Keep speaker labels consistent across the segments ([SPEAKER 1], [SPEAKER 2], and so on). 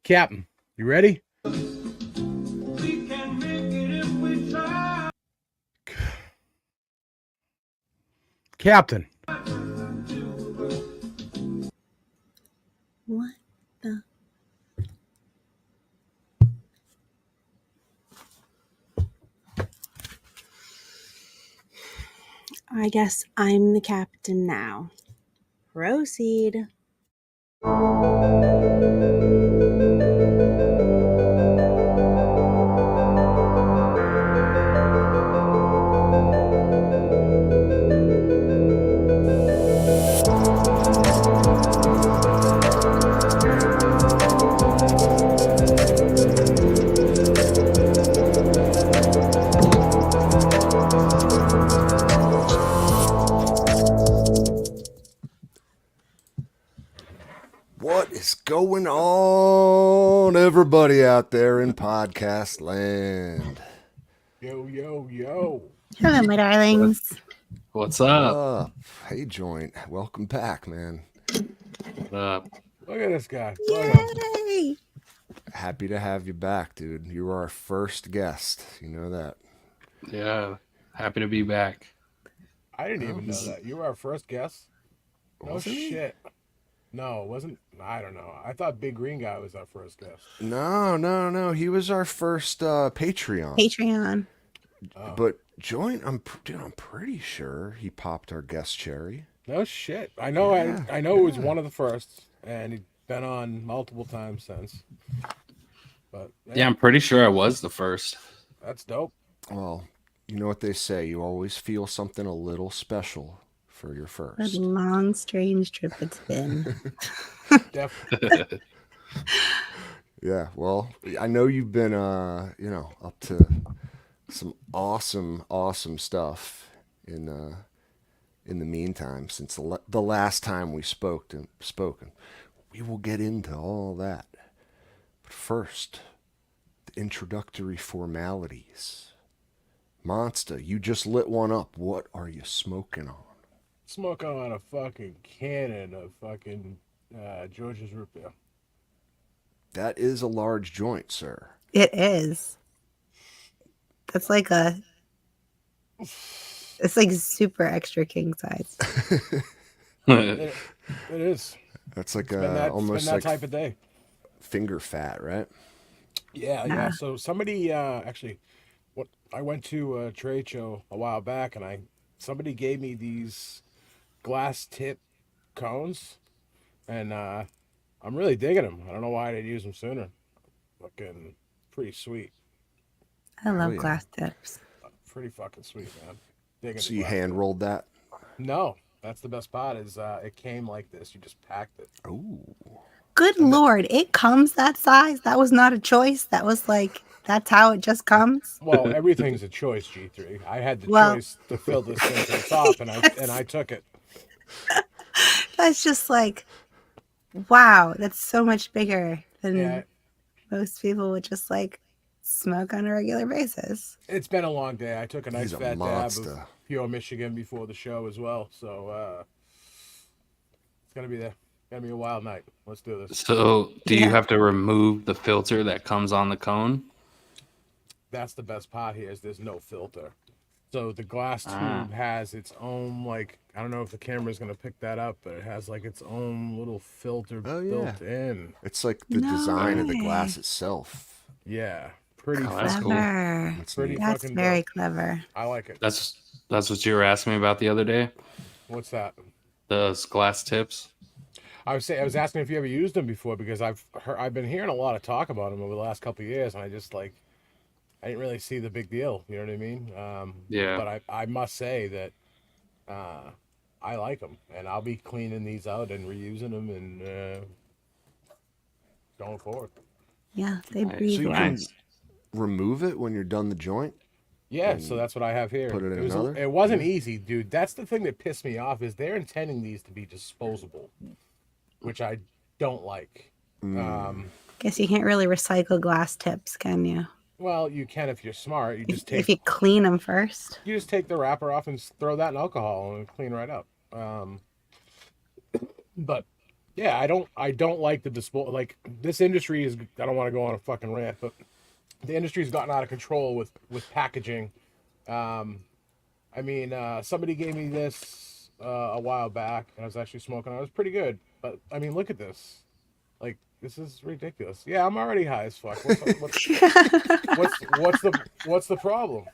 [SPEAKER 1] Captain, you ready? Captain.
[SPEAKER 2] What the? I guess I'm the captain now. Proceed.
[SPEAKER 3] What is going on, everybody out there in podcast land?
[SPEAKER 1] Yo, yo, yo.
[SPEAKER 2] Hello, my darlings.
[SPEAKER 4] What's up?
[SPEAKER 3] Hey, Joint. Welcome back, man.
[SPEAKER 1] Look at this guy. Look at him.
[SPEAKER 2] Yay!
[SPEAKER 3] Happy to have you back, dude. You were our first guest. You know that.
[SPEAKER 4] Yeah, happy to be back.
[SPEAKER 1] I didn't even know that. You were our first guest? No
[SPEAKER 3] Wasn't he?
[SPEAKER 1] shit. No, it wasn't. I don't know. I thought Big Green Guy was our first guest.
[SPEAKER 3] No. He was our first Patreon.
[SPEAKER 2] Patreon.
[SPEAKER 1] Oh.
[SPEAKER 3] But Joint, I'm pretty sure he popped our guest cherry.
[SPEAKER 1] No shit. I know.
[SPEAKER 3] Yeah,
[SPEAKER 1] I know it was one of the first, and he'd been on multiple times since. But
[SPEAKER 4] Yeah, I'm pretty sure I was the first.
[SPEAKER 1] that's dope.
[SPEAKER 3] Well, you know what they say. You always feel something a little special for your
[SPEAKER 2] What
[SPEAKER 3] first.
[SPEAKER 2] a long, strange trip it's been.
[SPEAKER 1] Definitely.
[SPEAKER 3] Yeah, well, I know you've been, up to some awesome stuff in the meantime since the last time we spoken. We will get into all that, but first, the introductory formalities. Monster, you just lit one up. What are you smoking on?
[SPEAKER 1] Smoking on a fucking cannon of fucking George's root beer.
[SPEAKER 3] That is a large joint, sir.
[SPEAKER 2] It is. That's like it's like super extra king size.
[SPEAKER 1] It is.
[SPEAKER 3] That's like
[SPEAKER 1] Almost
[SPEAKER 3] almost
[SPEAKER 1] that
[SPEAKER 3] like
[SPEAKER 1] type of day.
[SPEAKER 3] finger fat, right?
[SPEAKER 1] Yeah. So somebody actually, I went to a trade show a while back, and somebody gave me these glass tip cones, and I'm really digging them. I don't know why I didn't use them sooner. Fucking pretty sweet.
[SPEAKER 2] I love
[SPEAKER 3] yeah.
[SPEAKER 2] glass tips.
[SPEAKER 1] Pretty fucking sweet, man. Digging
[SPEAKER 3] So
[SPEAKER 1] the
[SPEAKER 3] you
[SPEAKER 1] glass
[SPEAKER 3] hand
[SPEAKER 1] tip.
[SPEAKER 3] rolled that?
[SPEAKER 1] No, that's the best part. Is it came like this? You just packed it.
[SPEAKER 3] Ooh.
[SPEAKER 2] Good Lord, it comes that size? That was not a choice. That was like, that's how it just comes?
[SPEAKER 1] Well, everything's a choice, G3. I had the choice to fill this thing to the top, and I took it.
[SPEAKER 2] That's just like, wow, that's so much bigger than most people would just like smoke on a regular basis.
[SPEAKER 1] It's been a long day. I took a nice
[SPEAKER 3] He's a
[SPEAKER 1] fat dab
[SPEAKER 3] monster.
[SPEAKER 1] of pure Michigan before the show as well. So it's gonna be a wild night. Let's do this.
[SPEAKER 4] So, do you have to remove the filter that comes on the cone?
[SPEAKER 1] That's the best part here is there's no filter. So the glass tube has its own, like, I don't know if the camera's gonna pick that up, but it has like its own little filter built in.
[SPEAKER 3] It's like the design of the glass itself.
[SPEAKER 1] Yeah. Pretty
[SPEAKER 4] That's cool.
[SPEAKER 2] Clever.
[SPEAKER 1] Pretty
[SPEAKER 2] That's
[SPEAKER 1] fucking
[SPEAKER 2] very
[SPEAKER 1] dope.
[SPEAKER 2] clever.
[SPEAKER 1] I like it.
[SPEAKER 4] That's what you were asking me about the other day.
[SPEAKER 1] What's that?
[SPEAKER 4] Those glass tips.
[SPEAKER 1] I was asking if you ever used them before because I've been hearing a lot of talk about them over the last couple of years, and I didn't really see the big deal. You know what I mean?
[SPEAKER 4] Yeah.
[SPEAKER 1] But I must say that I like them, and I'll be cleaning these out and reusing them and going forward.
[SPEAKER 2] Yeah, they
[SPEAKER 4] Nice.
[SPEAKER 2] breathe
[SPEAKER 3] So you
[SPEAKER 2] well.
[SPEAKER 3] can remove it when you're done the joint?
[SPEAKER 1] Yeah,
[SPEAKER 3] And
[SPEAKER 1] so that's what I have here.
[SPEAKER 3] put it in
[SPEAKER 1] was
[SPEAKER 3] another?
[SPEAKER 1] It wasn't easy, dude. That's the thing that pissed me off is they're intending these to be disposable, which I don't like.
[SPEAKER 2] Guess you can't really recycle glass tips, can you?
[SPEAKER 1] Well, you can if you're smart. You just
[SPEAKER 2] If you clean them first.
[SPEAKER 1] You just take the wrapper off and throw that in alcohol and clean right up. But Yeah, I don't like the disposal. Like this industry is. I don't want to go on a fucking rant, but the industry's gotten out of control with packaging. Um, I mean, somebody gave me this a while back, and I was actually smoking. It was pretty good, but I mean, look at this. Like, this is ridiculous. Yeah, I'm already high as fuck. What's the problem?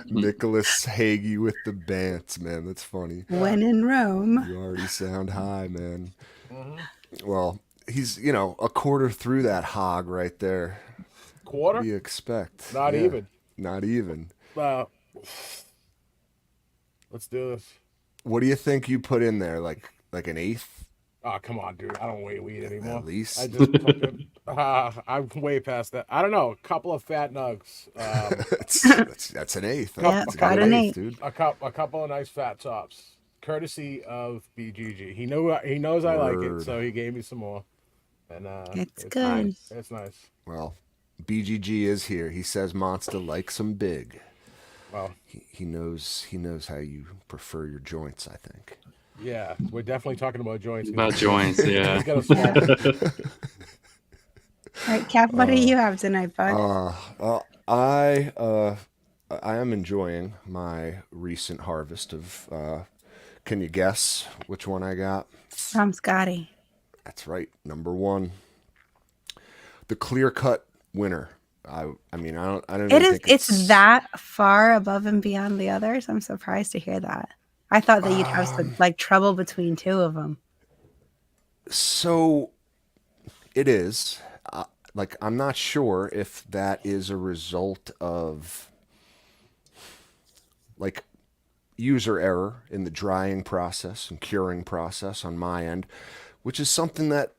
[SPEAKER 3] Nicholas Hagee with the bants, man. That's funny.
[SPEAKER 2] When in Rome.
[SPEAKER 3] You already sound high, man.
[SPEAKER 1] Hmm.
[SPEAKER 3] Well, he's, a quarter through that hog right there. What
[SPEAKER 1] Quarter?
[SPEAKER 3] do you expect?
[SPEAKER 1] Not even.
[SPEAKER 3] Not even.
[SPEAKER 1] Uh, let's do this.
[SPEAKER 3] What do you think you put in there? Like an eighth
[SPEAKER 1] Oh, come on, dude. I don't weigh weed anymore.
[SPEAKER 3] at least?
[SPEAKER 1] I just fucking. I'm way past that. I don't know. A couple of fat nugs.
[SPEAKER 3] that's an eighth.
[SPEAKER 2] Yeah,
[SPEAKER 3] That's a
[SPEAKER 2] got
[SPEAKER 3] good
[SPEAKER 2] an
[SPEAKER 3] eighth,
[SPEAKER 2] eight.
[SPEAKER 3] dude.
[SPEAKER 1] A couple of nice fat tops, courtesy of BGG. He knows I like it,
[SPEAKER 3] Word.
[SPEAKER 1] so he gave me some more. And
[SPEAKER 2] It's good.
[SPEAKER 4] Nice.
[SPEAKER 1] It's nice.
[SPEAKER 3] Well, BGG is here. He says Monster likes them big.
[SPEAKER 1] Well,
[SPEAKER 3] He knows how you prefer your joints, I think.
[SPEAKER 1] yeah, we're definitely talking about joints.
[SPEAKER 4] About joints, yeah.
[SPEAKER 1] He's got a small.
[SPEAKER 2] All right, Cap, what do you have tonight, bud?
[SPEAKER 3] I am enjoying my recent harvest of. Can you guess which one I got?
[SPEAKER 2] Tom Scotty.
[SPEAKER 3] That's right, number one. The clear cut winner. I mean I don't
[SPEAKER 2] It
[SPEAKER 3] even
[SPEAKER 2] is.
[SPEAKER 3] think
[SPEAKER 2] It's that far above and beyond the others. I'm surprised to hear that. I thought that you'd have some like trouble between two of them.
[SPEAKER 3] So it is. Like I'm not sure if that is a result of like user error in the drying process and curing process on my end, which is something that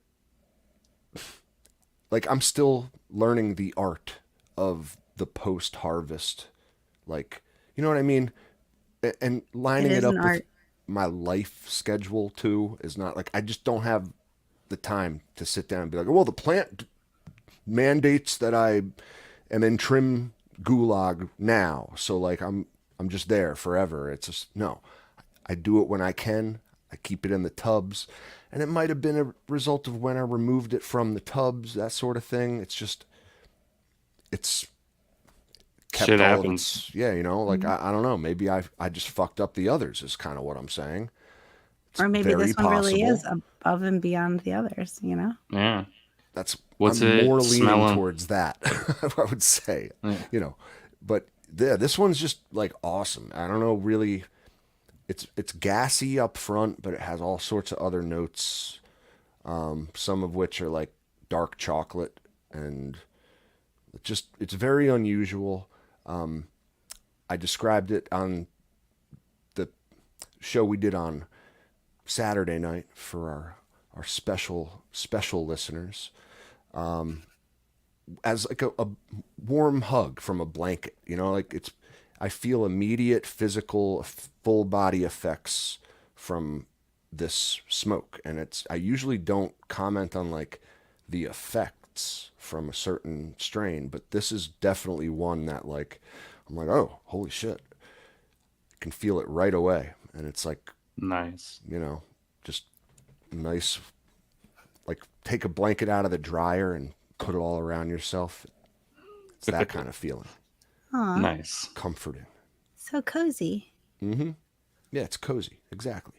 [SPEAKER 3] like I'm still learning the art of the post harvest, like you know what I mean, and lining
[SPEAKER 2] It
[SPEAKER 3] it
[SPEAKER 2] is
[SPEAKER 3] up
[SPEAKER 2] an
[SPEAKER 3] with
[SPEAKER 2] art.
[SPEAKER 3] my life schedule too is not like I just don't have the time to sit down and be like, well, the plant mandates that I am in trim gulag now, so like I'm just there forever. It's just no. I do it when I can. I keep it in the tubs, and it might have been a result of when I removed it from the tubs, that sort of thing. It's just it's kept
[SPEAKER 4] Shit
[SPEAKER 3] all of
[SPEAKER 4] happens.
[SPEAKER 3] its yeah, like I don't know. Maybe I just fucked up the others. Is kind of what I'm saying. It's
[SPEAKER 2] Or maybe
[SPEAKER 3] very
[SPEAKER 2] this one really is
[SPEAKER 3] possible.
[SPEAKER 2] above and beyond the others, you know?
[SPEAKER 4] Yeah.
[SPEAKER 3] That's
[SPEAKER 4] What's
[SPEAKER 3] I'm
[SPEAKER 4] it
[SPEAKER 3] more leaning
[SPEAKER 4] smelling?
[SPEAKER 3] towards that. I would say,
[SPEAKER 4] Yeah.
[SPEAKER 3] but yeah, this one's just like awesome. I don't know really. It's gassy up front, but it has all sorts of other notes. Some of which are like dark chocolate, and it's very unusual. I described it on the show we did on Saturday night for our special listeners as like a warm hug from a blanket. Like I feel immediate physical, full body effects from this smoke, and I usually don't comment on like the effects from a certain strain, but this is definitely one that like I'm like, oh, holy shit, I can feel it right away, and it's like
[SPEAKER 4] Nice.
[SPEAKER 3] just nice, like take a blanket out of the dryer and put it all around yourself. It's that kind of feeling,
[SPEAKER 2] Aw,
[SPEAKER 4] Nice.
[SPEAKER 3] comforting.
[SPEAKER 2] so cozy.
[SPEAKER 3] Yeah, it's cozy, exactly.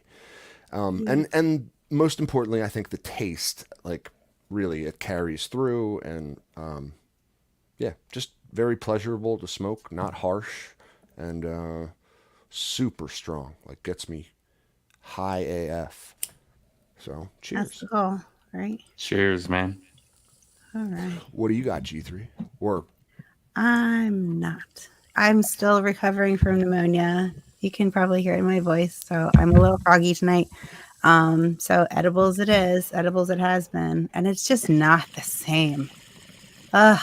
[SPEAKER 3] And most importantly, I think the taste, like really, it carries through, and yeah, just very pleasurable to smoke, not harsh, and super strong. Like gets me high AF. So
[SPEAKER 2] That's
[SPEAKER 3] cheers.
[SPEAKER 2] the goal, right?
[SPEAKER 4] Cheers, man.
[SPEAKER 2] All right.
[SPEAKER 3] What do you got, G3? Or
[SPEAKER 2] I'm not. I'm still recovering from pneumonia. You can probably hear it in my voice. So I'm a little froggy tonight. So edibles it is, edibles it has been, and it's just not the same. Ugh.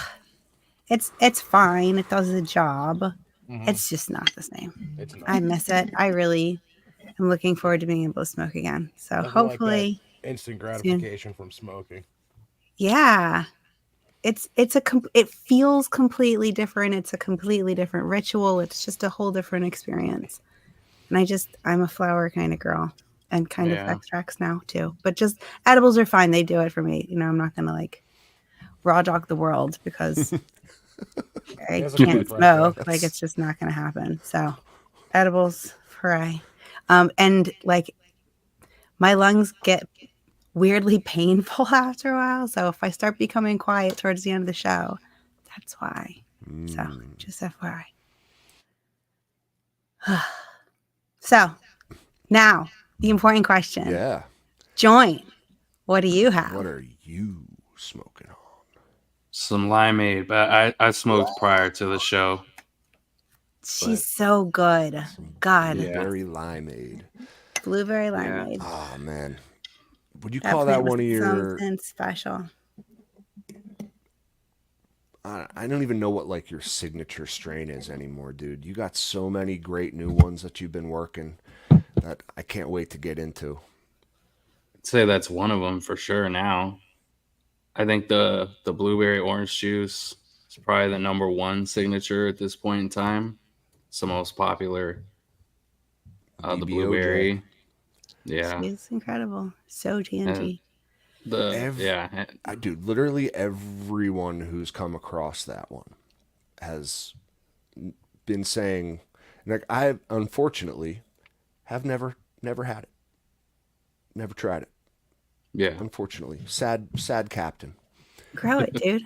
[SPEAKER 2] It's fine. It does the job. It's just not the same.
[SPEAKER 1] It's not.
[SPEAKER 2] I miss it. I really am looking forward to being able to smoke again. So
[SPEAKER 1] Nothing like that
[SPEAKER 2] hopefully
[SPEAKER 1] instant
[SPEAKER 2] soon.
[SPEAKER 1] gratification from smoking.
[SPEAKER 2] Yeah. It feels completely different. It's a completely different ritual. It's just a whole different experience. And I'm a flower kind of girl. and kind of
[SPEAKER 4] Yeah.
[SPEAKER 2] extracts now too. But just edibles are fine. They do it for me. I'm not gonna like raw dog the world because I
[SPEAKER 1] There's a
[SPEAKER 2] can't
[SPEAKER 1] clip right there.
[SPEAKER 2] smoke. Like it's just not gonna happen. So edibles, hooray. And like my lungs get weirdly painful after a while. So if I start becoming quiet towards the end of the show, that's why. So just FYI. So now the important question.
[SPEAKER 3] Yeah.
[SPEAKER 2] Join. What do you have?
[SPEAKER 3] What are you smoking on?
[SPEAKER 4] Some limeade, but I smoked prior to the show.
[SPEAKER 2] She's so good. God.
[SPEAKER 4] Yeah.
[SPEAKER 3] Blueberry limeade.
[SPEAKER 2] Blueberry
[SPEAKER 4] Yeah.
[SPEAKER 2] limeade.
[SPEAKER 3] Oh man. Would you
[SPEAKER 2] That
[SPEAKER 3] call that
[SPEAKER 2] plant was
[SPEAKER 3] one of your
[SPEAKER 2] something special.
[SPEAKER 3] I don't even know what like your signature strain is anymore, dude. You got so many great new ones that you've been working that I can't wait to get into.
[SPEAKER 4] I'd say that's one of them for sure now. I think the blueberry orange juice is probably the number one signature at this point in time. It's the most popular. The
[SPEAKER 3] BBOJ.
[SPEAKER 4] blueberry. Yeah.
[SPEAKER 2] She's incredible. So
[SPEAKER 4] And
[SPEAKER 2] GNG.
[SPEAKER 3] Dude, literally everyone who's come across that one has been saying, like, I unfortunately have never had it, never tried it.
[SPEAKER 4] Yeah.
[SPEAKER 3] Unfortunately, sad captain.
[SPEAKER 2] Grow it, dude.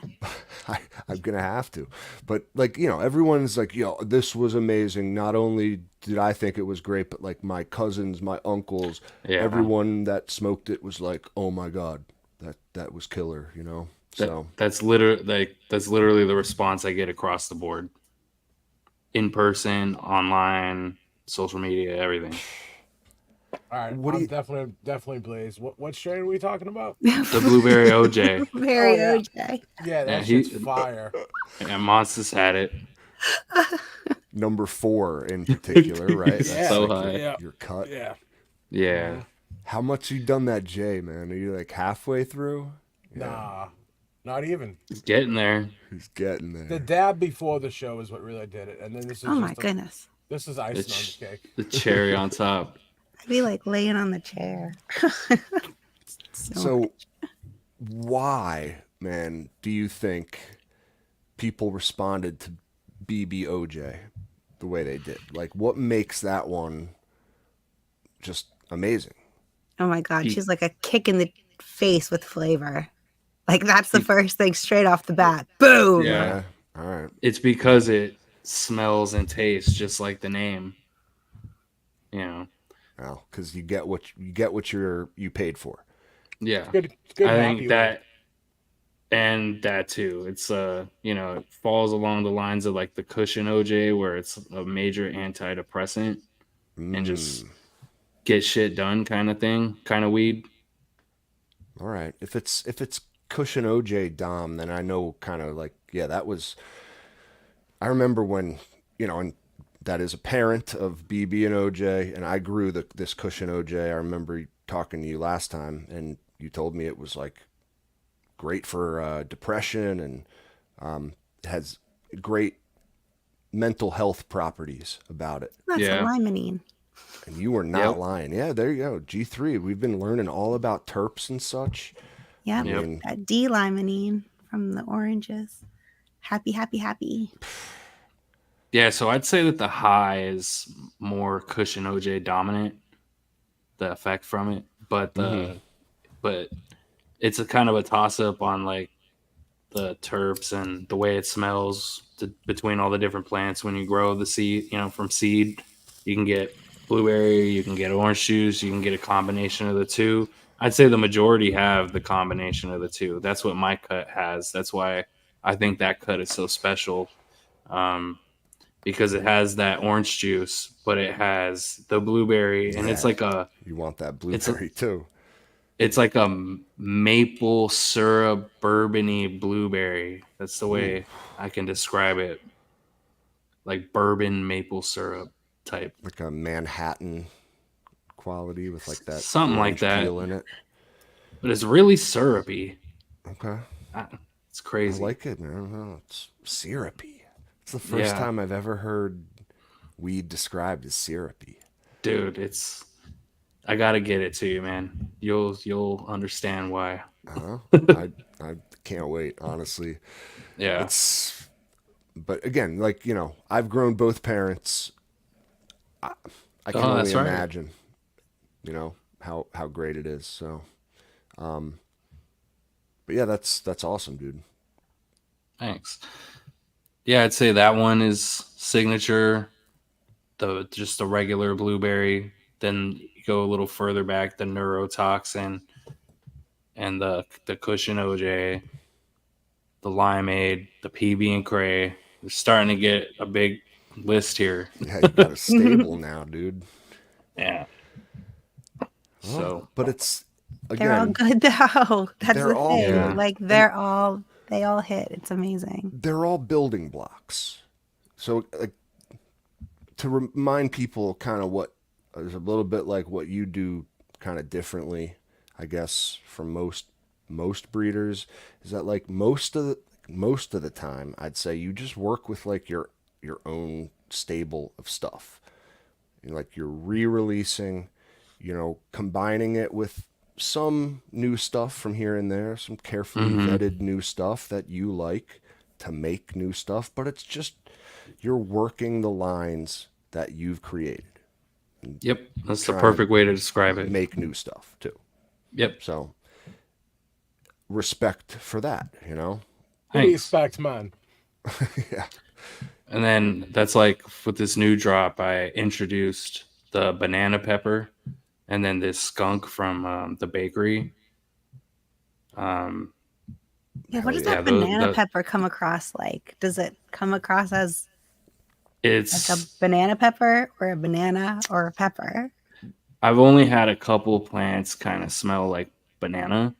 [SPEAKER 3] I'm gonna have to, but like everyone's like, this was amazing. Not only did I think it was great, but like my cousins, my uncles,
[SPEAKER 4] Yeah.
[SPEAKER 3] everyone that smoked it was like, oh my god, that was killer. So
[SPEAKER 4] That's literally the response I get across the board. In person, online, social media, everything.
[SPEAKER 1] All right,
[SPEAKER 3] What do you-
[SPEAKER 1] definitely Blaze. What strain are we talking about?
[SPEAKER 4] The blueberry OJ.
[SPEAKER 2] Blueberry
[SPEAKER 1] Oh, yeah.
[SPEAKER 2] OJ.
[SPEAKER 1] Yeah, that
[SPEAKER 4] Yeah,
[SPEAKER 1] shit's fire.
[SPEAKER 4] And Monsters had it.
[SPEAKER 3] number 4 in particular, right?
[SPEAKER 4] It's
[SPEAKER 3] That's
[SPEAKER 4] so
[SPEAKER 3] like
[SPEAKER 4] high.
[SPEAKER 1] Yeah.
[SPEAKER 3] your cut.
[SPEAKER 1] Yeah.
[SPEAKER 4] Yeah.
[SPEAKER 3] How much you done that J, man? Are you like halfway through?
[SPEAKER 1] Nah, not even.
[SPEAKER 4] It's getting there.
[SPEAKER 3] He's getting
[SPEAKER 1] The
[SPEAKER 3] there.
[SPEAKER 1] dab before the show is what really did it, and then this is
[SPEAKER 2] Oh my
[SPEAKER 1] just
[SPEAKER 2] goodness.
[SPEAKER 1] this is icing on the cake.
[SPEAKER 4] The cherry on top.
[SPEAKER 2] I'd be like laying on the chair.
[SPEAKER 3] So why, man, do you think people responded to BBOJ the way they did? Like, what makes that one just amazing?
[SPEAKER 2] Oh my God. She's like a kick in the face with flavor. Like that's the first thing straight off the bat. Boom.
[SPEAKER 4] Yeah.
[SPEAKER 3] All right.
[SPEAKER 4] It's because it smells and tastes just like the name.
[SPEAKER 3] Well, because you get what you paid for.
[SPEAKER 4] Yeah.
[SPEAKER 1] It's good.
[SPEAKER 4] I
[SPEAKER 1] happy
[SPEAKER 4] think that too. It's it falls along the lines of like the cushion OJ, where it's a major antidepressant and just get shit done kind of thing, kind of weed.
[SPEAKER 3] All right. If it's cushion OJ Dom, then I know kind of like, yeah, that was. I remember when and that is a parent of BB and OJ, and I grew this cushion OJ. I remember talking to you last time, and you told me it was like great for depression and has great mental health properties about it.
[SPEAKER 2] That's
[SPEAKER 4] Yeah.
[SPEAKER 2] a limonene.
[SPEAKER 3] And you were not
[SPEAKER 4] Yep.
[SPEAKER 3] lying. Yeah, there you go. G3. We've been learning all about terps and such.
[SPEAKER 2] Yep.
[SPEAKER 4] Yep.
[SPEAKER 2] That D limonene from the oranges. Happy, happy, happy.
[SPEAKER 4] Yeah, so I'd say that the high is more cushion OJ dominant, the effect from it, but but it's a kind of a toss up on like the terps and the way it smells between all the different plants when you grow the seed. From seed, you can get blueberry, you can get orange juice, you can get a combination of the two. I'd say the majority have the combination of the two. That's what my cut has. That's why I think that cut is so special. Because it has that orange juice, but it has the blueberry, and it's
[SPEAKER 3] Yeah.
[SPEAKER 4] like
[SPEAKER 3] You want that blueberry too.
[SPEAKER 4] it's like a maple syrup bourbony blueberry. That's the way I can describe it. Like bourbon maple syrup type.
[SPEAKER 3] Like a Manhattan quality with like that
[SPEAKER 4] Something like
[SPEAKER 3] orange
[SPEAKER 4] that.
[SPEAKER 3] peel in it.
[SPEAKER 4] But it's really syrupy.
[SPEAKER 3] Okay.
[SPEAKER 4] It's
[SPEAKER 3] I
[SPEAKER 4] crazy.
[SPEAKER 3] like it, man. Oh, it's syrupy. It's the first time I've ever heard weed described as syrupy.
[SPEAKER 4] Dude, it's I gotta get it to you, man. You'll understand why.
[SPEAKER 3] I can't wait. Honestly,
[SPEAKER 4] Yeah.
[SPEAKER 3] it's. But again, like I've grown both parents. I can
[SPEAKER 4] Oh,
[SPEAKER 3] only
[SPEAKER 4] that's right.
[SPEAKER 3] imagine, how great it is. So, but yeah, that's awesome, dude.
[SPEAKER 4] Thanks. Yeah, I'd say that one is signature. Just the regular blueberry. Then you go a little further back, the neurotoxin and the cushion OJ, the limeade, the PB and Cray. We're starting to get a big list here.
[SPEAKER 3] Yeah, you got a stable now, dude.
[SPEAKER 4] Yeah.
[SPEAKER 3] Well,
[SPEAKER 4] So
[SPEAKER 3] but it's
[SPEAKER 2] They're all
[SPEAKER 3] again,
[SPEAKER 2] good though. That's
[SPEAKER 3] they're
[SPEAKER 2] the
[SPEAKER 3] all
[SPEAKER 2] thing.
[SPEAKER 4] Yeah.
[SPEAKER 3] good,
[SPEAKER 2] Like
[SPEAKER 3] and
[SPEAKER 2] they all hit. It's amazing.
[SPEAKER 3] they're all building blocks. So, like, to remind people, kind of what is a little bit like what you do, kind of differently, I guess, from most breeders, is that like most of the time, I'd say you just work with like your own stable of stuff. Like you're re-releasing, combining it with some new stuff from here and there, some carefully
[SPEAKER 4] mhm.
[SPEAKER 3] vetted new stuff that you like to make new stuff, but it's just you're working the lines that you've created,
[SPEAKER 4] Yep. That's the
[SPEAKER 3] trying to
[SPEAKER 4] perfect way to describe it.
[SPEAKER 3] make new stuff too.
[SPEAKER 4] Yep.
[SPEAKER 3] So respect for that.
[SPEAKER 4] Thanks.
[SPEAKER 1] Respect, man.
[SPEAKER 3] Yeah.
[SPEAKER 4] And then that's like with this new drop, I introduced the banana pepper and then this skunk from the bakery. Um,
[SPEAKER 2] Yeah, what
[SPEAKER 3] Hell
[SPEAKER 2] does
[SPEAKER 3] yeah.
[SPEAKER 4] yeah,
[SPEAKER 2] that banana
[SPEAKER 4] the
[SPEAKER 2] pepper come across like? Does it come across as like a
[SPEAKER 4] it's
[SPEAKER 2] banana pepper or a banana or a pepper?
[SPEAKER 4] I've only had a couple plants kind of smell like banana,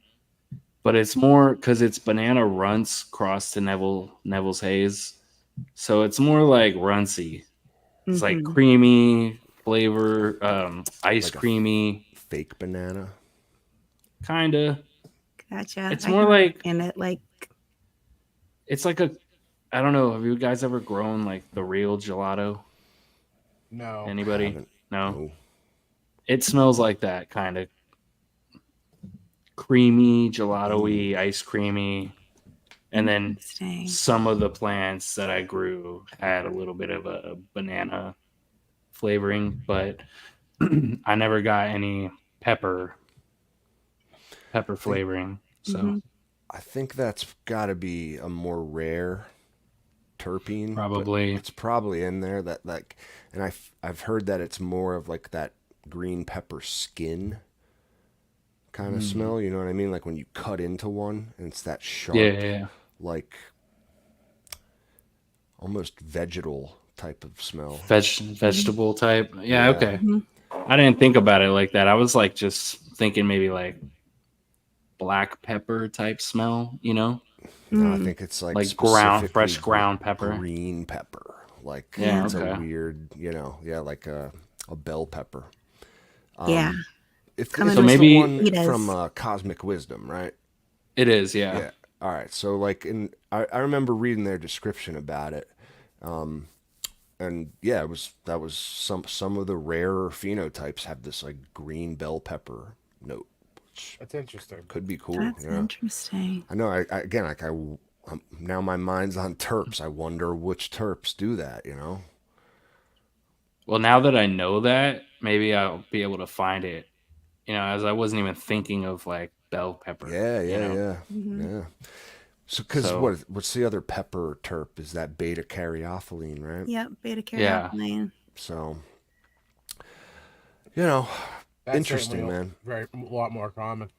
[SPEAKER 4] but it's more because it's banana runts crossed to Neville's Haze, so it's more like runcy. It's like
[SPEAKER 2] Mm-hmm.
[SPEAKER 4] creamy flavor, ice
[SPEAKER 3] Like a
[SPEAKER 4] creamy,
[SPEAKER 3] fake banana.
[SPEAKER 4] kinda.
[SPEAKER 2] Gotcha.
[SPEAKER 4] It's
[SPEAKER 2] I
[SPEAKER 4] more
[SPEAKER 2] can
[SPEAKER 4] like
[SPEAKER 2] understand it. Like,
[SPEAKER 4] it's like a I don't know. Have you guys ever grown like the real gelato?
[SPEAKER 1] No.
[SPEAKER 3] I
[SPEAKER 4] Anybody?
[SPEAKER 3] haven't.
[SPEAKER 4] No.
[SPEAKER 3] No.
[SPEAKER 4] It smells like that kind of creamy, gelato-y, ice creamy. And then
[SPEAKER 2] interesting.
[SPEAKER 4] some of the plants that I grew had a little bit of a banana flavoring, but I never got any pepper
[SPEAKER 3] I think
[SPEAKER 4] flavoring. So
[SPEAKER 2] Mm-hmm.
[SPEAKER 3] I think that's got to be a more rare terpene, but
[SPEAKER 4] probably,
[SPEAKER 3] it's probably in there that like, and I've heard that it's more of like that green pepper skin kind of smell. You know what I mean? Like when you cut into one, and it's that
[SPEAKER 4] yeah,
[SPEAKER 3] sharp,
[SPEAKER 4] yeah,
[SPEAKER 3] like almost vegetal type of smell.
[SPEAKER 4] vegetable type. Yeah,
[SPEAKER 3] Yeah.
[SPEAKER 4] okay.
[SPEAKER 2] Mm-hmm.
[SPEAKER 4] I didn't think about it like that. I was like just thinking maybe like black pepper type smell,
[SPEAKER 3] No, I think it's like
[SPEAKER 4] like
[SPEAKER 3] specifically
[SPEAKER 4] fresh ground pepper.
[SPEAKER 3] green pepper. Like
[SPEAKER 4] Yeah,
[SPEAKER 2] Yeah.
[SPEAKER 3] it's a
[SPEAKER 4] okay.
[SPEAKER 3] weird, yeah, like a bell pepper.
[SPEAKER 2] Yeah.
[SPEAKER 3] If
[SPEAKER 2] Coming
[SPEAKER 4] So
[SPEAKER 2] with
[SPEAKER 3] it's the
[SPEAKER 2] the
[SPEAKER 4] maybe
[SPEAKER 3] one
[SPEAKER 2] fajitas.
[SPEAKER 3] from Cosmic Wisdom, right?
[SPEAKER 4] it is, yeah.
[SPEAKER 3] Yeah. All right. So like, I remember reading their description about it, and yeah, that was some of the rarer phenotypes have this like green bell pepper note, which
[SPEAKER 1] That's interesting.
[SPEAKER 3] could be cool.
[SPEAKER 2] That's
[SPEAKER 3] Yeah.
[SPEAKER 2] interesting.
[SPEAKER 3] I know. I again, like now my mind's on terps. I wonder which terps do that.
[SPEAKER 4] Well, now that I know that, maybe I'll be able to find it. As I wasn't even thinking of like bell pepper.
[SPEAKER 3] Yeah, yeah, yeah,
[SPEAKER 2] Mm-hmm.
[SPEAKER 3] yeah. So, because
[SPEAKER 4] So
[SPEAKER 3] what's the other pepper terp? Is that beta caryophyllene, right?
[SPEAKER 2] Yep. Beta
[SPEAKER 4] yeah,
[SPEAKER 2] caryophyllene.
[SPEAKER 3] So, you know,
[SPEAKER 1] That's certainly
[SPEAKER 3] interesting, man.
[SPEAKER 1] a lot more common.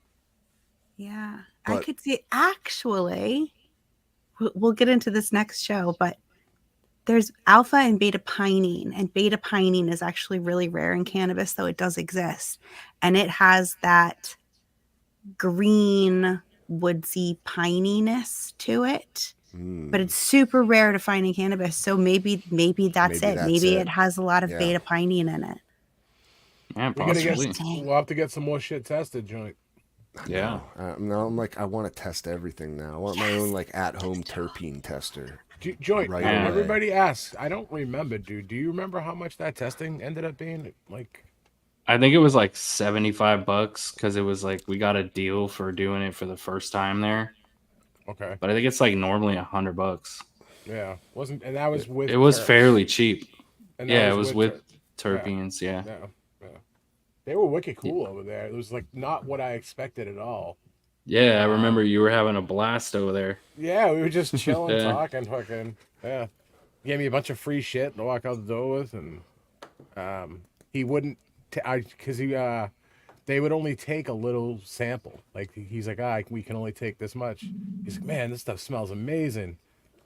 [SPEAKER 2] Yeah. I
[SPEAKER 3] But
[SPEAKER 2] could see actually, we'll get into this next show, but there's alpha and beta pinene, and beta pinene is actually really rare in cannabis, though it does exist. And it has that green woodsy pininess to it, but it's super rare to find in cannabis. So maybe that's
[SPEAKER 3] maybe
[SPEAKER 2] it.
[SPEAKER 3] that's
[SPEAKER 2] Maybe
[SPEAKER 3] it.
[SPEAKER 2] it has a lot of
[SPEAKER 3] Yeah.
[SPEAKER 2] beta pinene in it.
[SPEAKER 4] yeah,
[SPEAKER 1] We're gonna get.
[SPEAKER 4] possibly.
[SPEAKER 2] Interesting.
[SPEAKER 1] We'll have to get some more shit tested, joint.
[SPEAKER 4] Yeah.
[SPEAKER 3] No, I'm like, I want to test everything now. I want my own like at-home terpene tester.
[SPEAKER 1] Joint.
[SPEAKER 3] Right
[SPEAKER 4] Yeah.
[SPEAKER 3] away.
[SPEAKER 1] Everybody asks. I don't remember, dude. Do you remember how much that testing ended up being? Like,
[SPEAKER 4] I think it was like $75 because it was like we got a deal for doing it for the first time there.
[SPEAKER 1] Okay.
[SPEAKER 4] But I think it's like normally $100.
[SPEAKER 1] Yeah. Wasn't and that was
[SPEAKER 4] It
[SPEAKER 1] with
[SPEAKER 4] was
[SPEAKER 1] terps.
[SPEAKER 4] fairly cheap.
[SPEAKER 1] And that
[SPEAKER 4] Yeah, it
[SPEAKER 1] was
[SPEAKER 4] was
[SPEAKER 1] with
[SPEAKER 4] with
[SPEAKER 1] terps. Yeah.
[SPEAKER 4] terpenes. Yeah.
[SPEAKER 1] Yeah. Yeah. They were wicked
[SPEAKER 4] Yeah.
[SPEAKER 1] cool over there. It was like not what I expected at all.
[SPEAKER 4] Yeah, I remember
[SPEAKER 1] Um,
[SPEAKER 4] you were having a blast over there.
[SPEAKER 1] yeah, we were just chilling,
[SPEAKER 4] Yeah.
[SPEAKER 1] talking, fucking. Yeah. He gave me a bunch of free shit to walk out the door with, and he wouldn't, because they would only take a little sample. Like he's like, we can only take this much. He's like, man, this stuff smells amazing.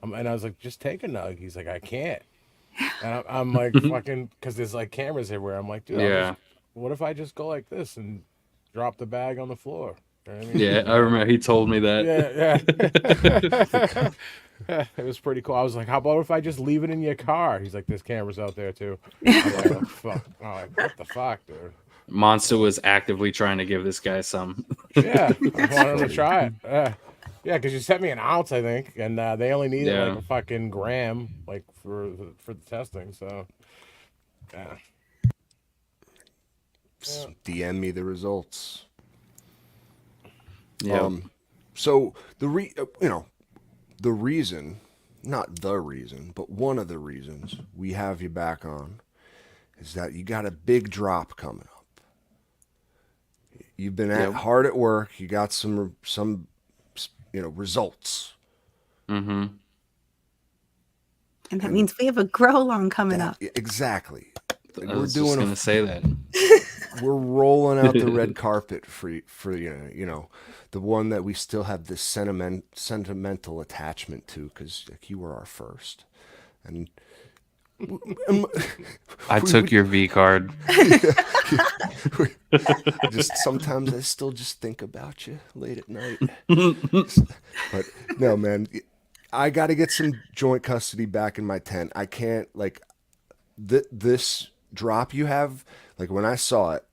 [SPEAKER 1] And I was like, just take a nug. He's like, I can't. And I'm like, fucking, because there's like cameras everywhere. I'm like, dude,
[SPEAKER 4] Yeah.
[SPEAKER 1] what if I just go like this and drop the bag on the floor? You know what I mean?
[SPEAKER 4] Yeah, I remember he told me that.
[SPEAKER 1] Yeah. It was pretty cool. I was like, how about if I just leave it in your car? He's like, there's cameras out there too. I'm like, oh, fuck. I'm like, what the fuck, dude?
[SPEAKER 4] Monster was actively trying to give this guy some.
[SPEAKER 1] Yeah, I wanted him to try it. Yeah, because you sent me an ounce, I think, and they only needed
[SPEAKER 4] Yeah.
[SPEAKER 1] like a fucking gram, like for the testing. So, yeah.
[SPEAKER 3] Just DM me the results.
[SPEAKER 4] Yeah.
[SPEAKER 3] So the the reason, not the reason, but one of the reasons we have you back on is that you got a big drop coming up. You've been
[SPEAKER 4] Yep.
[SPEAKER 3] hard at work. You got some results.
[SPEAKER 4] Mm-hmm.
[SPEAKER 2] And that means we have a grow long coming up.
[SPEAKER 3] Exactly.
[SPEAKER 4] I was just gonna say that.
[SPEAKER 3] We're rolling out the red carpet for the one that we still have this sentimental attachment to because you were our first, and
[SPEAKER 4] I took your V card.
[SPEAKER 3] just sometimes I still just think about you late at night. But no, man, I got to get some joint custody back in my tent. I can't this drop you have. Like when I saw it,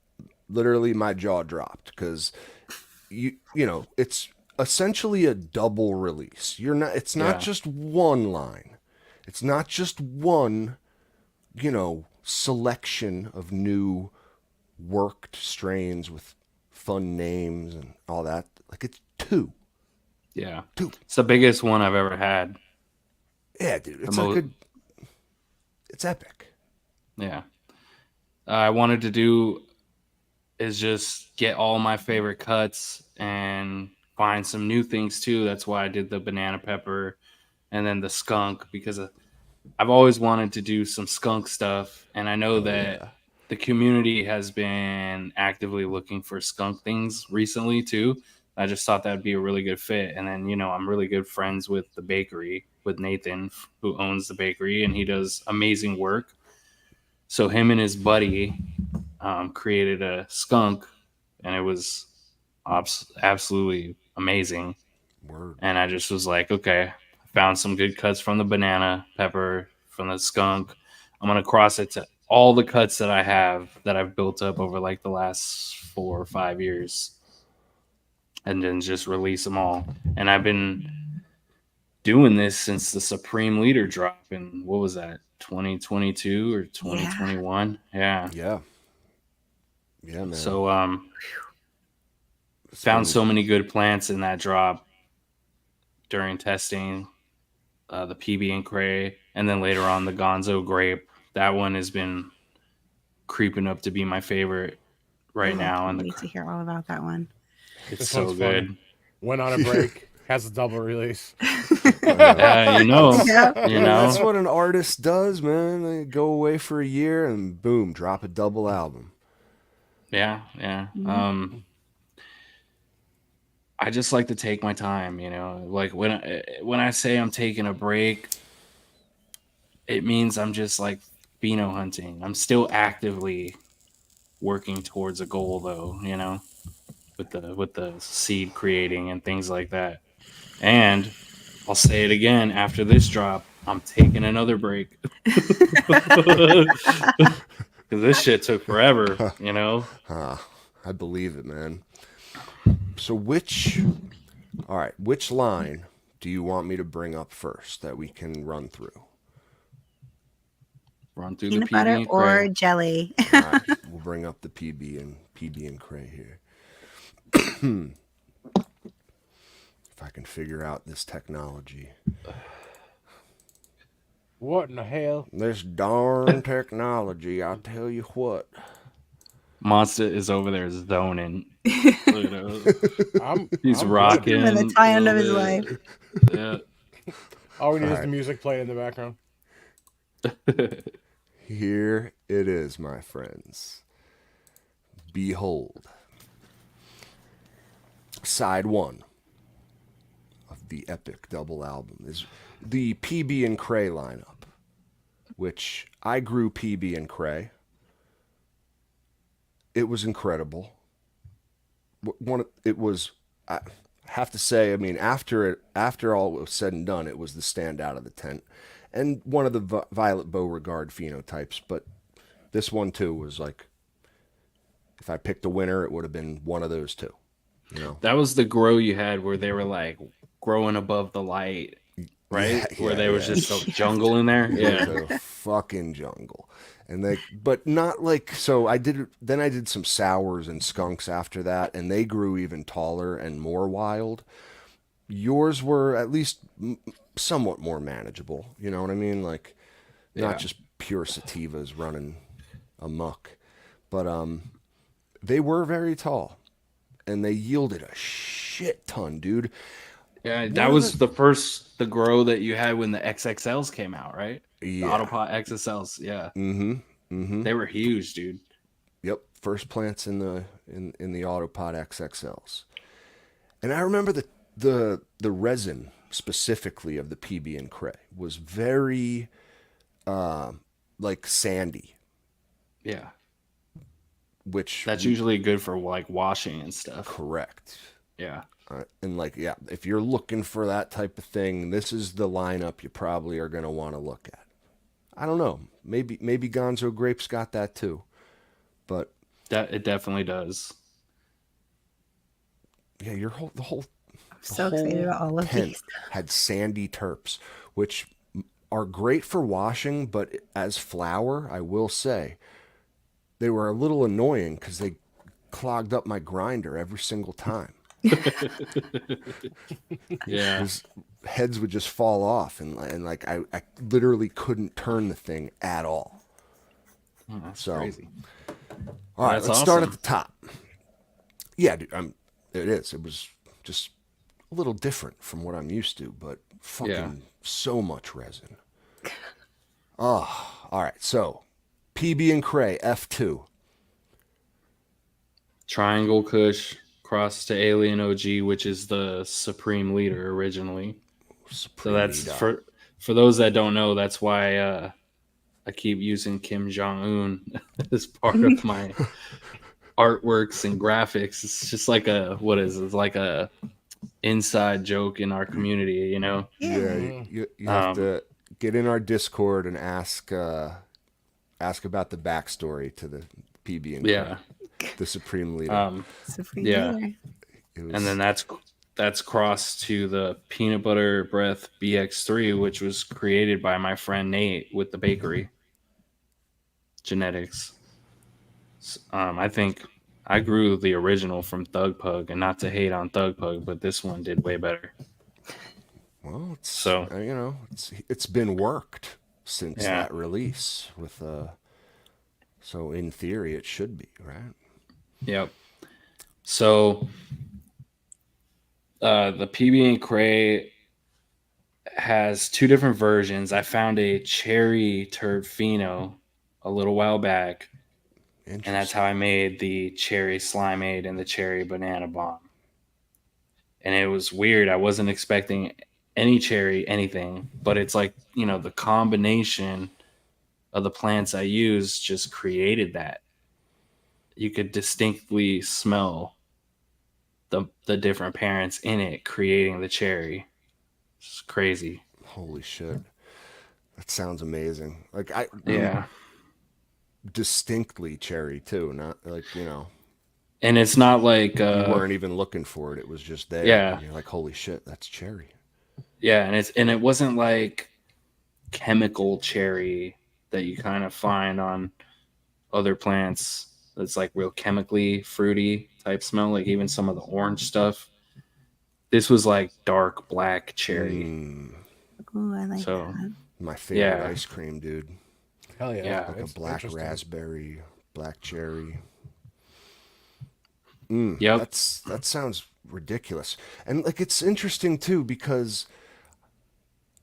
[SPEAKER 3] literally my jaw dropped because it's essentially a double release. It's not
[SPEAKER 4] Yeah.
[SPEAKER 3] just one line. It's not just one, selection of new worked strains with fun names and all that. Like it's two.
[SPEAKER 4] Yeah.
[SPEAKER 3] Two.
[SPEAKER 4] It's the biggest one I've ever had.
[SPEAKER 3] Yeah, dude. It's it's epic.
[SPEAKER 4] Yeah. I wanted to do is just get all my favorite cuts and find some new things too. That's why I did the banana pepper and then the skunk because I've always wanted to do some skunk stuff. And I know that the community has been actively looking for skunk things recently too. I just thought that'd be a really good fit. And then, I'm really good friends with the bakery, with Nathan, who owns the bakery, and he does amazing work. So him and his buddy created a skunk, and it was absolutely amazing.
[SPEAKER 3] Word.
[SPEAKER 4] And I just was like, okay, I found some good cuts from the banana pepper, from the skunk. I'm going to cross it to all the cuts that I have that I've built up over like the last 4 or 5 years and then just release them all. And I've been doing this since the Supreme Leader drop in, what was that, 2022 or 2021? Yeah.
[SPEAKER 3] Yeah, man.
[SPEAKER 4] So found so many good plants in that drop during testing, the PB and Cray, and then later on the Gonzo grape. That one has been creeping up to be my favorite right now.
[SPEAKER 2] I
[SPEAKER 4] And
[SPEAKER 2] need to hear all about that one.
[SPEAKER 4] it's
[SPEAKER 1] This
[SPEAKER 4] so
[SPEAKER 1] one's
[SPEAKER 4] good.
[SPEAKER 1] funny. Went on a break, has a double release.
[SPEAKER 4] Yeah,
[SPEAKER 2] Yeah.
[SPEAKER 3] That's what an artist does, man. They go away for a year and boom, drop a double album.
[SPEAKER 4] Yeah. I just like to take my time, like when I say I'm taking a break, it means I'm just like pheno hunting. I'm still actively working towards a goal though, with the seed creating and things like that. And I'll say it again after this drop, I'm taking another break. Because this shit took forever,
[SPEAKER 3] I believe it, man. So which line do you want me to bring up first that we can run through?
[SPEAKER 4] Run through
[SPEAKER 2] Peanut
[SPEAKER 4] the PB
[SPEAKER 2] butter
[SPEAKER 4] and
[SPEAKER 2] or
[SPEAKER 4] Cray.
[SPEAKER 2] jelly?
[SPEAKER 3] All right, we'll bring up the PB and Cray here. If I can figure out this technology.
[SPEAKER 1] What in the hell?
[SPEAKER 3] This darn technology, I tell you what.
[SPEAKER 4] Monster is over there zoning. You know, he's
[SPEAKER 1] I'm
[SPEAKER 4] rocking.
[SPEAKER 2] For the time of his life.
[SPEAKER 4] Yeah.
[SPEAKER 1] All we need is
[SPEAKER 3] All
[SPEAKER 1] the music playing in the background.
[SPEAKER 3] Here it is, my friends. Behold. Side 1 of the epic double album is the PB and Cray lineup, which I grew PB and Cray. It was incredible. It was, I have to say, I mean, after all was said and done, it was the standout of the tent, and one of the Violet Beauregard phenotypes. But this one too was like, if I picked a winner, it would have been one of those two. You know,
[SPEAKER 4] That was the grow you had where they were like growing above the light, right? Where there was just a jungle in there.
[SPEAKER 3] it
[SPEAKER 4] Yeah.
[SPEAKER 3] was a fucking jungle. And but not like, so I did some sours and skunks after that, and they grew even taller and more wild. Yours were at least somewhat more manageable. You know what I mean? Like, not just pure sativas running amok, but they were very tall, and they yielded a shit ton, dude.
[SPEAKER 4] Yeah, that was the grow that you had when the XXLs came out, right?
[SPEAKER 3] Yeah.
[SPEAKER 4] The Autopot XXLs, yeah.
[SPEAKER 3] Mm-hmm.
[SPEAKER 4] They were huge, dude.
[SPEAKER 3] Yep, first plants in the Autopod XXLs. And I remember the resin specifically of the PB and Cray was very like sandy,
[SPEAKER 4] Yeah.
[SPEAKER 3] which
[SPEAKER 4] That's usually good for like washing and stuff.
[SPEAKER 3] correct.
[SPEAKER 4] Yeah.
[SPEAKER 3] And like, yeah, if you're looking for that type of thing, this is the lineup you probably are going to want to look at. I don't know. Maybe Gonzo Grapes got that too. But
[SPEAKER 4] It definitely does.
[SPEAKER 3] yeah, the whole
[SPEAKER 2] So excited about all of
[SPEAKER 3] tent
[SPEAKER 2] these.
[SPEAKER 3] had sandy terps, which are great for washing, but as flour, I will say, they were a little annoying because they clogged up my grinder every single time.
[SPEAKER 4] Yeah.
[SPEAKER 3] His heads would just fall off, and like I literally couldn't turn the thing at all.
[SPEAKER 4] Oh, that's
[SPEAKER 3] So,
[SPEAKER 4] crazy.
[SPEAKER 3] all right,
[SPEAKER 4] That's
[SPEAKER 3] let's start at
[SPEAKER 4] awesome.
[SPEAKER 3] the top. Yeah, dude, it is. It was just a little different from what I'm used to, but fucking so much resin. Oh, all right. So, PB and Cray F2.
[SPEAKER 4] Triangle Kush cross to Alien OG, which is the supreme leader originally. So that's for those that don't know, that's why I keep using Kim Jong Un as part of my artworks and graphics. It's just like it's like a inside joke in our community, you know?
[SPEAKER 3] Yeah, you have to get in our Discord and ask about the backstory to the PB and Cray, the supreme leader.
[SPEAKER 2] Supreme
[SPEAKER 4] Yeah.
[SPEAKER 2] leader.
[SPEAKER 4] And then that's crossed to the Peanut Butter Breath BX3, which was created by my friend Nate with the bakery genetics. I think I grew the original from Thug Pug, and not to hate on Thug Pug, but this one did way better.
[SPEAKER 3] Well, it's been worked since that release with so in theory it should be, right?
[SPEAKER 4] Yep. So the PB and Cray has two different versions. I found a cherry turd pheno a little while back, and that's how I made the cherry slimeade and the cherry banana bomb. And it was weird. I wasn't expecting any cherry anything, but it's like, the combination of the plants I used just created that. You could distinctly smell the different parents in it creating the cherry. It's crazy.
[SPEAKER 3] Holy shit. That sounds amazing. Like distinctly cherry too, not like,
[SPEAKER 4] And it's not like
[SPEAKER 3] you weren't even looking for it. It was just there.
[SPEAKER 4] Yeah.
[SPEAKER 3] And you're like, holy shit, that's cherry.
[SPEAKER 4] Yeah, and it wasn't like chemical cherry that you kind of find on other plants that's like real chemically fruity type smell, like even some of the orange stuff. This was like dark black cherry.
[SPEAKER 2] Ooh, I like
[SPEAKER 4] So
[SPEAKER 2] that.
[SPEAKER 3] My favorite
[SPEAKER 4] yeah,
[SPEAKER 3] ice cream, dude.
[SPEAKER 1] Hell yeah.
[SPEAKER 4] yeah,
[SPEAKER 3] Like a
[SPEAKER 1] It's
[SPEAKER 3] black
[SPEAKER 1] interesting.
[SPEAKER 3] raspberry, black cherry.
[SPEAKER 4] yep.
[SPEAKER 3] That sounds ridiculous. And like it's interesting too because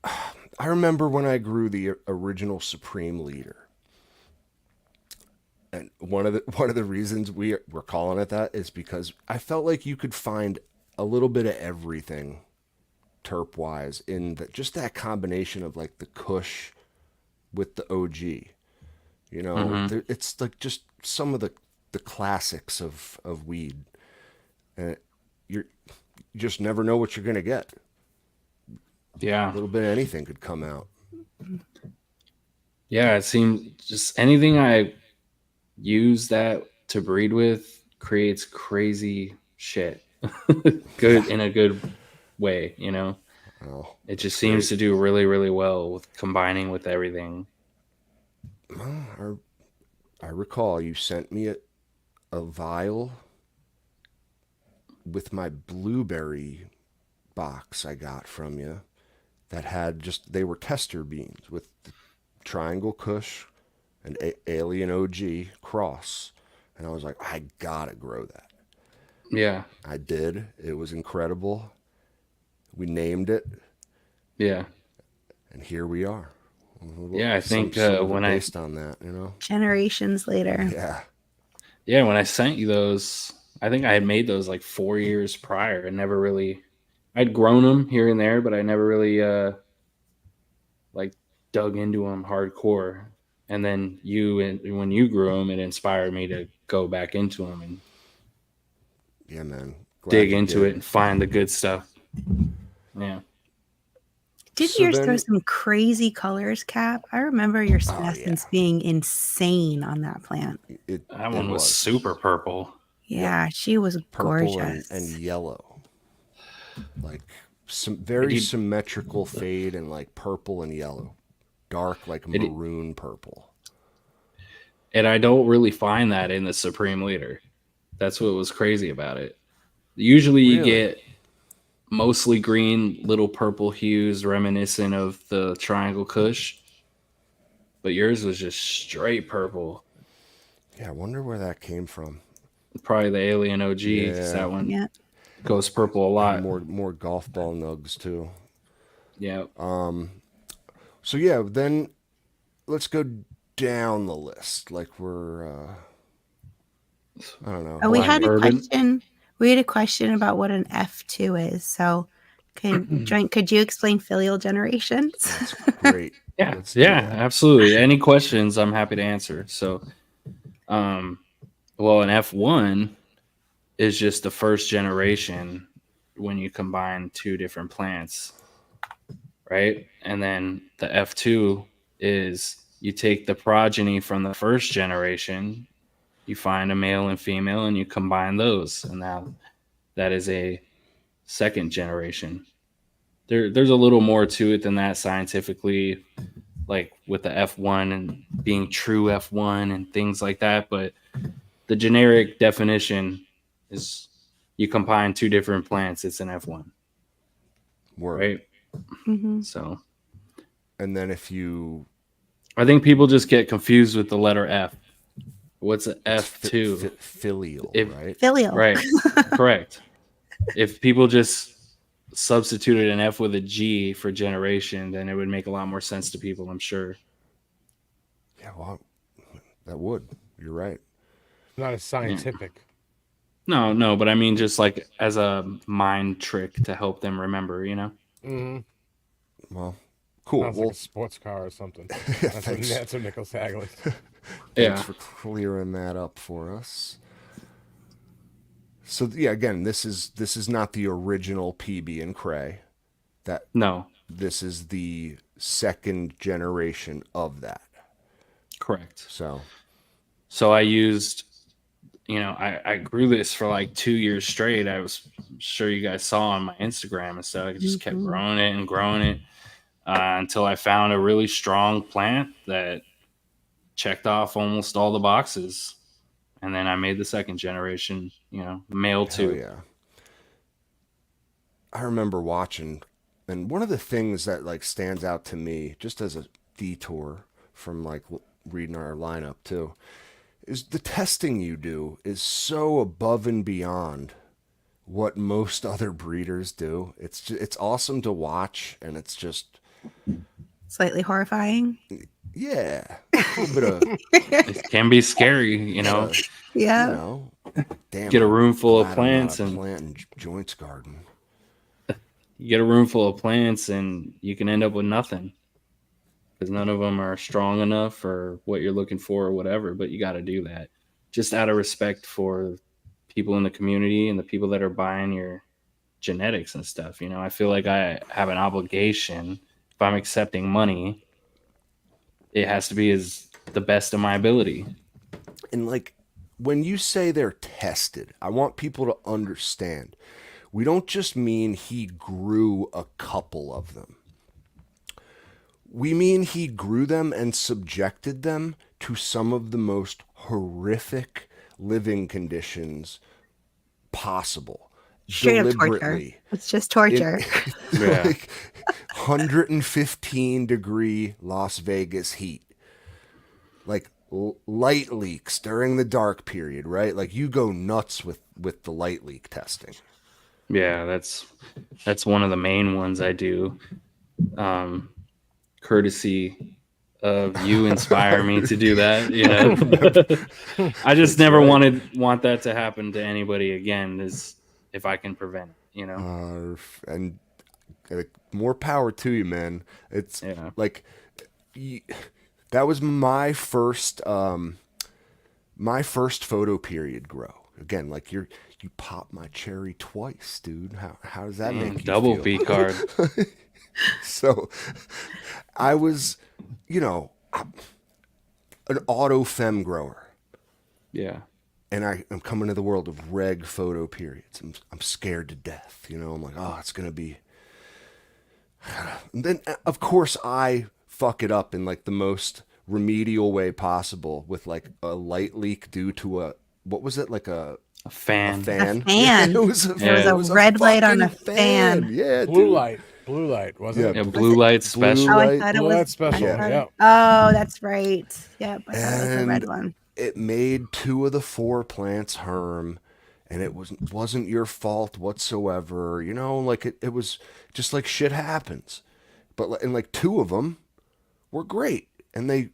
[SPEAKER 3] I remember when I grew the original Supreme Leader. And one of the reasons we're calling it that is because I felt like you could find a little bit of everything terp wise in just that combination of like the Kush with the OG. You know,
[SPEAKER 4] Hmm.
[SPEAKER 3] it's like just some of the classics of weed. And you just never know what you're gonna get. A
[SPEAKER 4] Yeah,
[SPEAKER 3] little bit of anything could come out.
[SPEAKER 4] yeah. It seems just anything I use that to breed with creates crazy shit.
[SPEAKER 3] Yeah.
[SPEAKER 4] Good in a good way, you know.
[SPEAKER 3] Oh,
[SPEAKER 4] It
[SPEAKER 3] that's
[SPEAKER 4] just seems
[SPEAKER 3] great.
[SPEAKER 4] to do really, really well with combining with everything.
[SPEAKER 3] I recall you sent me a vial with my blueberry box I got from you that had they were tester beans with the Triangle Kush and Alien OG cross. And I was like, I gotta grow that.
[SPEAKER 4] Yeah,
[SPEAKER 3] I did. It was incredible. We named it,
[SPEAKER 4] yeah,
[SPEAKER 3] and here we are.
[SPEAKER 4] yeah. I think
[SPEAKER 3] Some of it
[SPEAKER 4] when I
[SPEAKER 3] based on that, you know?
[SPEAKER 2] Generations later.
[SPEAKER 3] Yeah.
[SPEAKER 4] yeah when I sent you those, I think I had made those like 4 years prior, and never really. I'd grown them here and there, but I never really like dug into them hardcore. And then and when you grew them, it inspired me to go back into them and
[SPEAKER 3] Yeah, man. Glad
[SPEAKER 4] dig
[SPEAKER 3] you
[SPEAKER 4] into it
[SPEAKER 3] did.
[SPEAKER 4] and find the good stuff. Yeah.
[SPEAKER 2] Did
[SPEAKER 3] So
[SPEAKER 2] yours throw
[SPEAKER 3] then,
[SPEAKER 2] some crazy colors, Cap? I remember your
[SPEAKER 3] oh yeah,
[SPEAKER 2] senescence being insane on that plant.
[SPEAKER 4] That
[SPEAKER 3] it
[SPEAKER 4] one was
[SPEAKER 3] was.
[SPEAKER 4] super purple.
[SPEAKER 3] Yep,
[SPEAKER 2] Yeah, she was
[SPEAKER 3] purple and
[SPEAKER 2] gorgeous.
[SPEAKER 3] yellow, like some
[SPEAKER 4] And
[SPEAKER 3] very symmetrical fade and like purple and yellow, dark like
[SPEAKER 4] it,
[SPEAKER 3] maroon purple.
[SPEAKER 4] and I don't really find that in the Supreme Leader. That's what was crazy about it. Usually you
[SPEAKER 3] Really?
[SPEAKER 4] get mostly green, little purple hues reminiscent of the Triangle Kush, but yours was just straight purple.
[SPEAKER 3] Yeah, I wonder where that came from.
[SPEAKER 4] Probably the Alien OG, because
[SPEAKER 3] Yeah,
[SPEAKER 4] that one
[SPEAKER 2] Yeah.
[SPEAKER 4] goes purple a
[SPEAKER 3] had
[SPEAKER 4] lot.
[SPEAKER 3] more golf ball nugs too.
[SPEAKER 4] Yeah.
[SPEAKER 3] So yeah, then let's go down the list. Like we're, I don't know.
[SPEAKER 2] Oh, we
[SPEAKER 3] What
[SPEAKER 4] Like
[SPEAKER 2] had a
[SPEAKER 4] bourbon.
[SPEAKER 2] question. We had a question about what an F2 is. So, could you explain filial generations?
[SPEAKER 3] That's great.
[SPEAKER 4] Yeah,
[SPEAKER 3] Let's do
[SPEAKER 4] yeah,
[SPEAKER 3] that.
[SPEAKER 4] absolutely. Any questions, I'm happy to answer. So, um, well, an F1 is just the first generation when you combine two different plants, right? And then the F2 is you take the progeny from the first generation, you find a male and female, and you combine those. And now that is a second generation. There's a little more to it than that scientifically, like with the F1 and being true F1 and things like that. But the generic definition is you combine two different plants, it's an F1,
[SPEAKER 3] Word.
[SPEAKER 4] right?
[SPEAKER 2] Hmm.
[SPEAKER 4] So
[SPEAKER 3] And then if you,
[SPEAKER 4] I think people just get confused with the letter F. What's an
[SPEAKER 3] it's
[SPEAKER 4] F2?
[SPEAKER 3] filial,
[SPEAKER 4] If
[SPEAKER 3] right?
[SPEAKER 2] Filial.
[SPEAKER 4] right, correct. If people just substituted an F with a G for generation, then it would make a lot more sense to people, I'm sure.
[SPEAKER 3] Yeah, well, that would. You're right.
[SPEAKER 1] Not as
[SPEAKER 4] Yeah.
[SPEAKER 1] scientific.
[SPEAKER 4] No, but I mean just like as a mind trick to help them remember, you know?
[SPEAKER 1] Mm-hmm.
[SPEAKER 3] Well, cool.
[SPEAKER 1] Sounds like a
[SPEAKER 3] Well,
[SPEAKER 1] sports car or something.
[SPEAKER 3] thanks.
[SPEAKER 1] That's what Nichols Hagley's.
[SPEAKER 3] Thanks
[SPEAKER 4] Yeah.
[SPEAKER 3] for clearing that up for us. So yeah, again, this is not the original PB and Cray. That
[SPEAKER 4] No,
[SPEAKER 3] this is the second generation of that.
[SPEAKER 4] correct.
[SPEAKER 3] So
[SPEAKER 4] So I used, I grew this for like 2 years straight. I was sure you guys saw on my Instagram and stuff. I just kept
[SPEAKER 2] Mhm.
[SPEAKER 4] growing it and growing it until I found a really strong plant that checked off almost all the boxes. And then I made the second generation, male
[SPEAKER 3] Hell
[SPEAKER 4] too.
[SPEAKER 3] yeah. I remember watching, and one of the things that like stands out to me, just as a detour from like reading our lineup too, is the testing you do is so above and beyond what most other breeders do. It's awesome to watch, and it's just
[SPEAKER 2] Slightly horrifying.
[SPEAKER 3] yeah, a little bit of
[SPEAKER 4] It can be scary,
[SPEAKER 3] you
[SPEAKER 2] Yeah.
[SPEAKER 3] know, damn.
[SPEAKER 4] Get a
[SPEAKER 3] I'm
[SPEAKER 4] room full of
[SPEAKER 3] glad I'm not
[SPEAKER 4] plants
[SPEAKER 3] a
[SPEAKER 4] and
[SPEAKER 3] plant and joints garden.
[SPEAKER 4] you get a room full of plants and you can end up with nothing because none of them are strong enough for what you're looking for or whatever. But you got to do that just out of respect for people in the community and the people that are buying your genetics and stuff. I feel like I have an obligation. If I'm accepting money, it has to be as the best of my ability.
[SPEAKER 3] And like when you say they're tested, I want people to understand. We don't just mean he grew a couple of them. We mean he grew them and subjected them to some of the most horrific living conditions possible.
[SPEAKER 2] Straight up torture.
[SPEAKER 3] Deliberately.
[SPEAKER 2] It's just torture.
[SPEAKER 4] Yeah.
[SPEAKER 3] Like 115-degree Las Vegas heat. Like light leaks during the dark period, right? Like you go nuts with the light leak testing.
[SPEAKER 4] Yeah, that's one of the main ones I do. Courtesy of you inspire me to do that. I just never want that to happen to anybody again. Is if I can prevent it.
[SPEAKER 3] And more power to you, man. It's like that was my first photo period grow. Again, like you popped my cherry twice, dude. How does that make you
[SPEAKER 4] double
[SPEAKER 3] feel?
[SPEAKER 4] B card.
[SPEAKER 3] So I was, an auto fem grower.
[SPEAKER 4] Yeah.
[SPEAKER 3] And I'm coming to the world of reg photo periods. I'm scared to death. I'm like, oh, it's going to be. And then, of course, I fuck it up in like the most remedial way possible with like a light leak due to what was it? Like a
[SPEAKER 4] fan.
[SPEAKER 2] A fan.
[SPEAKER 3] It was
[SPEAKER 2] a red light on a fan.
[SPEAKER 3] Yeah,
[SPEAKER 1] Blue
[SPEAKER 3] dude.
[SPEAKER 1] light, wasn't it?
[SPEAKER 4] Yeah, blue light special.
[SPEAKER 2] Oh, I
[SPEAKER 3] light.
[SPEAKER 2] thought it
[SPEAKER 1] Blue
[SPEAKER 2] was
[SPEAKER 1] light special, yeah.
[SPEAKER 2] Oh, that's right. Yep, I thought it was the red
[SPEAKER 3] And
[SPEAKER 2] one.
[SPEAKER 3] it made 2 of the 4 plants herm, and it wasn't your fault whatsoever. Like it was just like shit happens. But and like 2 of them were great, and they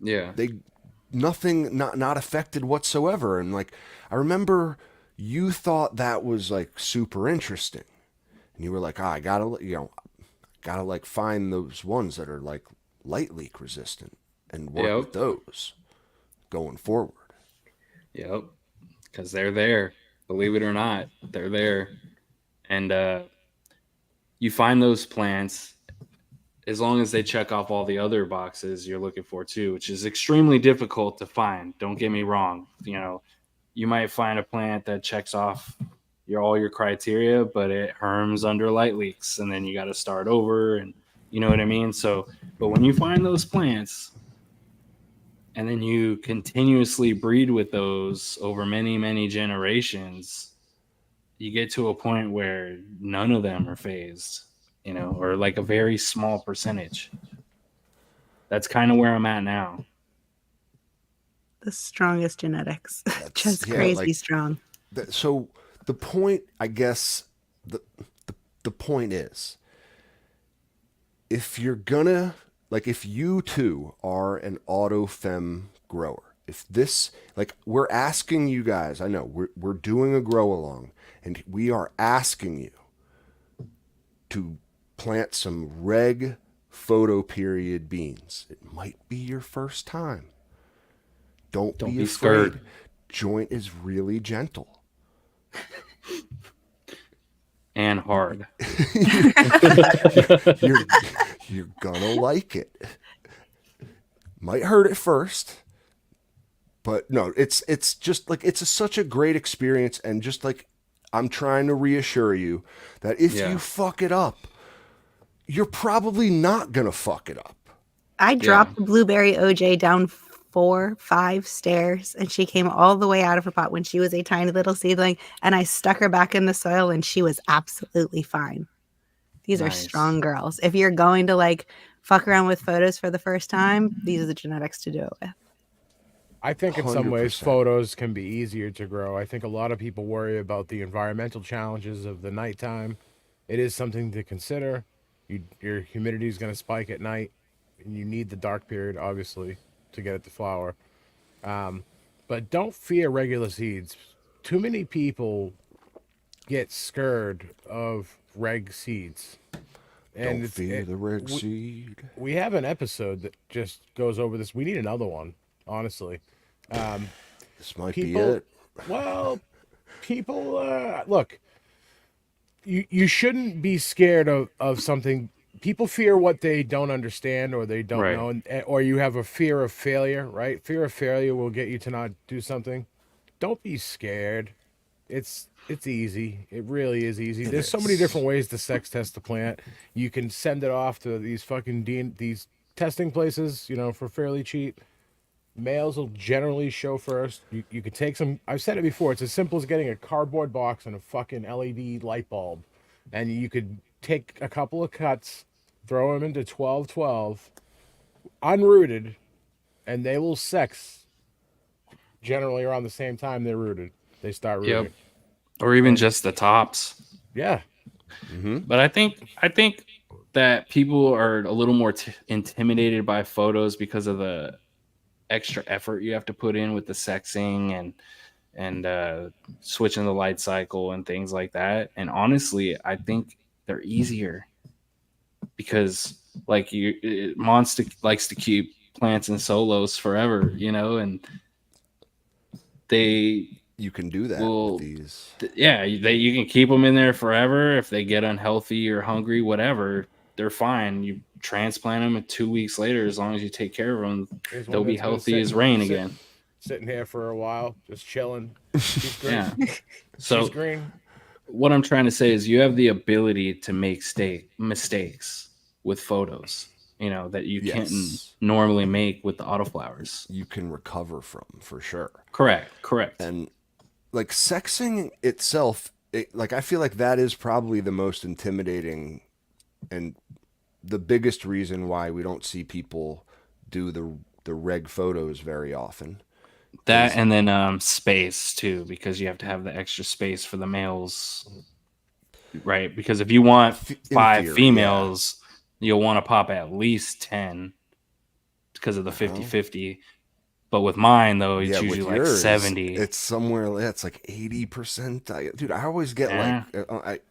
[SPEAKER 3] nothing not affected whatsoever. And like I remember you thought that was like super interesting, and you were like, I gotta like find those ones that are like light leak resistant and work with those going forward.
[SPEAKER 4] Yep, because they're there. Believe it or not, they're there. And you find those plants as long as they check off all the other boxes you're looking for too, which is extremely difficult to find. Don't get me wrong. You might find a plant that checks off all your criteria, but it herms under light leaks, and then you got to start over, and you know what I mean? So, but when you find those plants and then you continuously breed with those over many, many generations, you get to a point where none of them are phased, or like a very small percentage. That's kind of where I'm at now.
[SPEAKER 2] The strongest genetics. Just crazy strong.
[SPEAKER 3] So the point, I guess, the point is, if you're gonna, like, if you two are an auto fem grower, if this, like, we're asking you guys, I know we're doing a grow along, and we are asking you to plant some reg photo period beans. It might be your first time. Don't be afraid.
[SPEAKER 4] Scared.
[SPEAKER 3] Joint is really gentle.
[SPEAKER 4] And hard.
[SPEAKER 3] You're gonna like it. Might hurt at first, but no, it's just like such a great experience, and just like I'm trying to reassure you that if you fuck it up, you're probably not gonna fuck it up.
[SPEAKER 2] I dropped the blueberry OJ down 4, 5 stairs, and she came all the way out of her pot when she was a tiny little seedling, and I stuck her back in the soil, and she was absolutely fine. These are strong
[SPEAKER 4] Nice.
[SPEAKER 2] girls. If you're going to like fuck around with photos for the first time, these are the genetics to do it with.
[SPEAKER 1] I think in some ways
[SPEAKER 3] 100%.
[SPEAKER 1] photos can be easier to grow. I think a lot of people worry about the environmental challenges of the nighttime. It is something to consider. Your humidity is going to spike at night, and you need the dark period, obviously, to get it to flower. But don't fear regular seeds. Too many people get scared of reg seeds, and
[SPEAKER 3] Don't fear the red
[SPEAKER 1] we,
[SPEAKER 3] seed.
[SPEAKER 1] we have an episode that just goes over this. We need another one, honestly.
[SPEAKER 3] This might be
[SPEAKER 1] People,
[SPEAKER 3] it.
[SPEAKER 1] well, people, look, you shouldn't be scared of something. People fear what they don't understand or they don't
[SPEAKER 4] Right.
[SPEAKER 1] know, or you have a fear of failure, right? Fear of failure will get you to not do something. Don't be scared. It's easy. It really is easy.
[SPEAKER 3] It
[SPEAKER 1] There's so many
[SPEAKER 3] is.
[SPEAKER 1] different ways to sex test the plant. You can send it off to these fucking these testing places, for fairly cheap. Males will generally show first. You could take some. I've said it before. It's as simple as getting a cardboard box and a fucking LED light bulb, and you could take a couple of cuts, throw them into 12-12, unrooted, and they will sex generally around the same time they're rooted. They start
[SPEAKER 4] Yep.
[SPEAKER 1] rooting,
[SPEAKER 4] Or even
[SPEAKER 1] and
[SPEAKER 4] just the tops.
[SPEAKER 1] yeah,
[SPEAKER 4] But I think that people are a little more intimidated by photos because of the extra effort you have to put in with the sexing and switching the light cycle and things like that. And honestly, I think they're easier because like Monster likes to keep plants in solos forever, and they
[SPEAKER 3] You can do that with
[SPEAKER 4] will
[SPEAKER 3] these.
[SPEAKER 4] yeah, you can keep them in there forever. If they get unhealthy or hungry, whatever, they're fine. You transplant them, and 2 weeks later, as long as you take care of them,
[SPEAKER 1] here's
[SPEAKER 4] they'll
[SPEAKER 1] one
[SPEAKER 4] be
[SPEAKER 1] that's been
[SPEAKER 4] healthy as rain again.
[SPEAKER 1] sitting here for a while, just chilling. She's green.
[SPEAKER 4] Yeah.
[SPEAKER 1] She's
[SPEAKER 4] So
[SPEAKER 1] green.
[SPEAKER 4] what I'm trying to say is you have the ability to make mistakes with photos, that you can't
[SPEAKER 3] Yes.
[SPEAKER 4] normally make with the autoflowers.
[SPEAKER 3] You can recover from for sure.
[SPEAKER 4] Correct.
[SPEAKER 3] And like sexing itself, like I feel like that is probably the most intimidating and the biggest reason why we don't see people do the reg photos very often.
[SPEAKER 4] That and then space too, because you have to have the extra space for the males, right? Because if you want
[SPEAKER 3] In
[SPEAKER 4] 5
[SPEAKER 3] theory,
[SPEAKER 4] females, you'll want to pop at least 10 because of the 50-50. But with mine though, it's
[SPEAKER 3] Yeah,
[SPEAKER 4] usually
[SPEAKER 3] with
[SPEAKER 4] like
[SPEAKER 3] yours,
[SPEAKER 4] 70.
[SPEAKER 3] it's somewhere that's like 80%. Dude, I always get
[SPEAKER 4] Yeah.
[SPEAKER 3] like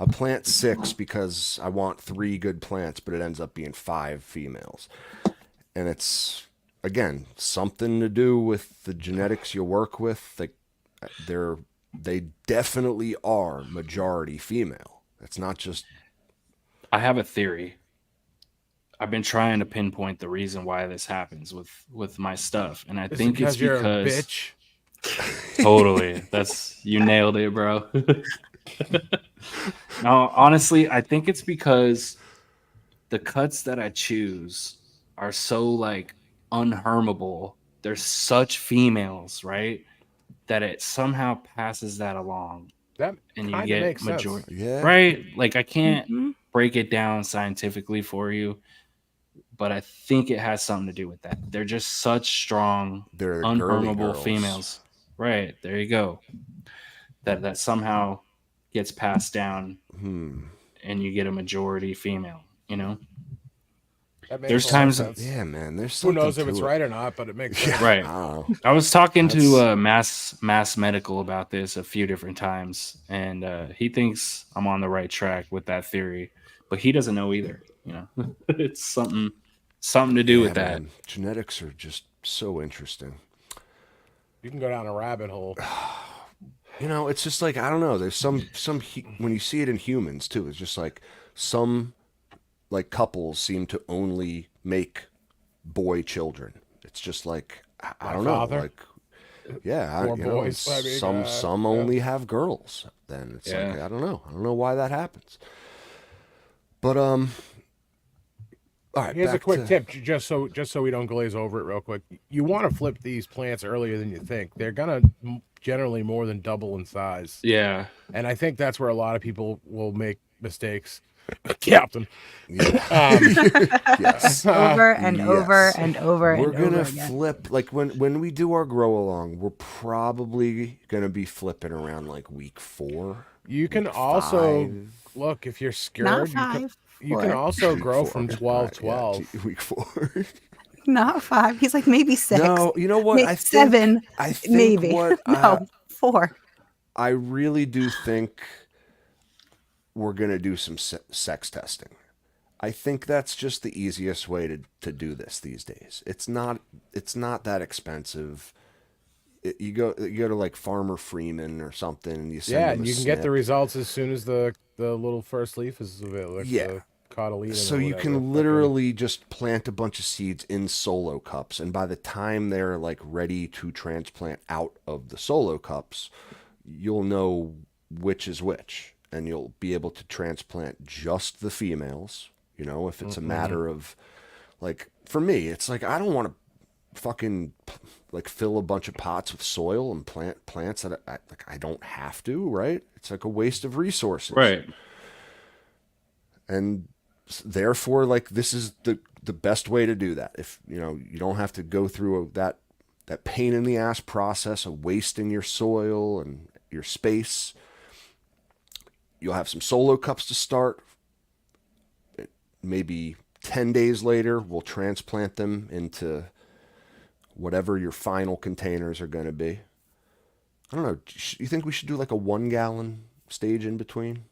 [SPEAKER 3] I plant 6 because I want 3 good plants, but it ends up being 5 females, and it's again something to do with the genetics you work with. Like they definitely are majority female. It's not just
[SPEAKER 4] I have a theory. I've been trying to pinpoint the reason why this happens with my stuff, and I
[SPEAKER 1] It's
[SPEAKER 4] think it's
[SPEAKER 1] because you're a
[SPEAKER 4] because
[SPEAKER 1] bitch.
[SPEAKER 4] totally you nailed it, bro. No, honestly, I think it's because the cuts that I choose are so like unharmable. They're such females, right? That it somehow passes that along
[SPEAKER 1] That
[SPEAKER 4] and you
[SPEAKER 1] kind of
[SPEAKER 4] get
[SPEAKER 1] makes sense.
[SPEAKER 4] majority.
[SPEAKER 3] yeah.
[SPEAKER 4] Right? Like I can't
[SPEAKER 2] Mhm.
[SPEAKER 4] break it down scientifically for you, but I think it has something to do with that. They're just such strong,
[SPEAKER 3] They're the girly
[SPEAKER 4] unharmable
[SPEAKER 3] girls.
[SPEAKER 4] females. Right. There you go. That somehow gets passed down and you get a majority female,
[SPEAKER 1] That makes
[SPEAKER 4] There's
[SPEAKER 1] a lot of
[SPEAKER 4] times
[SPEAKER 1] sense.
[SPEAKER 3] Yeah, man. There's
[SPEAKER 1] Who
[SPEAKER 3] something
[SPEAKER 1] knows if
[SPEAKER 3] to
[SPEAKER 1] it's
[SPEAKER 3] it.
[SPEAKER 1] right or not, but it makes sense.
[SPEAKER 4] right.
[SPEAKER 3] I don't know.
[SPEAKER 4] I was talking
[SPEAKER 3] That's-
[SPEAKER 4] to Mass Medical about this a few different times, and he thinks I'm on the right track with that theory, but he doesn't know either. It's something to do with that.
[SPEAKER 3] Man. Genetics are just so interesting.
[SPEAKER 1] You can go down a rabbit hole.
[SPEAKER 3] It's just like I don't know. There's some when you see it in humans too. It's just like some like couples seem to only make boy children. It's just like I don't know.
[SPEAKER 1] father.
[SPEAKER 3] Like yeah,
[SPEAKER 1] More boys. I mean,
[SPEAKER 3] some only have girls. Then it's like
[SPEAKER 4] Yeah.
[SPEAKER 3] I don't know. I don't know why that happens. But All right,
[SPEAKER 1] Here's a
[SPEAKER 3] back
[SPEAKER 1] quick
[SPEAKER 3] to
[SPEAKER 1] tip, just so we don't glaze over it real quick. You want to flip these plants earlier than you think. They're gonna generally more than double in size,
[SPEAKER 4] Yeah.
[SPEAKER 1] and I think that's where a lot of people will make mistakes. Captain.
[SPEAKER 3] yeah.
[SPEAKER 1] Um,
[SPEAKER 3] Yes.
[SPEAKER 2] Over and over
[SPEAKER 3] Yes.
[SPEAKER 2] and over
[SPEAKER 3] We're
[SPEAKER 2] and over
[SPEAKER 3] gonna
[SPEAKER 2] again.
[SPEAKER 3] flip like when we do our grow along, we're probably gonna be flipping around like week 4,
[SPEAKER 1] you can
[SPEAKER 3] week
[SPEAKER 1] also
[SPEAKER 3] 5.
[SPEAKER 1] look if you're
[SPEAKER 2] Not
[SPEAKER 1] scared.
[SPEAKER 2] five,
[SPEAKER 1] You can
[SPEAKER 2] 4.
[SPEAKER 1] also
[SPEAKER 3] Week
[SPEAKER 1] grow
[SPEAKER 3] 4.
[SPEAKER 1] from
[SPEAKER 3] Okay. All right. Yeah.
[SPEAKER 1] 12-12.
[SPEAKER 3] Week 4.
[SPEAKER 2] Not 5. He's like maybe 6.
[SPEAKER 3] No, you know what?
[SPEAKER 2] Maybe 7.
[SPEAKER 3] I think
[SPEAKER 2] Maybe.
[SPEAKER 3] what
[SPEAKER 2] No, 4.
[SPEAKER 3] I really do think we're gonna do some sex testing. I think that's just the easiest way to do this these days. It's not that expensive. You go to like Farmer Freeman or something, and you send
[SPEAKER 1] Yeah,
[SPEAKER 3] them
[SPEAKER 1] and
[SPEAKER 3] a
[SPEAKER 1] you can get the
[SPEAKER 3] snip.
[SPEAKER 1] results as soon as the little first leaf is available, like
[SPEAKER 3] Yeah.
[SPEAKER 1] the cotyledon
[SPEAKER 3] So
[SPEAKER 1] or
[SPEAKER 3] you
[SPEAKER 1] whatever the
[SPEAKER 3] can
[SPEAKER 1] fucking.
[SPEAKER 3] literally just plant a bunch of seeds in solo cups, and by the time they're like ready to transplant out of the solo cups, you'll know which is which, and you'll be able to transplant just the females. If it's a
[SPEAKER 1] Mm-hmm.
[SPEAKER 3] matter of like for me, it's like I don't want to fucking like fill a bunch of pots with soil and plant plants that I don't have to, right? It's like a waste of resources.
[SPEAKER 4] Right.
[SPEAKER 3] And therefore like this is the best way to do that. If you don't have to go through that pain in the ass process of wasting your soil and your space. You'll have some solo cups to start. Maybe 10 days later we'll transplant them into whatever your final containers are going to be. I don't know. You think we should do like a 1-gallon stage in between?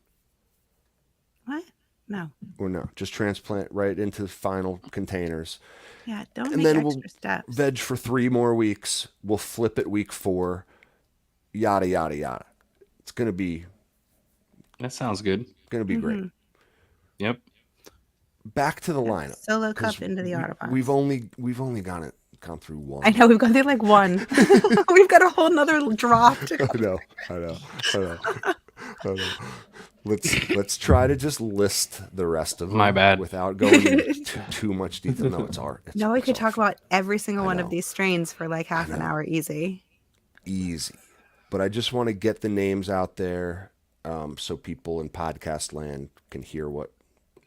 [SPEAKER 2] What? No.
[SPEAKER 3] Or no, just transplant right into the final containers.
[SPEAKER 2] Yeah, don't
[SPEAKER 3] And
[SPEAKER 2] make
[SPEAKER 3] then we'll
[SPEAKER 2] extra steps.
[SPEAKER 3] veg for 3 more weeks. We'll flip it week 4. Yada, yada, yada. It's going to be
[SPEAKER 4] That sounds good.
[SPEAKER 3] great.
[SPEAKER 4] Yep.
[SPEAKER 3] Back to the lineup.
[SPEAKER 2] Solo
[SPEAKER 3] 'Cause
[SPEAKER 2] cup into the Autobots.
[SPEAKER 3] we've only gone through one.
[SPEAKER 2] I know we've gone through like one. We've got a whole nother drop to go.
[SPEAKER 3] I know. Let's try to just list the rest of them.
[SPEAKER 4] My bad.
[SPEAKER 3] Without going into too much detail. No, it's art.
[SPEAKER 2] No, we could talk about every single one of
[SPEAKER 3] know.
[SPEAKER 2] these strains for like half an hour easy.
[SPEAKER 3] Easy. But I just want to get the names out there so people in podcast land can hear what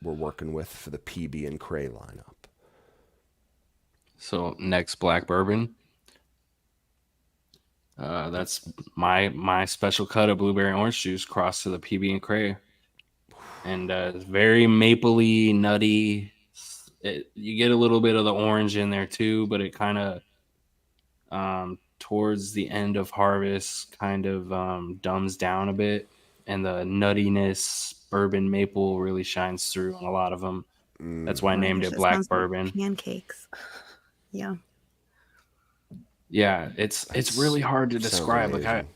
[SPEAKER 3] we're working with for the PB and Cray lineup.
[SPEAKER 4] So next black bourbon. That's my special cut of blueberry orange juice crossed to the PB and Cray, and it's very mapley, nutty. You get a little bit of the orange in there too, but it kind of towards the end of harvest kind of dumbs down a bit, and the nuttiness bourbon maple really shines through on a lot of them. That's why I named
[SPEAKER 2] Gosh,
[SPEAKER 4] it
[SPEAKER 2] that
[SPEAKER 4] black
[SPEAKER 2] sounds like
[SPEAKER 4] bourbon.
[SPEAKER 2] pancakes. Yeah.
[SPEAKER 4] Yeah, it's really hard to
[SPEAKER 3] Sounds
[SPEAKER 4] describe. Like
[SPEAKER 3] amazing.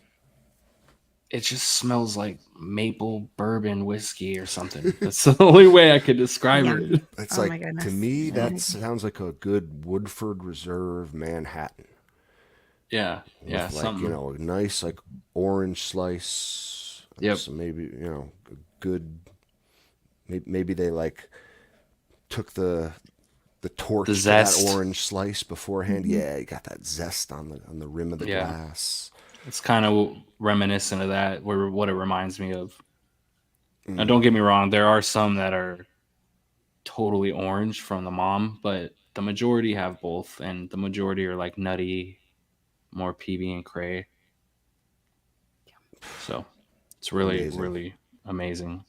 [SPEAKER 4] it just smells like maple bourbon whiskey or something. That's the only way I could describe
[SPEAKER 2] Yeah.
[SPEAKER 4] it.
[SPEAKER 3] It's
[SPEAKER 2] Oh my
[SPEAKER 3] like
[SPEAKER 2] goodness.
[SPEAKER 3] to me that
[SPEAKER 2] Yeah.
[SPEAKER 3] sounds like a good Woodford Reserve Manhattan.
[SPEAKER 4] Yeah, yeah,
[SPEAKER 3] With like,
[SPEAKER 4] something.
[SPEAKER 3] a nice like orange slice.
[SPEAKER 4] Yep.
[SPEAKER 3] So maybe, a good maybe they like took the torch
[SPEAKER 4] The
[SPEAKER 3] to that
[SPEAKER 4] zest.
[SPEAKER 3] orange slice beforehand. Yeah, you got that zest on the rim of the
[SPEAKER 4] Yeah.
[SPEAKER 3] glass.
[SPEAKER 4] It's kind of reminiscent of that, what it reminds me of. Now, don't get me wrong, there are some that are totally orange from the mom, but the majority have both, and the majority are like nutty, more PB and Cray. So it's really,
[SPEAKER 3] Amazing.
[SPEAKER 4] really amazing.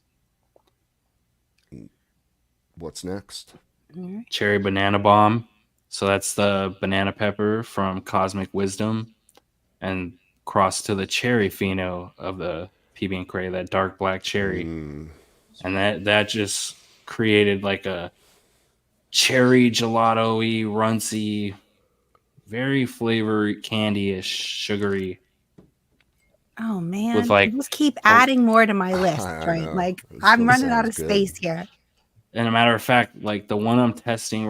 [SPEAKER 3] What's next?
[SPEAKER 4] Cherry banana bomb. So that's the banana pepper from Cosmic Wisdom, and cross to the cherry pheno of the PB and Cray, that dark black cherry, and that just created like a cherry gelato-y, runcy, very flavored, candy-ish, sugary.
[SPEAKER 2] Oh man.
[SPEAKER 4] With, like,
[SPEAKER 2] you just keep adding more to my list,
[SPEAKER 3] I
[SPEAKER 2] right?
[SPEAKER 3] know.
[SPEAKER 2] Like
[SPEAKER 3] This
[SPEAKER 2] I'm
[SPEAKER 3] one
[SPEAKER 2] running out
[SPEAKER 3] sounds
[SPEAKER 2] of
[SPEAKER 3] good.
[SPEAKER 2] space here.
[SPEAKER 4] And a matter of fact, like the one I'm testing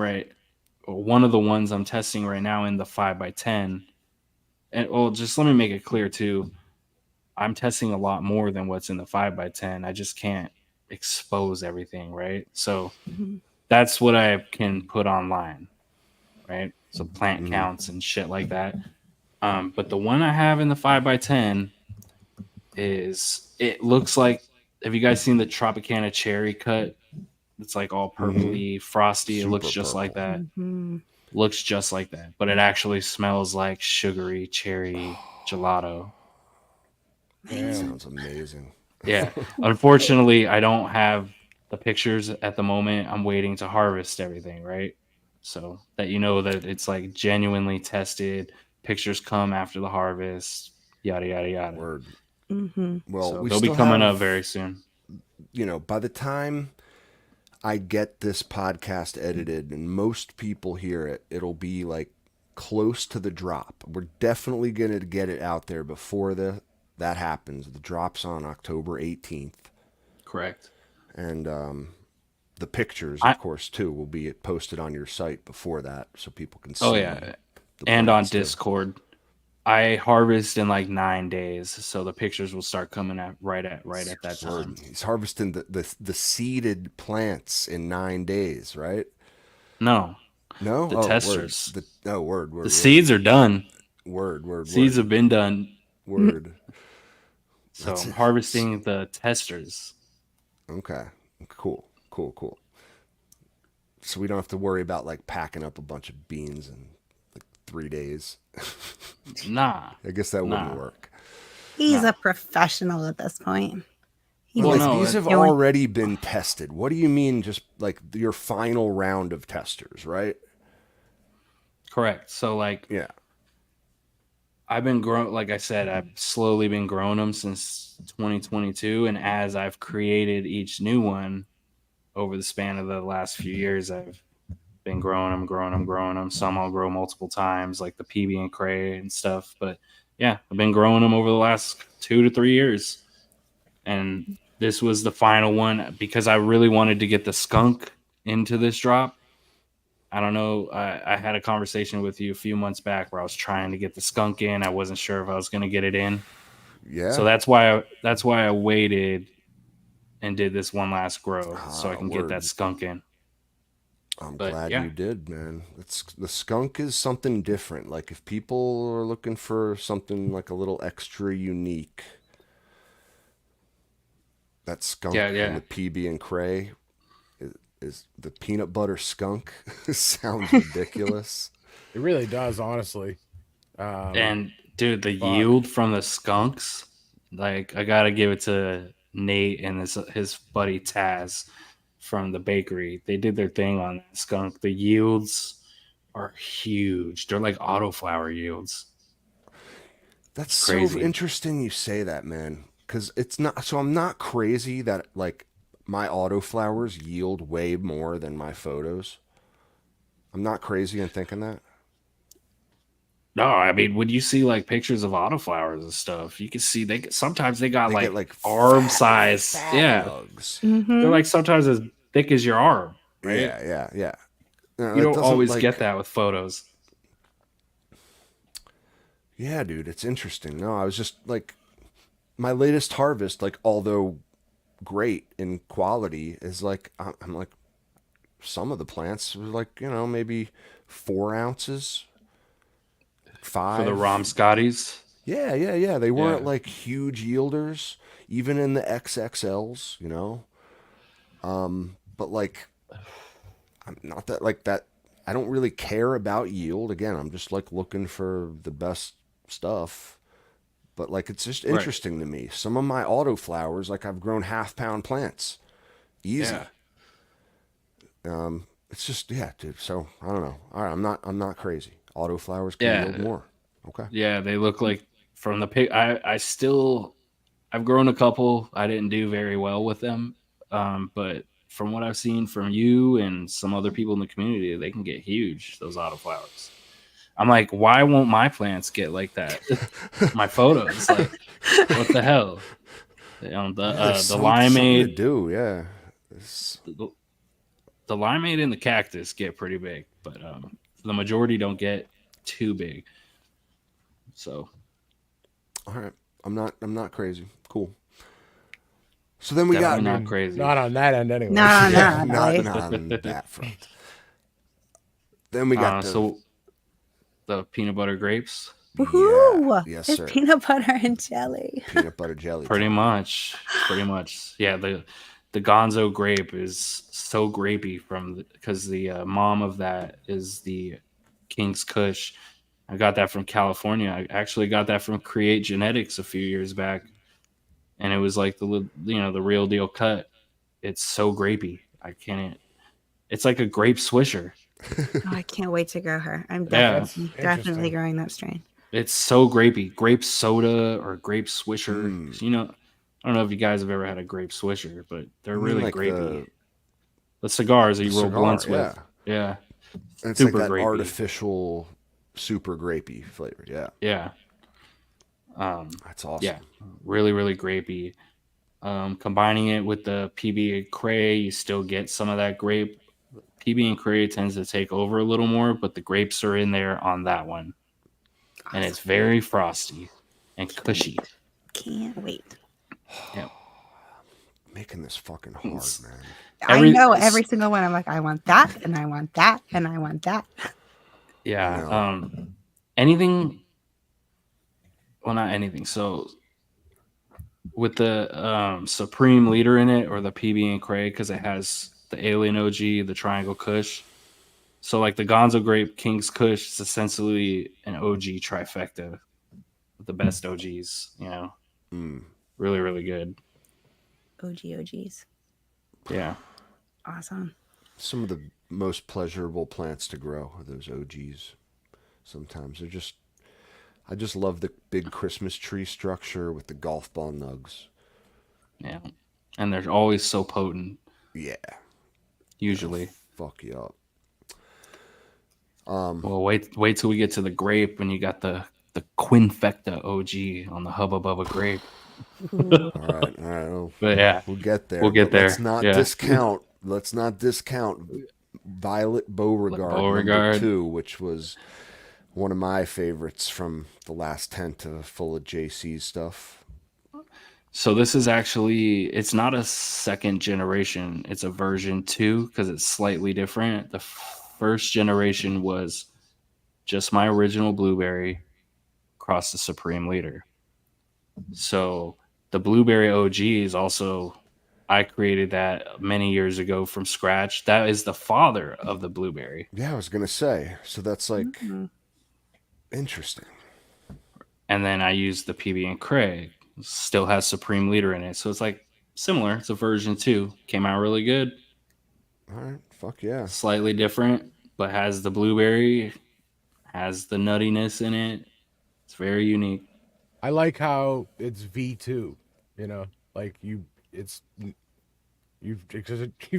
[SPEAKER 4] one of the ones I'm testing right now in the 5x10. And just let me make it clear too. I'm testing a lot more than what's in the 5x10. I just can't expose everything, right? So that's what I can put online, right? So plant counts and shit like that. But the one I have in the 5x10 is, it looks like, have you guys seen the Tropicana cherry cut? It's like all purpley, frosty. It looks
[SPEAKER 3] Super
[SPEAKER 4] just like
[SPEAKER 3] purple.
[SPEAKER 4] that.
[SPEAKER 2] Hmm.
[SPEAKER 4] Looks just like that, but it actually smells like sugary cherry gelato.
[SPEAKER 1] Damn.
[SPEAKER 3] Sounds amazing.
[SPEAKER 4] Yeah. Unfortunately, I don't have the pictures at the moment. I'm waiting to harvest everything, right? So that you know that it's like genuinely tested. Pictures come after the harvest, yada yada yada.
[SPEAKER 3] Word.
[SPEAKER 2] Hmm.
[SPEAKER 3] Well,
[SPEAKER 4] So
[SPEAKER 3] we
[SPEAKER 4] they'll be
[SPEAKER 3] still
[SPEAKER 4] coming up
[SPEAKER 3] have,
[SPEAKER 4] very soon.
[SPEAKER 3] by the time I get this podcast edited and most people hear it, it'll be like close to the drop. We're definitely going to get it out there before that happens. The drop's on October 18th.
[SPEAKER 4] Correct.
[SPEAKER 3] And the pictures,
[SPEAKER 4] I
[SPEAKER 3] of course, too, will be posted on your site before that so people can
[SPEAKER 4] Oh
[SPEAKER 3] see
[SPEAKER 4] yeah,
[SPEAKER 3] the
[SPEAKER 4] and on
[SPEAKER 3] plants, too.
[SPEAKER 4] Discord. I harvest in like 9 days, so the pictures will start coming at right at that
[SPEAKER 3] Word.
[SPEAKER 4] time.
[SPEAKER 3] He's harvesting the seeded plants in 9 days, right?
[SPEAKER 4] No,
[SPEAKER 3] No?
[SPEAKER 4] the
[SPEAKER 3] Oh, word.
[SPEAKER 4] testers.
[SPEAKER 3] Word,
[SPEAKER 4] The
[SPEAKER 3] word, word.
[SPEAKER 4] seeds are done.
[SPEAKER 3] Word, word,
[SPEAKER 4] Seeds
[SPEAKER 3] word.
[SPEAKER 4] have been done.
[SPEAKER 3] Word.
[SPEAKER 4] So
[SPEAKER 3] That's
[SPEAKER 4] I'm
[SPEAKER 3] it.
[SPEAKER 4] harvesting the testers.
[SPEAKER 3] Okay. Cool. Cool, cool. So we don't have to worry about like packing up a bunch of beans in like 3 days.
[SPEAKER 4] Nah,
[SPEAKER 3] I guess that wouldn't
[SPEAKER 4] nah,
[SPEAKER 3] work.
[SPEAKER 2] He's
[SPEAKER 4] nah.
[SPEAKER 2] a professional at this point. He
[SPEAKER 3] But
[SPEAKER 4] Well,
[SPEAKER 2] just
[SPEAKER 3] like
[SPEAKER 4] no,
[SPEAKER 3] these
[SPEAKER 4] it,
[SPEAKER 3] have
[SPEAKER 2] the only
[SPEAKER 3] already been tested. What do you mean just like your final round of testers, right?
[SPEAKER 4] correct. So like
[SPEAKER 3] Yeah.
[SPEAKER 4] I've been growing, like I said, I've slowly been growing them since 2022, and as I've created each new one over the span of the last few years, I've been growing them, growing them, growing them. Some I'll grow multiple times, like the PB and Cray and stuff. But yeah, I've been growing them over the last 2 to 3 years, and this was the final one because I really wanted to get the skunk into this drop. I don't know. I had a conversation with you a few months back where I was trying to get the skunk in. I wasn't sure if I was going to get it in, so
[SPEAKER 3] Yeah.
[SPEAKER 4] that's why I waited and did this one last grow so I can get that
[SPEAKER 3] Word.
[SPEAKER 4] skunk in.
[SPEAKER 3] I'm
[SPEAKER 4] But
[SPEAKER 3] glad
[SPEAKER 4] yeah,
[SPEAKER 3] you did, man. The skunk is something different. Like if people are looking for something like a little extra unique, that skunk
[SPEAKER 4] yeah,
[SPEAKER 3] from
[SPEAKER 4] yeah.
[SPEAKER 3] the PB and Cray is the peanut butter skunk. Sounds ridiculous.
[SPEAKER 1] It really does, honestly. Um,
[SPEAKER 4] And dude, the
[SPEAKER 1] fuck.
[SPEAKER 4] yield from the skunks, like I gotta give it to Nate and his buddy Taz from the bakery. They did their thing on that skunk. The yields are huge. They're like autoflower yields.
[SPEAKER 3] That's
[SPEAKER 4] It's
[SPEAKER 3] so
[SPEAKER 4] crazy.
[SPEAKER 3] interesting you say that, man. Because it's not, so I'm not crazy that like my autoflowers yield way more than my photos. I'm not crazy in thinking that.
[SPEAKER 4] No, I mean when you see like pictures of autoflowers and stuff, you can see sometimes they got
[SPEAKER 3] They get
[SPEAKER 4] like
[SPEAKER 3] like
[SPEAKER 4] arm
[SPEAKER 3] fat,
[SPEAKER 4] size.
[SPEAKER 3] fat
[SPEAKER 4] Yeah,
[SPEAKER 3] bugs.
[SPEAKER 4] they're
[SPEAKER 2] hmm
[SPEAKER 4] like sometimes as thick as your arm, right?
[SPEAKER 3] Yeah, yeah, yeah. No,
[SPEAKER 4] You
[SPEAKER 3] that
[SPEAKER 4] don't
[SPEAKER 3] doesn't
[SPEAKER 4] always get
[SPEAKER 3] like,
[SPEAKER 4] that with photos.
[SPEAKER 3] yeah, dude, it's interesting. No, I was just like, my latest harvest, like, although great in quality, is like, I'm like, some of the plants were like, maybe 4 ounces,
[SPEAKER 4] For the
[SPEAKER 3] 5.
[SPEAKER 4] Rom Scotties.
[SPEAKER 3] Yeah, yeah, yeah. They weren't
[SPEAKER 4] Yeah.
[SPEAKER 3] like huge yielders, even in the XXLs. But like, I'm not that like that. I don't really care about yield. Again, I'm just like looking for the best stuff. But like, it's just
[SPEAKER 4] Right.
[SPEAKER 3] interesting to me. Some of my autoflowers, like I've grown half-pound plants,
[SPEAKER 4] Yeah.
[SPEAKER 3] easy. It's just yeah, dude. So I don't know. All right, I'm not crazy. Autoflowers can yield
[SPEAKER 4] Yeah.
[SPEAKER 3] more. Okay.
[SPEAKER 4] Yeah. They look like from the pic. I've grown a couple. I didn't do very well with them. But from what I've seen from you and some other people in the community, they can get huge, those autoflowers. I'm like, why won't my plants get like that? My photos, like, what the hell?
[SPEAKER 3] Yeah, there's
[SPEAKER 4] The
[SPEAKER 3] something to
[SPEAKER 4] limeade,
[SPEAKER 3] do. Yeah. It's-
[SPEAKER 4] the, the limeade and the cactus get pretty big, but the majority don't get too big. So
[SPEAKER 3] all right. I'm not crazy. Cool. So then we
[SPEAKER 4] Definitely
[SPEAKER 3] got
[SPEAKER 4] not crazy.
[SPEAKER 1] Not on that end, anyway.
[SPEAKER 2] No,
[SPEAKER 3] yeah,
[SPEAKER 2] no,
[SPEAKER 3] not,
[SPEAKER 2] no.
[SPEAKER 3] not on that front. Then we got
[SPEAKER 4] So the peanut butter grapes,
[SPEAKER 2] Woohoo!
[SPEAKER 3] yes,
[SPEAKER 2] It's
[SPEAKER 3] sir.
[SPEAKER 2] peanut butter and jelly.
[SPEAKER 3] Peanut butter jelly.
[SPEAKER 4] pretty
[SPEAKER 3] time.
[SPEAKER 4] much. Yeah. The Gonzo grape is so grapey because the mom of that is the King's Kush. I got that from California. I actually got that from Create Genetics a few years back, and it was like the real deal cut. It's so grapey. I can't. It's like a grape swisher.
[SPEAKER 2] Oh, I can't wait to grow her. I'm
[SPEAKER 4] Yeah.
[SPEAKER 2] definitely
[SPEAKER 1] Interesting.
[SPEAKER 2] growing that strain.
[SPEAKER 4] It's so grapey. Grape soda or grape swisher.
[SPEAKER 3] Mm.
[SPEAKER 4] 'Cause, I don't know if you guys have ever had a grape swisher, but they're
[SPEAKER 3] You mean
[SPEAKER 4] really
[SPEAKER 3] like
[SPEAKER 4] grapey. The cigars that you roll
[SPEAKER 3] cigar,
[SPEAKER 4] blunts
[SPEAKER 3] yeah.
[SPEAKER 4] with. Yeah.
[SPEAKER 3] And it's
[SPEAKER 4] Super
[SPEAKER 3] like that
[SPEAKER 4] grapey.
[SPEAKER 3] artificial, super grapey flavor. Yeah,
[SPEAKER 4] Yeah.
[SPEAKER 3] that's awesome.
[SPEAKER 4] Yeah. Really, really grapey. Combining it with the PB and Cray, you still get some of that grape. PB and Cray tends to take over a little more, but the grapes are in there on that one. And it's very frosty and cushy.
[SPEAKER 2] Can't wait.
[SPEAKER 4] Yeah.
[SPEAKER 3] Making this fucking hard, man.
[SPEAKER 2] I know every single one. I'm like, I want that, and I want that, and I want that.
[SPEAKER 4] Yeah. Anything. Well, not anything. So with the Supreme Leader in it, or the PB and Cray, because it has the Alien OG, the Triangle Kush. So like the Gonzo Grape King's Kush is essentially an OG trifecta with the best OGs. Really, really good.
[SPEAKER 2] OGs.
[SPEAKER 4] Yeah.
[SPEAKER 2] Awesome.
[SPEAKER 3] Some of the most pleasurable plants to grow are those OGs. Sometimes I just love the big Christmas tree structure with the golf ball nugs.
[SPEAKER 4] Yeah. And they're always so potent.
[SPEAKER 3] Yeah.
[SPEAKER 4] Usually.
[SPEAKER 3] They'll fuck you up.
[SPEAKER 4] Well, wait till we get to the grape when you got the Quinfecta OG on the Hubba Bubba grape.
[SPEAKER 3] All right.
[SPEAKER 4] But yeah,
[SPEAKER 3] We'll get there.
[SPEAKER 4] We'll get there.
[SPEAKER 3] Let's not discount Violet Beauregard,
[SPEAKER 4] Beauregard.
[SPEAKER 3] number 2, which was one of my favorites from the last tent full of JC's stuff.
[SPEAKER 4] So this is actually, it's not a second generation. It's a version 2 because it's slightly different. The first generation was just my original blueberry across the Supreme Leader. So the blueberry OG is also, I created that many years ago from scratch. That is the father of the blueberry.
[SPEAKER 3] Yeah, I was going to say. So that's like interesting.
[SPEAKER 4] And then I used the PB and Craig. Still has Supreme Leader in it. So it's like similar. It's a version 2. Came out really good.
[SPEAKER 3] All right. Fuck yeah.
[SPEAKER 4] Slightly different, but has the blueberry, has the nuttiness in it. It's very unique.
[SPEAKER 1] I like how it's V2. Like you've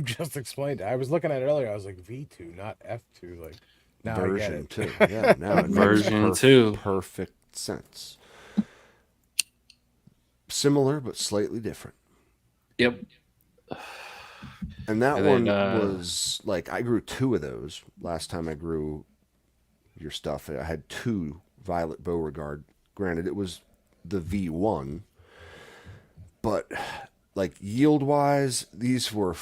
[SPEAKER 1] just explained it. I was looking at it earlier. I was like V2, not F2. Like now
[SPEAKER 3] version
[SPEAKER 1] I get it.
[SPEAKER 3] 2. Yeah, now it
[SPEAKER 4] Version
[SPEAKER 3] makes
[SPEAKER 4] 2.
[SPEAKER 3] Perfect sense. Similar but slightly different.
[SPEAKER 4] Yep.
[SPEAKER 3] And that
[SPEAKER 4] And
[SPEAKER 3] one
[SPEAKER 4] then,
[SPEAKER 3] was like, I grew 2 of those last time I grew your stuff. I had 2 Violet Beauregard. Granted, it was the V1, but like yield wise, these were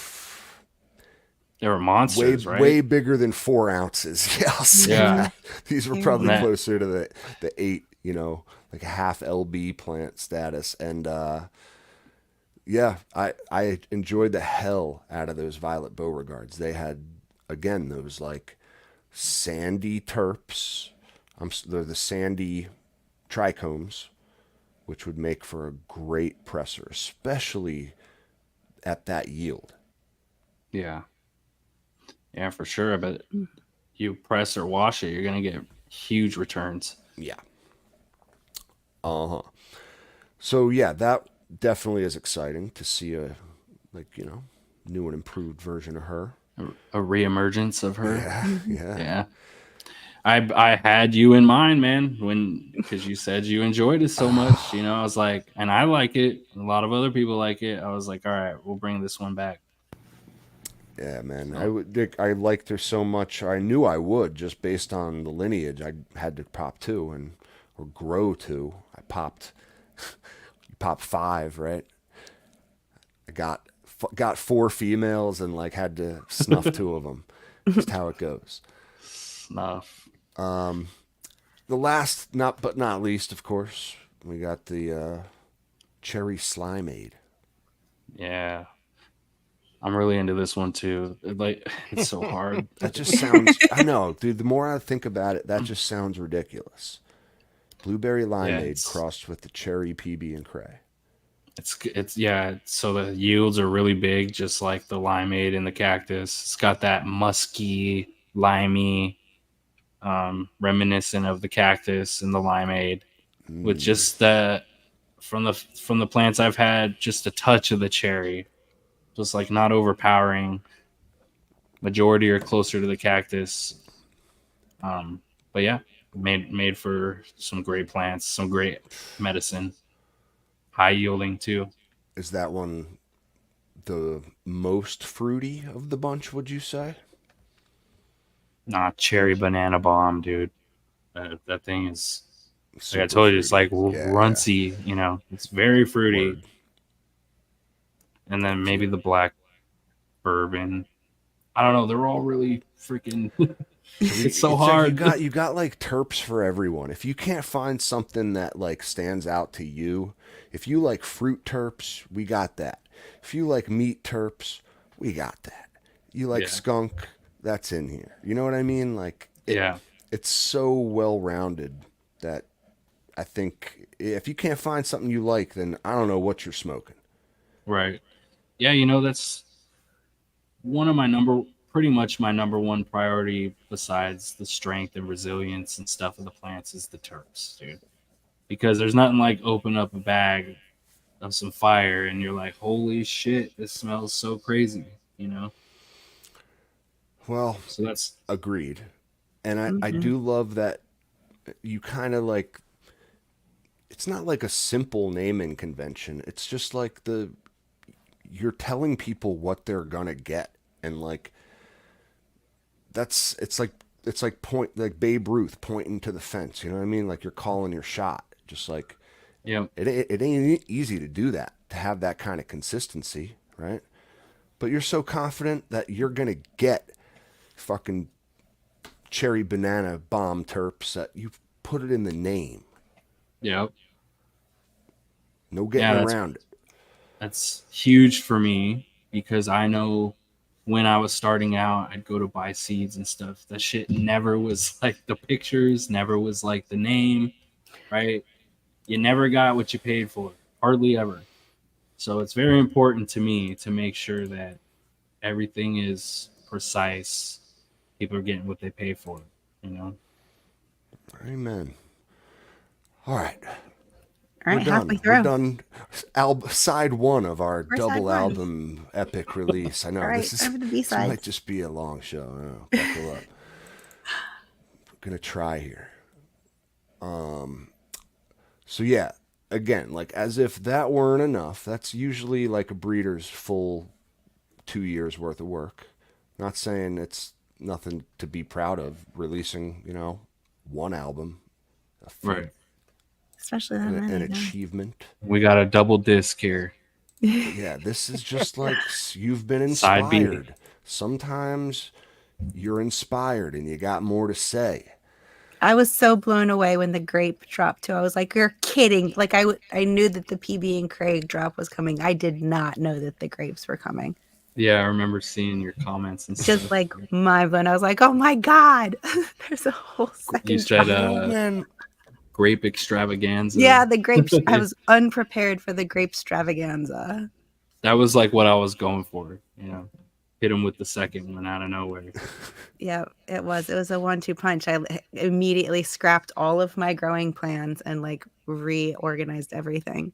[SPEAKER 4] They were monsters, right?
[SPEAKER 3] way bigger than 4 ounces. Yeah, I'll say
[SPEAKER 4] Yeah.
[SPEAKER 3] that. These were probably
[SPEAKER 4] Yeah.
[SPEAKER 3] closer to the 8, like a half LB plant status. And yeah, I enjoyed the hell out of those Violet Beauregards. They had, again, those like sandy terps. They're the sandy trichomes, which would make for a great presser, especially at that yield.
[SPEAKER 4] Yeah. Yeah, for sure. But you press or wash it, you're going to get huge returns.
[SPEAKER 3] Yeah. Uh-huh. So yeah, that definitely is exciting to see a new and improved version of her.
[SPEAKER 4] A reemergence of her.
[SPEAKER 3] Yeah.
[SPEAKER 4] Yeah. I had you in mind, man, because you said you enjoyed it so much. I was like, and I like it. A lot of other people like it. I was like, all right, we'll bring this one back.
[SPEAKER 3] Yeah, man. I liked her so much. I knew I would, just based on the lineage. I had to pop 2 or grow 2. I popped 5, right? I got 4 females and like had to snuff 2 of them. Just how it goes.
[SPEAKER 4] Snuff.
[SPEAKER 3] The last, not least, of course, we got the cherry slimeade.
[SPEAKER 4] Yeah. I'm really into this one too. It's so hard.
[SPEAKER 3] That just sounds. I know, dude. The more I think about it, that just sounds ridiculous. Blueberry limeade crossed with the cherry PB and cray.
[SPEAKER 4] It's yeah. So the yields are really big, just like the limeade and the cactus. It's got that musky, limey, reminiscent of the cactus and the limeade, with just the from the plants I've had, just a touch of the cherry, just like not overpowering. Majority are closer to the cactus. But yeah, made for some great plants, some great medicine, high yielding too.
[SPEAKER 3] Is that one the most fruity of the bunch, would you say?
[SPEAKER 4] Nah, cherry banana bomb, dude. That thing is,
[SPEAKER 3] Super
[SPEAKER 4] like I told you, it's
[SPEAKER 3] fruity.
[SPEAKER 4] like runcy. You know, it's very fruity.
[SPEAKER 3] Word.
[SPEAKER 4] And then maybe the black bourbon. I don't know. They're all really freaking. It's so hard.
[SPEAKER 3] Like you got like terps for everyone. If you can't find something that like stands out to you, if you like fruit terps, we got that. If you like meat terps, we got that. You like skunk, that's in here. You know what I mean? Like it's so well rounded that I think if you can't find something you like, then I don't know what you're smoking.
[SPEAKER 4] Right. Yeah, that's one of pretty much my number one priority besides the strength and resilience and stuff of the plants is the terps, dude. Because there's nothing like open up a bag of some fire and you're like, holy shit, this smells so crazy,
[SPEAKER 3] Well,
[SPEAKER 4] So that's
[SPEAKER 3] agreed. And I do love that you kind of like, it's not like a simple naming convention. It's just like you're telling people what they're gonna get. And like, it's like Babe Ruth pointing to the fence. You know what I mean? Like you're calling your shot. Just like, it ain't easy to do that, to have that kind of consistency, right? But you're so confident that you're gonna get fucking cherry banana bomb terps that you put it in the name.
[SPEAKER 4] Yep.
[SPEAKER 3] No getting around it.
[SPEAKER 4] That's huge for me because I know when I was starting out, I'd go to buy seeds and stuff. That shit never was like the pictures, never was like the name, right? You never got what you paid for, hardly ever. So it's very important to me to make sure that everything is precise. People are getting what they pay for,
[SPEAKER 3] Amen. All right.
[SPEAKER 2] All right, halfway through.
[SPEAKER 3] We're done. Side 1 of our
[SPEAKER 2] We're
[SPEAKER 3] double album epic release. I know.
[SPEAKER 2] All right,
[SPEAKER 3] this
[SPEAKER 2] over the B-sides.
[SPEAKER 3] might just be a long show. I know. Buckle up. We're going to try here. So yeah, again, like as if that weren't enough, that's usually like a breeder's full 2 years worth of work. Not saying it's nothing to be proud of releasing, 1 album.
[SPEAKER 4] Right.
[SPEAKER 2] Especially that
[SPEAKER 3] an achievement.
[SPEAKER 4] We got a double disc here.
[SPEAKER 3] Yeah, this is just like you've been inspired. Sometimes you're inspired and you got more to say.
[SPEAKER 2] I was so blown away when the grape dropped too. I was like, "You're kidding!" Like I knew that the PB and Craig drop was coming. I did not know that the grapes were coming.
[SPEAKER 4] Yeah, I remember seeing your comments and
[SPEAKER 2] Just
[SPEAKER 4] stuff.
[SPEAKER 2] like mind blown. I was like, "Oh my god!" There's a whole second.
[SPEAKER 4] You said
[SPEAKER 3] man.
[SPEAKER 4] Grape extravaganza.
[SPEAKER 2] Yeah, the grapes. I was unprepared for the grape extravaganza.
[SPEAKER 4] That was like what I was going for. Hit him with the second one out of nowhere.
[SPEAKER 2] Yeah, it was. It was a 1-2 punch. I immediately scrapped all of my growing plans and like reorganized everything.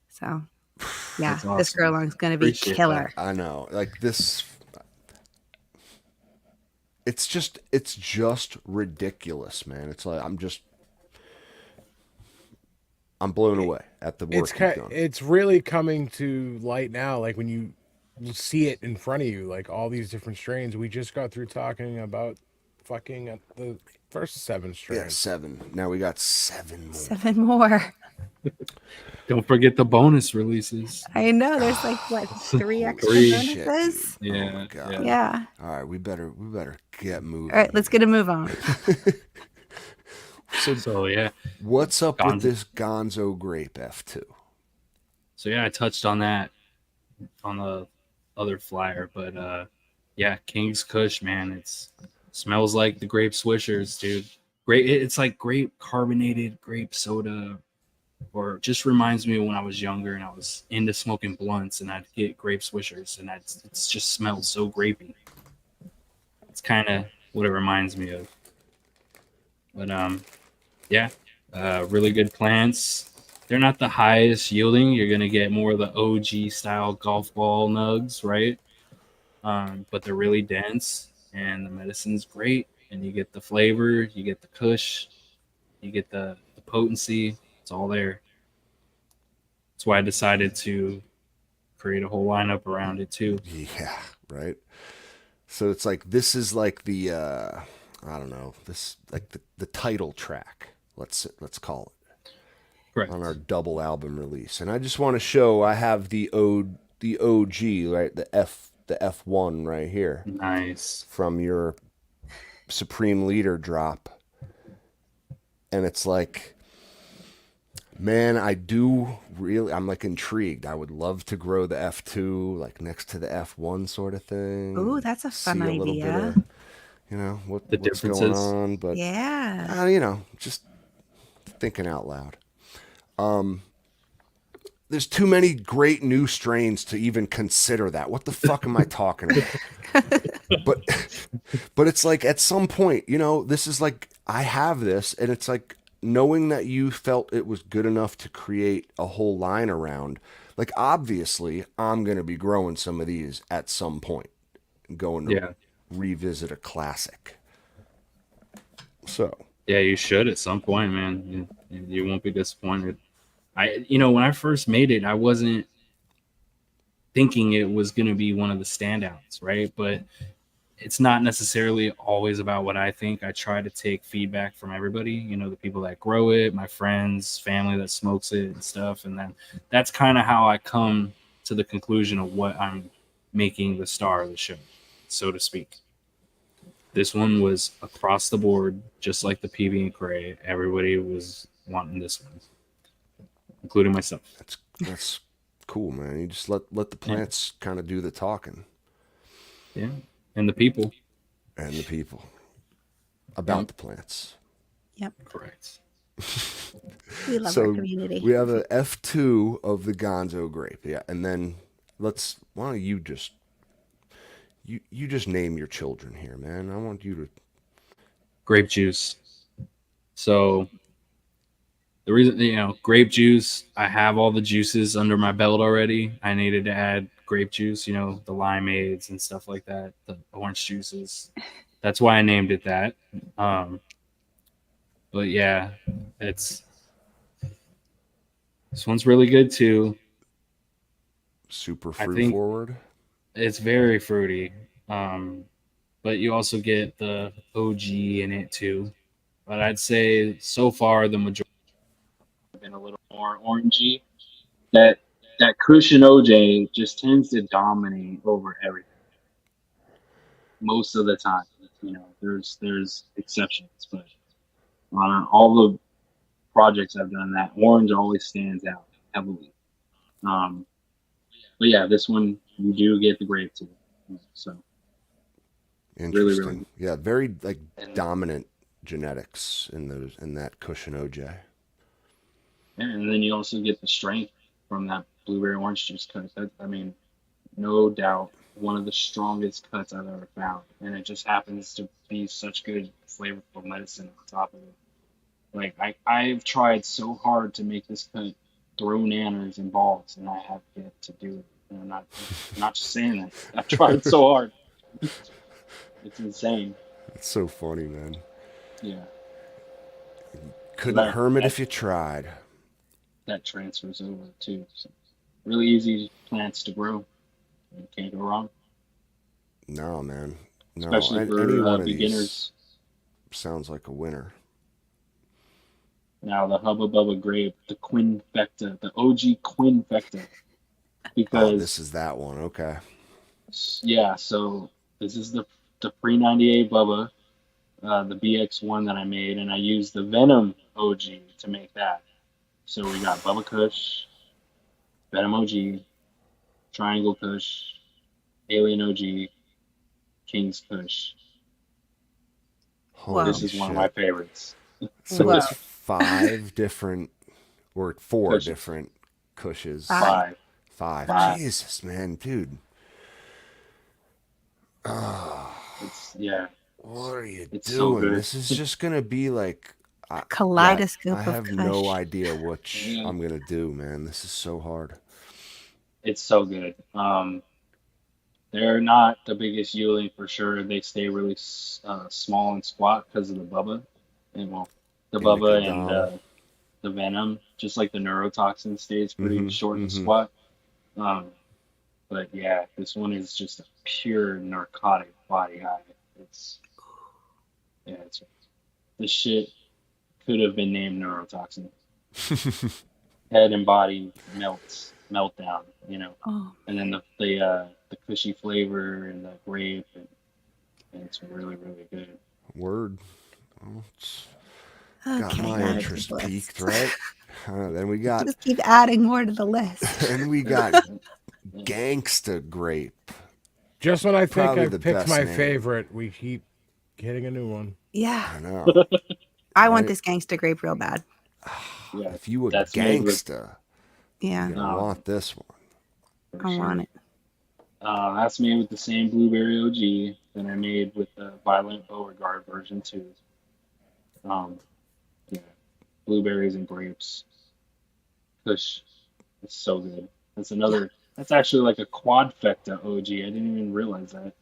[SPEAKER 2] So, yeah,
[SPEAKER 4] Awesome.
[SPEAKER 2] This grow along's gonna be killer.
[SPEAKER 3] I know, like this. It's just ridiculous, man. It's like I'm blown away at the work you've done.
[SPEAKER 1] It's really coming to light now, like when you see it in front of you, like all these different strains. We just got through talking about fucking the first 7 strains.
[SPEAKER 3] Yeah, 7. Now we got 7 more.
[SPEAKER 2] 7 more.
[SPEAKER 4] Don't forget the bonus releases.
[SPEAKER 2] I know there's like what 3 extra
[SPEAKER 4] Three.
[SPEAKER 3] Shit,
[SPEAKER 2] bonuses.
[SPEAKER 3] dude.
[SPEAKER 4] Yeah,
[SPEAKER 3] Oh my god.
[SPEAKER 2] Yeah.
[SPEAKER 3] All right, we better get moving.
[SPEAKER 2] All right, let's get a move on.
[SPEAKER 4] So yeah,
[SPEAKER 3] What's up with
[SPEAKER 4] Gonzo.
[SPEAKER 3] this Gonzo Grape F2?
[SPEAKER 4] So yeah, I touched on that on the other flyer, but yeah, King's Kush, man, it's smells like the grape swishers, dude. Great, it's like grape carbonated grape soda, or just reminds me of when I was younger and I was into smoking blunts and I'd get grape swishers and it's just smells so grapey. It's kind of what it reminds me of. But yeah, really good plants. They're not the highest yielding. You're gonna get more of the OG style golf ball nugs, right? But they're really dense, and the medicine's great. And you get the flavor, you get the kush, you get the potency. It's all there. That's why I decided to create a whole lineup around it too.
[SPEAKER 3] Yeah, right. So it's like this is like the I don't know, this like the title track. Let's call it
[SPEAKER 4] Correct.
[SPEAKER 3] on our double album release. And I just want to show I have the OG, right? The F1 right here
[SPEAKER 4] Nice.
[SPEAKER 3] from your Supreme Leader drop. And it's like, man, I'm like intrigued. I would love to grow the F2 like next to the F1 sort of thing.
[SPEAKER 2] Ooh, that's a fun
[SPEAKER 3] See a little bit
[SPEAKER 2] idea.
[SPEAKER 3] of, what's going
[SPEAKER 4] differences.
[SPEAKER 3] on, but
[SPEAKER 2] Yeah.
[SPEAKER 3] just thinking out loud. There's too many great new strains to even consider that. What the fuck am I talking about? but it's like at some point, this is like I have this, and it's like knowing that you felt it was good enough to create a whole line around. Like obviously, I'm gonna be growing some of these at some point, going to revisit a classic. So
[SPEAKER 4] Yeah, you should at some point, man. You won't be disappointed. When I first made it, I wasn't thinking it was going to be one of the standouts, right? But it's not necessarily always about what I think. I try to take feedback from everybody, the people that grow it, my friends, family that smokes it and stuff. And then that's kind of how I come to the conclusion of what I'm making the star of the show, so to speak. This one was across the board, just like the PB and Cray. Everybody was wanting this one, including myself.
[SPEAKER 3] that's cool, man. You just let the plants kind of do the talking.
[SPEAKER 4] Yeah, and the people.
[SPEAKER 3] And the people about the plants.
[SPEAKER 2] Yep.
[SPEAKER 4] Correct.
[SPEAKER 2] We love our community.
[SPEAKER 3] We have a F2 of the Gonzo grape, yeah, and then why don't you just name your children here, man? I want you to.
[SPEAKER 4] Grape juice. So the reason, grape juice, I have all the juices under my belt already. I needed to add grape juice, the limeades and stuff like that, the orange juices. That's why I named it that. But yeah, this one's really good too.
[SPEAKER 3] Super fruit forward.
[SPEAKER 4] It's very fruity. But you also get the OG in it too. But I'd say so far the majority have been a little more orangey. That cushion OJ just tends to dominate over everything. Most of the time, there's exceptions, but on all the projects I've done, that orange always stands out heavily. But yeah, this one you do get the grape too. So
[SPEAKER 3] interesting.
[SPEAKER 4] Really,
[SPEAKER 3] yeah, very like dominant genetics in that cushion OJ.
[SPEAKER 4] And then you also get the strength from that blueberry orange juice cut. No doubt one of the strongest cuts I've ever found, and it just happens to be such good flavorful medicine on top of it. Like I've tried so hard to make this cut throw nanners and balls, and I have yet to do it. And I'm not just saying that. I've tried so hard. It's insane.
[SPEAKER 3] It's so funny, man.
[SPEAKER 4] Yeah.
[SPEAKER 3] Couldn't hermit if you tried.
[SPEAKER 4] That transfers over too. So really easy plants to grow. You can't go wrong.
[SPEAKER 3] No, man. No.
[SPEAKER 4] Especially for
[SPEAKER 3] any one of
[SPEAKER 4] beginners.
[SPEAKER 3] these sounds like a winner.
[SPEAKER 4] Now the Hubba Bubba grape, the Quinfecta, the OG Quinfecta,
[SPEAKER 3] Oh, this
[SPEAKER 4] because
[SPEAKER 3] is that one. Okay.
[SPEAKER 4] yeah, so this is the pre 98 Bubba, the BX1 that I made, and I used the Venom OG to make that. So we got Bubba Kush, Venom OG, Triangle Kush, Alien OG, King's Kush.
[SPEAKER 2] Whoa.
[SPEAKER 4] This
[SPEAKER 3] Holy
[SPEAKER 4] is one of my
[SPEAKER 3] shit.
[SPEAKER 4] favorites.
[SPEAKER 3] So
[SPEAKER 2] Whoa.
[SPEAKER 3] it's 5 different or 4
[SPEAKER 4] Kushes.
[SPEAKER 3] different cushes.
[SPEAKER 2] Five.
[SPEAKER 4] 5.
[SPEAKER 3] 5.
[SPEAKER 4] 5.
[SPEAKER 3] Jesus, man, dude.
[SPEAKER 4] It's yeah,
[SPEAKER 3] What are you
[SPEAKER 4] it's so
[SPEAKER 3] doing?
[SPEAKER 4] good.
[SPEAKER 3] This is just gonna be like,
[SPEAKER 2] A
[SPEAKER 3] yeah.
[SPEAKER 2] kaleidoscope
[SPEAKER 3] I
[SPEAKER 2] of
[SPEAKER 3] have no
[SPEAKER 2] Kush.
[SPEAKER 3] idea which
[SPEAKER 4] Yeah,
[SPEAKER 3] I'm gonna do, man. This is so hard.
[SPEAKER 4] it's so good. They're not the biggest yielding for sure. They stay really small and squat because of the Bubba, and well, the
[SPEAKER 3] Indica
[SPEAKER 4] Bubba and
[SPEAKER 3] Dom.
[SPEAKER 4] the Venom, just like the neurotoxin stays pretty
[SPEAKER 3] Mm-hmm.
[SPEAKER 4] short and
[SPEAKER 3] Mm-hmm.
[SPEAKER 4] squat. Um, but yeah, this one is just a pure narcotic body high. It's yeah, it's this shit could have been named neurotoxin. Head and body meltdown,
[SPEAKER 2] Oh,
[SPEAKER 4] and then the cushy flavor and the grape and it's really really good.
[SPEAKER 3] Word. Well, it's got
[SPEAKER 2] okay.
[SPEAKER 3] my
[SPEAKER 2] Add it to
[SPEAKER 3] interest
[SPEAKER 2] the list.
[SPEAKER 3] peaked, right? Then we got
[SPEAKER 2] Just keep adding more to the list.
[SPEAKER 3] then we
[SPEAKER 4] Yeah,
[SPEAKER 3] got
[SPEAKER 4] yeah,
[SPEAKER 3] Gangsta Grape.
[SPEAKER 1] Just when I think
[SPEAKER 3] Probably
[SPEAKER 1] I've
[SPEAKER 3] the
[SPEAKER 1] picked
[SPEAKER 3] best
[SPEAKER 1] my
[SPEAKER 3] name.
[SPEAKER 1] favorite, we keep getting a new one.
[SPEAKER 2] Yeah.
[SPEAKER 3] I know,
[SPEAKER 2] I want
[SPEAKER 3] right?
[SPEAKER 2] this gangster grape real bad.
[SPEAKER 4] yeah.
[SPEAKER 3] If you a
[SPEAKER 4] That's made with
[SPEAKER 3] gangsta,
[SPEAKER 2] Yeah.
[SPEAKER 3] you're gonna want this one.
[SPEAKER 4] for
[SPEAKER 2] I want
[SPEAKER 4] sure.
[SPEAKER 2] it.
[SPEAKER 4] That's made with the same blueberry OG that I made with the Violent Beauregard version too. Um, yeah, blueberries and grapes. Kush, it's so good. That's
[SPEAKER 2] Yeah.
[SPEAKER 4] another. That's actually like a quadfecta OG. I didn't even realize that.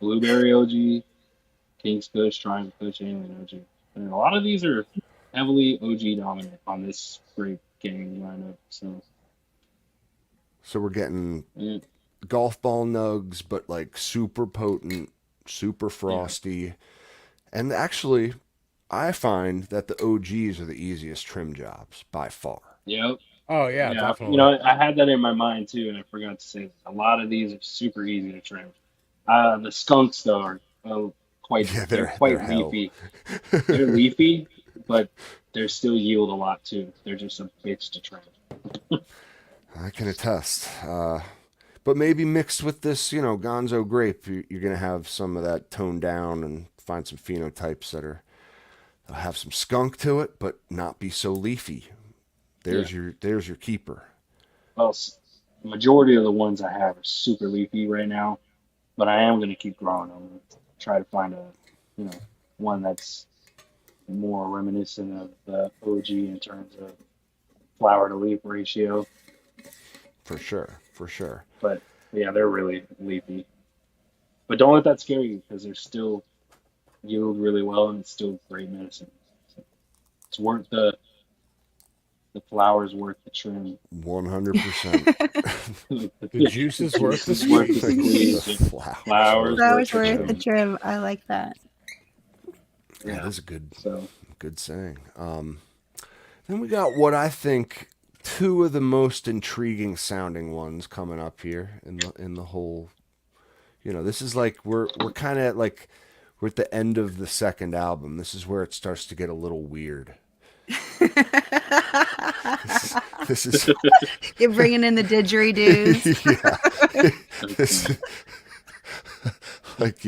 [SPEAKER 4] Blueberry OG, King's Kush, Triangle Kush, Alien OG. And a lot of these are heavily OG dominant on this grape gang lineup. So
[SPEAKER 3] So we're getting
[SPEAKER 4] yeah,
[SPEAKER 3] golf ball nugs, but like super potent, super
[SPEAKER 4] yeah,
[SPEAKER 3] frosty. And actually, I find that the OGs are the easiest trim jobs by far.
[SPEAKER 4] yep.
[SPEAKER 1] Oh yeah,
[SPEAKER 4] Yeah,
[SPEAKER 1] definitely.
[SPEAKER 4] I had that in my mind too, and I forgot to say that. A lot of these are super easy to trim. The skunks though are
[SPEAKER 3] Yeah,
[SPEAKER 4] they're
[SPEAKER 3] they're
[SPEAKER 4] quite
[SPEAKER 3] hell.
[SPEAKER 4] leafy. They're leafy, but they still yield a lot too. They're just a bitch to trim.
[SPEAKER 3] I can attest. But maybe mixed with this, Gonzo grape, you're gonna have some of that toned down and find some phenotypes that are they'll have some skunk to it, but not be so leafy.
[SPEAKER 4] Yeah.
[SPEAKER 3] There's your keeper.
[SPEAKER 4] Well, majority of the ones I have are super leafy right now, but I am gonna keep growing them. Try to find you know, one that's more reminiscent of the OG in terms of flower to leaf ratio.
[SPEAKER 3] For sure. For sure.
[SPEAKER 4] But yeah, they're really leafy. But don't let that scare you because they're still yield really well and it's still great medicine. So it's worth the flower's worth the trim.
[SPEAKER 3] 100%.
[SPEAKER 1] The juice is worth
[SPEAKER 4] Juice
[SPEAKER 1] the
[SPEAKER 4] is worth the
[SPEAKER 1] squeeze.
[SPEAKER 3] The
[SPEAKER 4] squeeze. Yeah.
[SPEAKER 3] flowers
[SPEAKER 4] Flowers
[SPEAKER 3] worth
[SPEAKER 2] That
[SPEAKER 3] the
[SPEAKER 4] worth
[SPEAKER 2] was
[SPEAKER 4] the
[SPEAKER 2] worth the
[SPEAKER 3] trim.
[SPEAKER 4] trim.
[SPEAKER 2] trim. I like that.
[SPEAKER 3] That
[SPEAKER 4] Yeah.
[SPEAKER 3] is a
[SPEAKER 4] So
[SPEAKER 3] good saying. Then we got what I think two of the most intriguing sounding ones coming up here in the whole. This is like we're kind of like we're at the end of the second album. This is where it starts to get a little weird. This is
[SPEAKER 2] You're bringing in the didgeridoos.
[SPEAKER 3] yeah.
[SPEAKER 4] okay.
[SPEAKER 3] This like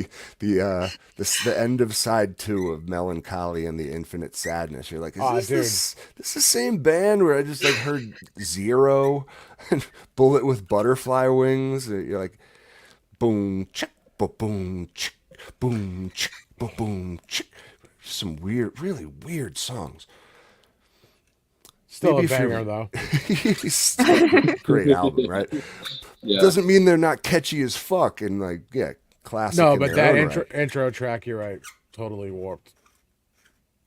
[SPEAKER 3] the end of side 2 of Melancholy and the Infinite Sadness. You're like, is
[SPEAKER 1] Ah,
[SPEAKER 3] this
[SPEAKER 1] dude.
[SPEAKER 3] this the same band where I just like heard Zero and Bullet with Butterfly Wings? You're like, boom chick, boom chick, boom chick, boom chick. Some weird, really weird songs.
[SPEAKER 1] Still
[SPEAKER 3] Maybe
[SPEAKER 1] a
[SPEAKER 3] if
[SPEAKER 1] banger
[SPEAKER 3] you're
[SPEAKER 1] though.
[SPEAKER 3] it's still a great album, right?
[SPEAKER 4] Yeah.
[SPEAKER 3] Doesn't mean they're not catchy as fuck and like classic
[SPEAKER 1] No,
[SPEAKER 3] in
[SPEAKER 1] but
[SPEAKER 3] their
[SPEAKER 1] that
[SPEAKER 3] own
[SPEAKER 1] intro
[SPEAKER 3] right.
[SPEAKER 1] intro track, you're right, totally warped.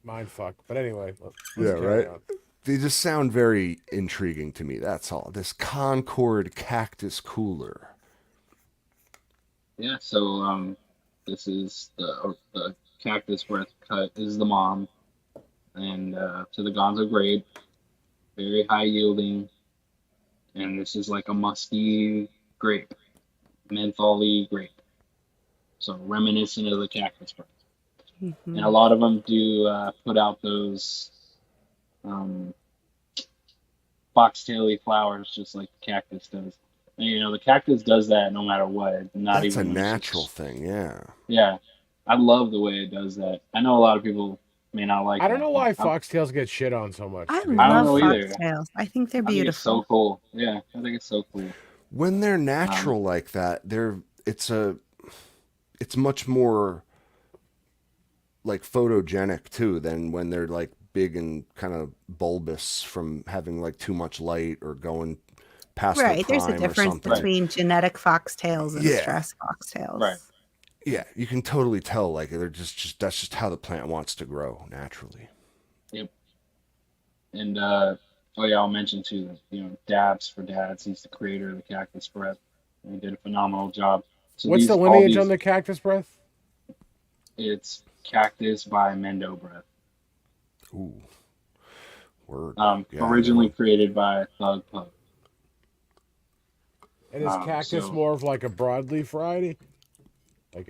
[SPEAKER 1] Mind fuck. But anyway, let's
[SPEAKER 3] Yeah,
[SPEAKER 1] carry
[SPEAKER 3] right.
[SPEAKER 1] on.
[SPEAKER 3] They just sound very intriguing to me. That's all. This Concord Cactus Cooler.
[SPEAKER 4] Yeah. So this is the cactus breath cut is the mom. and to the Gonzo grade, very high yielding, and this is like a musky grape, mentholy grape, so reminiscent of the cactus breath. And a lot of them do put out those foxtaily flowers, just like the cactus does. And, you know, the cactus does that no matter what. Not
[SPEAKER 3] That's a
[SPEAKER 4] even when it's
[SPEAKER 3] natural
[SPEAKER 4] just-
[SPEAKER 3] thing, yeah.
[SPEAKER 4] Yeah, I love the way it does that. I know a lot of people may not like.
[SPEAKER 1] I don't
[SPEAKER 4] that,
[SPEAKER 1] know
[SPEAKER 4] but
[SPEAKER 1] why foxtails get shit on so much.
[SPEAKER 2] I
[SPEAKER 1] to be
[SPEAKER 4] I don't
[SPEAKER 2] love
[SPEAKER 1] honest.
[SPEAKER 4] know either.
[SPEAKER 2] foxtails. I think they're
[SPEAKER 4] I think it's so
[SPEAKER 2] beautiful.
[SPEAKER 4] cool. Yeah, I think it's so cool.
[SPEAKER 3] When they're natural like that, it's much more like photogenic too than when they're like big and kind of bulbous from having like too much light or going past their
[SPEAKER 2] Right. There's a
[SPEAKER 3] prime or
[SPEAKER 2] difference
[SPEAKER 3] something.
[SPEAKER 2] between genetic foxtails and
[SPEAKER 3] Yeah.
[SPEAKER 2] stress foxtails.
[SPEAKER 4] Right.
[SPEAKER 3] Yeah, you can totally tell like they're just that's just how the plant wants to grow naturally.
[SPEAKER 4] Yep. And oh yeah, I'll mention too that, you know, Dabs for Dads. He's the creator of the cactus breath. And he did a phenomenal job. So
[SPEAKER 1] What's the
[SPEAKER 4] all
[SPEAKER 1] lineage
[SPEAKER 4] these-
[SPEAKER 1] on the cactus breath?
[SPEAKER 4] It's Cactus by Mendo Breath.
[SPEAKER 3] Ooh, word. Yeah,
[SPEAKER 4] Originally
[SPEAKER 3] I know.
[SPEAKER 4] created by Thug Pug.
[SPEAKER 1] And is cactus
[SPEAKER 4] so-
[SPEAKER 1] more of like a broadleaf variety,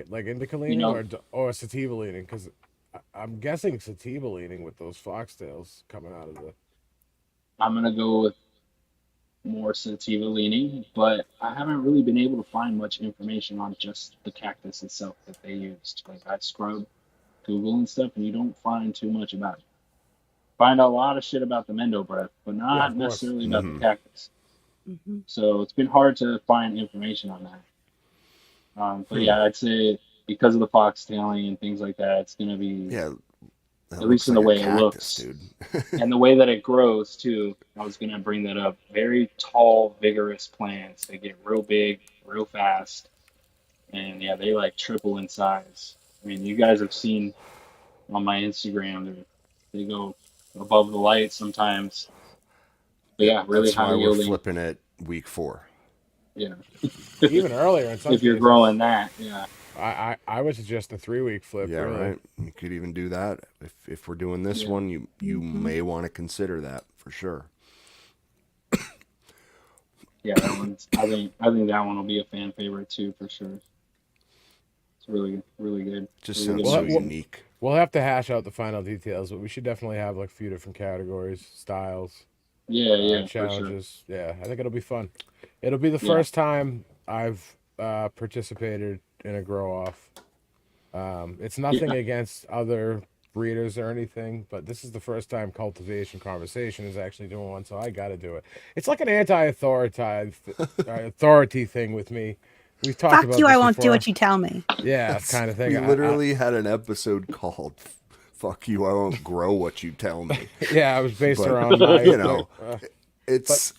[SPEAKER 1] like indica leaning
[SPEAKER 4] know-
[SPEAKER 1] or sativa leaning? Because I'm guessing sativa leaning with those foxtails coming out of the.
[SPEAKER 4] I'm gonna go with more sativa leaning, but I haven't really been able to find much information on just the cactus itself that they used. Like I scrubbed Google and stuff, and you don't find too much about it. Find a lot of shit about the Mendo breath, but
[SPEAKER 1] Yeah,
[SPEAKER 4] not
[SPEAKER 1] of course.
[SPEAKER 4] necessarily about
[SPEAKER 3] Mhm.
[SPEAKER 4] the cactus.
[SPEAKER 2] Mhm.
[SPEAKER 4] So it's been hard to find information on that. But yeah, I'd say because of the foxtailing and things like that, it's gonna be
[SPEAKER 3] Yeah, that
[SPEAKER 4] at least
[SPEAKER 3] looks
[SPEAKER 4] in the
[SPEAKER 3] like
[SPEAKER 4] way
[SPEAKER 3] a
[SPEAKER 4] it
[SPEAKER 3] cactus,
[SPEAKER 4] looks.
[SPEAKER 3] dude.
[SPEAKER 4] and the way that it grows too. I was gonna bring that up. Very tall, vigorous plants. They get real big, real fast, and yeah, they like triple in size. I mean, you guys have seen on my Instagram, they go above the light sometimes. But yeah, really
[SPEAKER 3] That's
[SPEAKER 4] high
[SPEAKER 3] why we're
[SPEAKER 4] yielding.
[SPEAKER 3] flipping it week 4.
[SPEAKER 4] Yeah,
[SPEAKER 1] Even earlier in some
[SPEAKER 4] if you're
[SPEAKER 1] cases.
[SPEAKER 4] growing that, yeah.
[SPEAKER 1] I would suggest the 3-week flip.
[SPEAKER 3] Yeah,
[SPEAKER 1] really.
[SPEAKER 3] right. You could even do that if we're doing this
[SPEAKER 4] Yeah.
[SPEAKER 3] one. You may want to consider that for sure.
[SPEAKER 4] Yeah, that one's. I think that one will be a fan favorite too for sure. It's really good.
[SPEAKER 3] It just
[SPEAKER 4] Really
[SPEAKER 3] sounds
[SPEAKER 4] good.
[SPEAKER 3] so
[SPEAKER 1] Well,
[SPEAKER 3] unique.
[SPEAKER 1] We'll have to hash out the final details, but we should definitely have like a few different categories, styles,
[SPEAKER 4] Yeah, for sure.
[SPEAKER 1] challenges. Yeah, I think it'll be fun. It'll be the
[SPEAKER 4] Yeah.
[SPEAKER 1] first time I've participated in a grow off. It's nothing against other breeders or anything, but this is the first time Cultivation Conversation is actually doing one, so I got to do it. It's like an authority thing with me. We've talked
[SPEAKER 2] Fuck
[SPEAKER 1] about
[SPEAKER 2] you,
[SPEAKER 1] this
[SPEAKER 2] I won't do
[SPEAKER 1] before.
[SPEAKER 2] what you tell me.
[SPEAKER 1] Yeah, kind of thing.
[SPEAKER 3] We
[SPEAKER 1] I-
[SPEAKER 3] literally had an episode called "Fuck You, I Won't Grow What You Tell Me."
[SPEAKER 1] yeah, it was based
[SPEAKER 3] But,
[SPEAKER 1] around my,
[SPEAKER 3] you know,
[SPEAKER 1] uh,
[SPEAKER 3] It's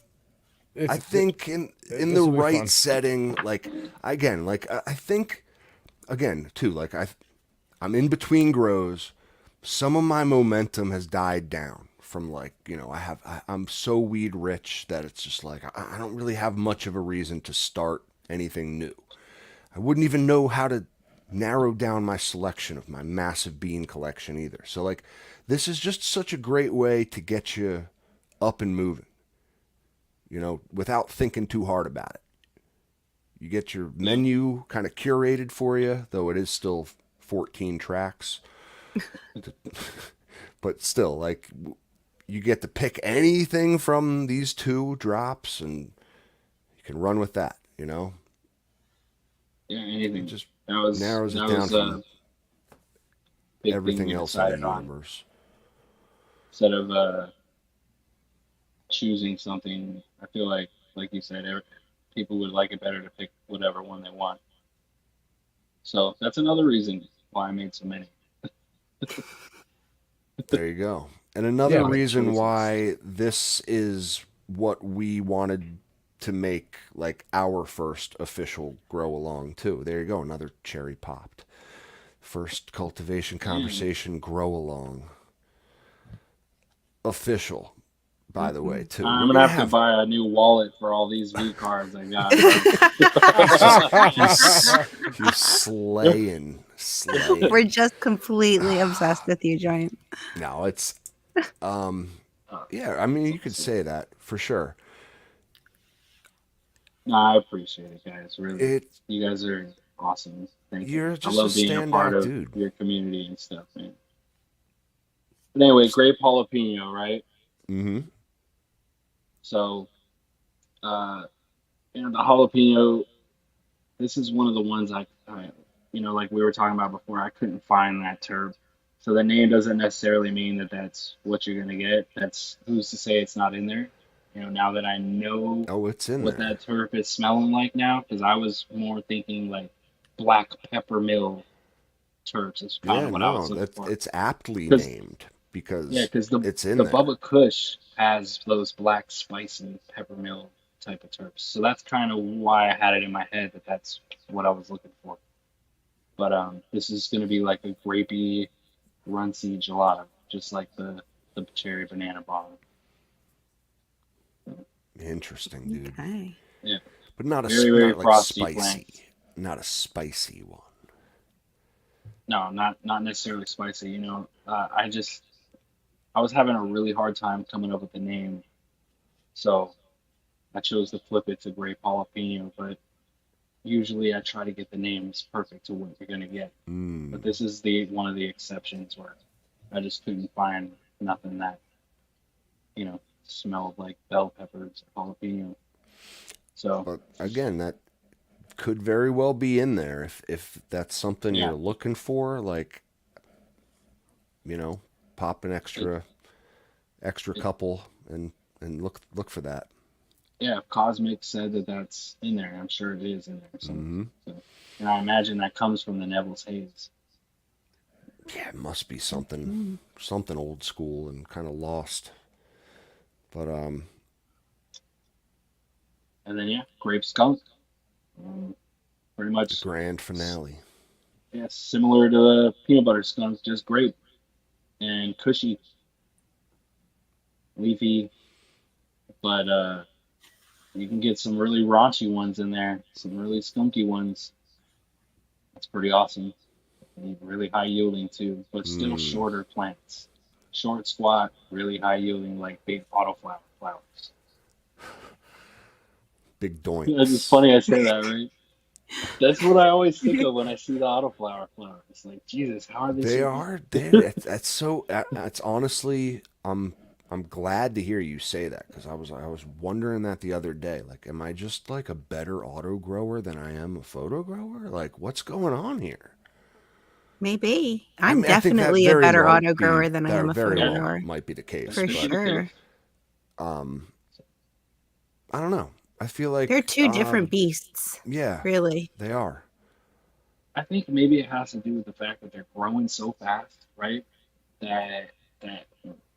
[SPEAKER 1] it's,
[SPEAKER 3] I think in
[SPEAKER 1] this
[SPEAKER 3] the
[SPEAKER 1] will be
[SPEAKER 3] right
[SPEAKER 1] fun.
[SPEAKER 3] setting, like again, like I think again too, like I'm in between grows. Some of my momentum has died down from like, you know, I'm so weed rich that it's just like I don't really have much of a reason to start anything new. I wouldn't even know how to narrow down my selection of my massive bean collection either. So like this is just such a great way to get you up and moving, you know, without thinking too hard about it. You get your menu kind of curated for you, though it is still 14 tracks. But still, like, you get to pick anything from these 2 drops and you can run with that, you know?
[SPEAKER 4] Yeah, anything.
[SPEAKER 3] It just
[SPEAKER 4] That was
[SPEAKER 3] narrows it
[SPEAKER 4] that
[SPEAKER 3] down
[SPEAKER 4] was
[SPEAKER 3] from
[SPEAKER 4] a big
[SPEAKER 3] everything
[SPEAKER 4] thing we
[SPEAKER 3] else in the
[SPEAKER 4] decided on.
[SPEAKER 3] universe.
[SPEAKER 4] Instead of choosing something, I feel like you said, people would like it better to pick whatever one they want. So that's another reason why I made so many.
[SPEAKER 3] There you go. And another
[SPEAKER 1] Yeah,
[SPEAKER 3] reason
[SPEAKER 4] choices.
[SPEAKER 3] why this is what we wanted to make like our first official grow along too. There you go, another cherry popped. First cultivation conversation grow along. Official, by the way, too.
[SPEAKER 4] I'm
[SPEAKER 3] We're
[SPEAKER 4] gonna have to buy a new wallet for all these V cards I got.
[SPEAKER 3] You're slaying.
[SPEAKER 2] We're just completely obsessed with you, Giant.
[SPEAKER 3] No, it's Yeah, I mean, you could say that for sure.
[SPEAKER 4] No, I appreciate it, guys. Really,
[SPEAKER 3] It
[SPEAKER 4] you guys are awesome. Thank you.
[SPEAKER 3] You're
[SPEAKER 4] I
[SPEAKER 3] just a
[SPEAKER 4] love being a part
[SPEAKER 3] standout
[SPEAKER 4] of
[SPEAKER 3] dude.
[SPEAKER 4] your community and stuff, man. But anyway, grape jalapeno, right?
[SPEAKER 3] Mm-hmm.
[SPEAKER 4] So, uh, the jalapeno. This is one of the ones like we were talking about before. I couldn't find that term. So the name doesn't necessarily mean that that's what you're gonna get. That's who's to say it's not in there. Now that I know
[SPEAKER 3] Oh, it's in
[SPEAKER 4] what
[SPEAKER 3] there.
[SPEAKER 4] that turf is smelling like now, because I was more thinking like black pepper mill turfs is kind
[SPEAKER 3] Yeah,
[SPEAKER 4] of what I
[SPEAKER 3] no,
[SPEAKER 4] was looking
[SPEAKER 3] that's
[SPEAKER 4] for.
[SPEAKER 3] it's aptly
[SPEAKER 4] Because
[SPEAKER 3] named
[SPEAKER 4] yeah,
[SPEAKER 3] because
[SPEAKER 4] because
[SPEAKER 3] it's in
[SPEAKER 4] the
[SPEAKER 3] there.
[SPEAKER 4] Bubba Kush has those black spicy peppermill type of terps. So that's kind of why I had it in my head that that's what I was looking for. But this is gonna be like a grapey, runcy gelato, just like the cherry banana bomb.
[SPEAKER 3] Interesting, dude.
[SPEAKER 2] Okay.
[SPEAKER 4] Yeah,
[SPEAKER 3] But not
[SPEAKER 4] very very
[SPEAKER 3] not like
[SPEAKER 4] frosty
[SPEAKER 3] spicy.
[SPEAKER 4] flanks.
[SPEAKER 3] Not a spicy one.
[SPEAKER 4] No, not necessarily spicy. I was having a really hard time coming up with the name, so I chose to flip it to grape jalapeno. But usually I try to get the names perfect to what you're gonna get. But
[SPEAKER 3] Mm.
[SPEAKER 4] this is the one of the exceptions where I just couldn't find nothing that smelled like bell peppers or jalapeno. So
[SPEAKER 3] But again, that could very well be in there if that's something
[SPEAKER 4] yeah,
[SPEAKER 3] you're looking for. Like, you know, pop an
[SPEAKER 4] it,
[SPEAKER 3] extra
[SPEAKER 4] it
[SPEAKER 3] couple and look for that.
[SPEAKER 4] yeah. If Cosmic said that that's in there, I'm sure it is in there somewhere.
[SPEAKER 3] Mm-hmm.
[SPEAKER 4] So, and I imagine that comes from the Neville's Haze.
[SPEAKER 3] Yeah, it must be
[SPEAKER 2] Mhm.
[SPEAKER 3] something old school and kind of lost. But
[SPEAKER 4] And then yeah, grape skunk. Um, Pretty
[SPEAKER 3] the
[SPEAKER 4] much
[SPEAKER 3] grand finale.
[SPEAKER 4] yeah, similar to the peanut butter skunk, just grape and cushy, leafy, but you can get some really raunchy ones in there, some really skunky ones. That's pretty awesome. And really high yielding too, but still
[SPEAKER 3] Mm,
[SPEAKER 4] shorter plants. Short, squat, really high yielding, like big autoflower flowers.
[SPEAKER 3] big
[SPEAKER 4] It's
[SPEAKER 3] doinks.
[SPEAKER 4] funny I say that, right? That's what I always think of when I see the autoflower flower. It's like, Jesus, how are they
[SPEAKER 3] They
[SPEAKER 4] so big?
[SPEAKER 3] are. That's so. That's honestly. I'm glad to hear you say that because I was wondering that the other day. Like, am I just like a better auto grower than I am a photo grower? Like, what's going on here?
[SPEAKER 2] Maybe.
[SPEAKER 3] I
[SPEAKER 2] I'm
[SPEAKER 3] mean, I think that
[SPEAKER 2] definitely a
[SPEAKER 3] very
[SPEAKER 2] better
[SPEAKER 3] well
[SPEAKER 2] auto
[SPEAKER 3] be
[SPEAKER 2] grower than I
[SPEAKER 3] that
[SPEAKER 2] am a
[SPEAKER 3] very
[SPEAKER 2] photo
[SPEAKER 4] Yeah,
[SPEAKER 3] well
[SPEAKER 2] grower.
[SPEAKER 3] might be the case,
[SPEAKER 4] that
[SPEAKER 2] For
[SPEAKER 4] could
[SPEAKER 3] but
[SPEAKER 4] be the
[SPEAKER 2] sure.
[SPEAKER 4] case.
[SPEAKER 3] um, I don't know. I feel
[SPEAKER 2] They're
[SPEAKER 3] like
[SPEAKER 2] two different beasts,
[SPEAKER 3] yeah,
[SPEAKER 2] really.
[SPEAKER 3] they are.
[SPEAKER 4] I think maybe it has to do with the fact that they're growing so fast, right? That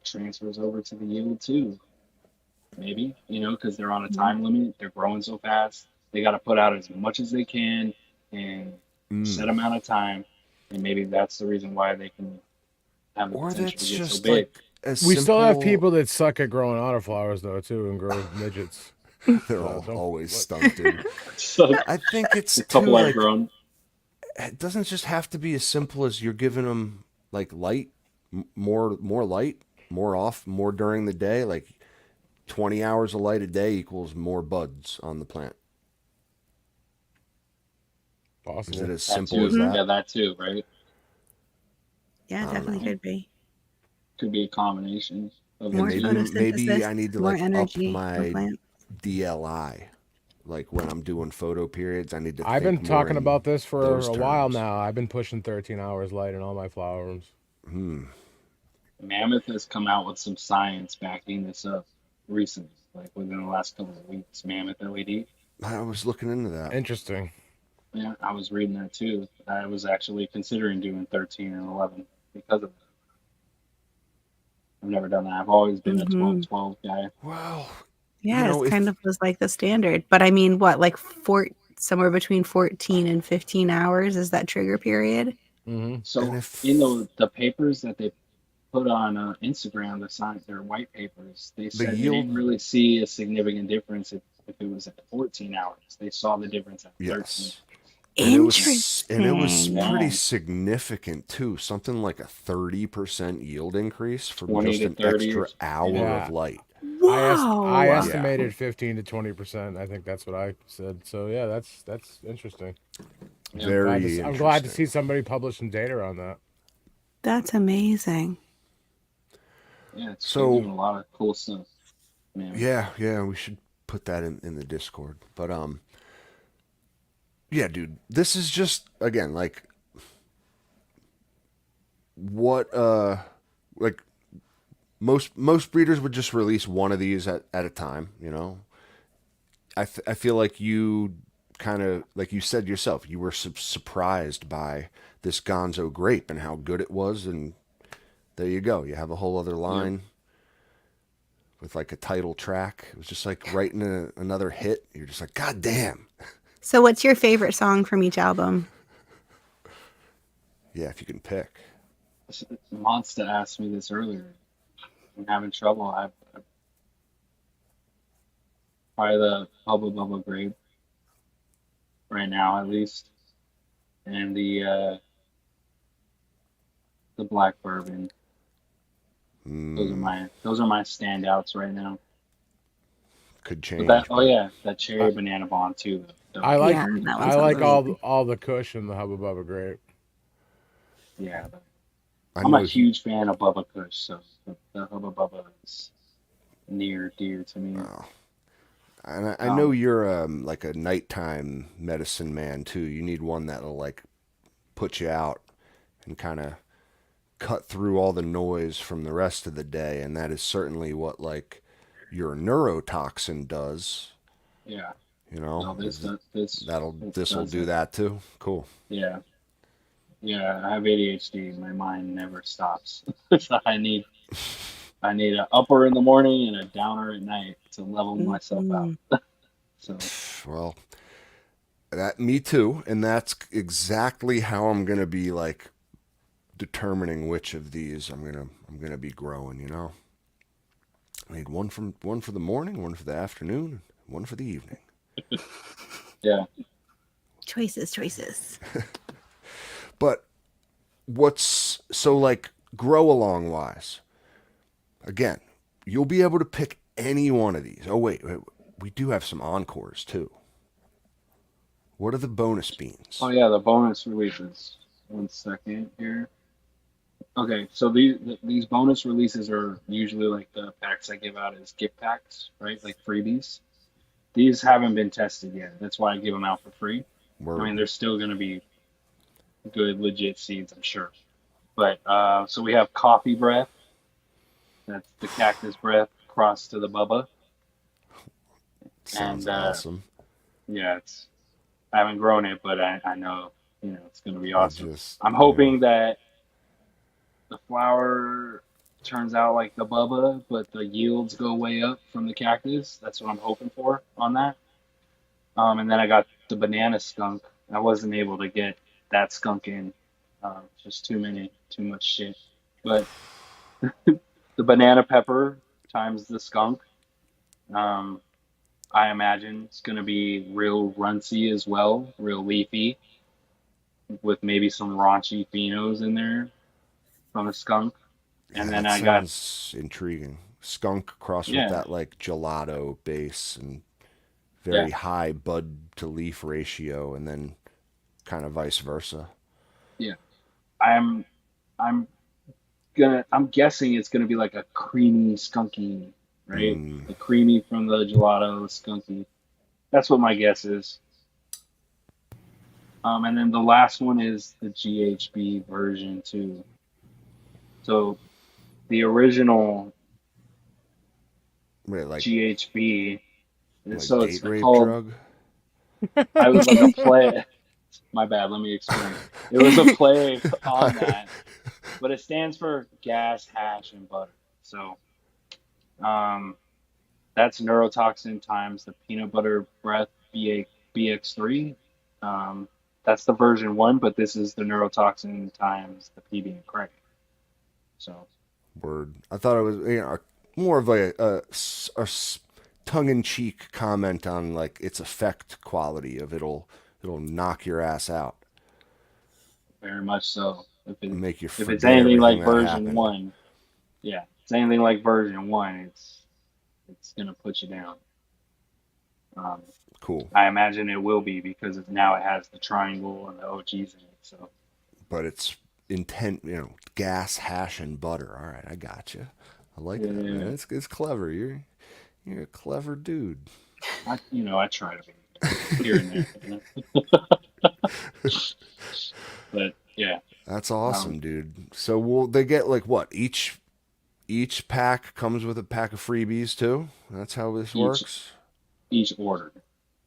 [SPEAKER 4] transfers over to the yield too. Maybe, because they're on a
[SPEAKER 2] Mhm.
[SPEAKER 4] time limit. They're growing so fast. They got to put out as much as they can in a set
[SPEAKER 3] Mm.
[SPEAKER 4] amount of time, and maybe that's the reason why they can have the
[SPEAKER 3] Or
[SPEAKER 4] potential to
[SPEAKER 3] that's
[SPEAKER 4] get so
[SPEAKER 3] just
[SPEAKER 4] big.
[SPEAKER 3] like as
[SPEAKER 1] We still have
[SPEAKER 3] simple.
[SPEAKER 1] people that suck at growing autoflowers though too, and grow midgets.
[SPEAKER 3] They're
[SPEAKER 1] So
[SPEAKER 3] all
[SPEAKER 1] don't
[SPEAKER 3] always
[SPEAKER 1] look.
[SPEAKER 3] stunted.
[SPEAKER 4] So
[SPEAKER 3] I think it's
[SPEAKER 4] the
[SPEAKER 3] too
[SPEAKER 4] couple I've
[SPEAKER 3] like
[SPEAKER 4] grown,
[SPEAKER 3] it doesn't just have to be as simple as you're giving them like light, more light, more off, more during the day. Like 20 hours of light a day equals more buds on the plant. Is it
[SPEAKER 1] Possible.
[SPEAKER 3] as
[SPEAKER 4] that
[SPEAKER 3] simple as
[SPEAKER 4] too.
[SPEAKER 2] Mhm.
[SPEAKER 3] that?
[SPEAKER 4] Yeah, that too, right?
[SPEAKER 2] Yeah,
[SPEAKER 3] I don't
[SPEAKER 2] definitely
[SPEAKER 3] know.
[SPEAKER 4] And
[SPEAKER 2] could be.
[SPEAKER 4] could be a combination of the
[SPEAKER 3] And
[SPEAKER 2] More
[SPEAKER 4] two.
[SPEAKER 3] maybe
[SPEAKER 2] photosynthesis,
[SPEAKER 3] I need to
[SPEAKER 2] more
[SPEAKER 3] like up
[SPEAKER 2] energy from
[SPEAKER 3] my
[SPEAKER 2] plants.
[SPEAKER 3] DLI. Like when I'm doing photo periods, I need to
[SPEAKER 1] I've been
[SPEAKER 3] think more
[SPEAKER 1] talking
[SPEAKER 3] in
[SPEAKER 1] about this for
[SPEAKER 3] those
[SPEAKER 1] a while
[SPEAKER 3] terms.
[SPEAKER 1] now. I've been pushing 13 hours light in all my flower rooms.
[SPEAKER 3] Hmm.
[SPEAKER 4] Mammoth has come out with some science backing this up recently, like within the last couple of weeks. Mammoth LED.
[SPEAKER 3] I was looking into that.
[SPEAKER 1] Interesting.
[SPEAKER 4] Yeah, I was reading that too. I was actually considering doing 13 and 11 because of that. I've never done that. I've always been a
[SPEAKER 2] Hmm.
[SPEAKER 4] 12-12 guy.
[SPEAKER 3] Well,
[SPEAKER 2] Yeah, it's kind
[SPEAKER 3] if
[SPEAKER 2] of was like the standard. But I mean, what, like somewhere between 14 and 15 hours is that trigger period?
[SPEAKER 1] Mm-hmm.
[SPEAKER 3] and
[SPEAKER 4] So in
[SPEAKER 3] if
[SPEAKER 4] the papers that they put on Instagram, the science, their white papers, they
[SPEAKER 3] the
[SPEAKER 4] said they
[SPEAKER 3] yield,
[SPEAKER 4] didn't really see a significant difference if it was at 14 hours. They saw the difference at 13.
[SPEAKER 3] yes. And it was
[SPEAKER 2] Interesting.
[SPEAKER 3] pretty
[SPEAKER 4] Yeah,
[SPEAKER 3] significant too. Something like a 30% yield increase from
[SPEAKER 4] 20
[SPEAKER 3] just
[SPEAKER 4] to
[SPEAKER 3] an
[SPEAKER 4] 30 or
[SPEAKER 3] extra
[SPEAKER 4] something. Yeah.
[SPEAKER 3] hour of
[SPEAKER 1] Yeah,
[SPEAKER 3] light.
[SPEAKER 1] I
[SPEAKER 2] Whoa.
[SPEAKER 3] Yeah,
[SPEAKER 1] estimated 15 to 20%. I think that's what I said. So yeah, that's interesting.
[SPEAKER 4] Yep.
[SPEAKER 3] very
[SPEAKER 1] I'm glad to
[SPEAKER 3] interesting.
[SPEAKER 1] see somebody publishing data on that.
[SPEAKER 2] That's amazing.
[SPEAKER 4] Yeah, they're
[SPEAKER 3] So
[SPEAKER 4] doing a lot of cool stuff, man.
[SPEAKER 3] yeah, we should put that in the Discord. But yeah, dude, this is just again like what like most breeders would just release one of these at a time, you know. I feel like you kind of like you said yourself, you were surprised by this Gonzo grape and how good it was, and there you go. You have a whole other
[SPEAKER 4] Yep.
[SPEAKER 3] line with like a title track. It was just like writing another hit. You're just like, God damn.
[SPEAKER 2] So, what's your favorite song from each album?
[SPEAKER 3] Yeah, if you can pick.
[SPEAKER 4] Monster asked me this earlier. I'm having trouble. I probably the Hubba Bubba Grape right now, at least, and the Black Bourbon.
[SPEAKER 3] Mm,
[SPEAKER 4] Those are my standouts right now.
[SPEAKER 3] could
[SPEAKER 4] But that
[SPEAKER 3] change,
[SPEAKER 4] oh
[SPEAKER 3] but
[SPEAKER 4] yeah, that
[SPEAKER 1] I,
[SPEAKER 4] cherry banana bomb too.
[SPEAKER 1] I like
[SPEAKER 2] Yeah, that one
[SPEAKER 1] I
[SPEAKER 2] sounds
[SPEAKER 1] like
[SPEAKER 2] amazing.
[SPEAKER 1] all the Kush and the Hubba Bubba grape.
[SPEAKER 4] Yeah,
[SPEAKER 3] I
[SPEAKER 4] I'm a
[SPEAKER 3] know he.
[SPEAKER 4] huge fan of Bubba Kush, so the Hubba Bubba is near dear to me.
[SPEAKER 3] Oh, and I know
[SPEAKER 4] Um,
[SPEAKER 3] you're like a nighttime medicine man too. You need one that'll like put you out and kind of cut through all the noise from the rest of the day, and that is certainly what like your neurotoxin does.
[SPEAKER 4] yeah,
[SPEAKER 3] You know,
[SPEAKER 4] no, this
[SPEAKER 3] this'll
[SPEAKER 4] does
[SPEAKER 3] do
[SPEAKER 4] it.
[SPEAKER 3] that too. Cool.
[SPEAKER 4] Yeah, yeah. I have ADHD. My mind never stops. So I need an upper in the morning and a downer at night to level myself out.
[SPEAKER 2] Mhm.
[SPEAKER 4] So
[SPEAKER 3] Well, that me too, and that's exactly how I'm gonna be like determining which of these I'm gonna be growing. You know, I need one for the morning, one for the afternoon, one for the evening.
[SPEAKER 4] yeah,
[SPEAKER 2] Choices, choices.
[SPEAKER 3] But what's so like grow along wise? Again, you'll be able to pick any one of these. Oh wait, we do have some encores too. What are the bonus
[SPEAKER 4] oh
[SPEAKER 3] beans?
[SPEAKER 4] yeah, the bonus releases. 1 second here. Okay, so these bonus releases are usually like the packs I give out as gift packs, right? Like freebies. These haven't been tested yet. That's why I give them out for free. I
[SPEAKER 3] Word.
[SPEAKER 4] mean, they're still going to be good, legit seeds, I'm sure. But so we have coffee breath. That's the cactus breath crossed to the bubba,
[SPEAKER 3] Sounds
[SPEAKER 4] and
[SPEAKER 3] awesome.
[SPEAKER 4] yeah, it's I haven't grown it, but I know it's going to be
[SPEAKER 3] I
[SPEAKER 4] awesome.
[SPEAKER 3] just
[SPEAKER 4] I'm
[SPEAKER 3] yeah.
[SPEAKER 4] hoping that the flower turns out like the bubba, but the yields go way up from the cactus. That's what I'm hoping for on that. And then I got the banana skunk. I wasn't able to get that skunk in. Just too much shit. But the banana pepper times the skunk, um, I imagine it's going to be real runcy as well, real leafy, with maybe some raunchy phenos in there from the skunk.
[SPEAKER 3] Yeah,
[SPEAKER 4] And then
[SPEAKER 3] that
[SPEAKER 4] I got,
[SPEAKER 3] sounds intriguing. Skunk crossed with
[SPEAKER 4] yeah,
[SPEAKER 3] that like gelato base and
[SPEAKER 4] yeah,
[SPEAKER 3] very high bud to leaf ratio, and then kind of vice versa.
[SPEAKER 4] yeah. I'm, I'm I'm guessing it's gonna be like a creamy, skunky, right?
[SPEAKER 3] Mm,
[SPEAKER 4] The creamy from the gelato, skunky. That's what my guess is. And then the last one is the GHB version too. So the original
[SPEAKER 3] wait,
[SPEAKER 4] GHB,
[SPEAKER 3] like
[SPEAKER 4] so it's
[SPEAKER 3] date rape
[SPEAKER 4] called.
[SPEAKER 3] drug?
[SPEAKER 4] I was like a play. My bad. Let me explain. It was a play on that, but it stands for gas, hash, and butter. So um, that's neurotoxin times the peanut butter breath BX3. Um, that's the version one, but this is the neurotoxin times the PB and Craig. So
[SPEAKER 3] Word. I thought it was more of tongue-in-cheek comment on like its effect quality of it'll It'll knock your ass out
[SPEAKER 4] Very much so.
[SPEAKER 3] and make you
[SPEAKER 4] If it's
[SPEAKER 3] forget
[SPEAKER 4] anything
[SPEAKER 3] everything
[SPEAKER 4] like
[SPEAKER 3] that
[SPEAKER 4] version
[SPEAKER 3] happened.
[SPEAKER 4] one, yeah, it's anything like version one, it's gonna put you down. Um,
[SPEAKER 3] Cool.
[SPEAKER 4] I imagine it will be because now it has the triangle and the OGs in it. So
[SPEAKER 3] But it's intent, gas, hash, and butter. All right, I got you. I like that, man.
[SPEAKER 4] yeah,
[SPEAKER 3] It's clever. You're a clever dude.
[SPEAKER 4] I try to be here and there, but yeah,
[SPEAKER 3] That's
[SPEAKER 4] um,
[SPEAKER 3] awesome, dude. So will they get like what? Each pack comes with a pack of freebies too. That's how this
[SPEAKER 4] each
[SPEAKER 3] works.
[SPEAKER 4] each order.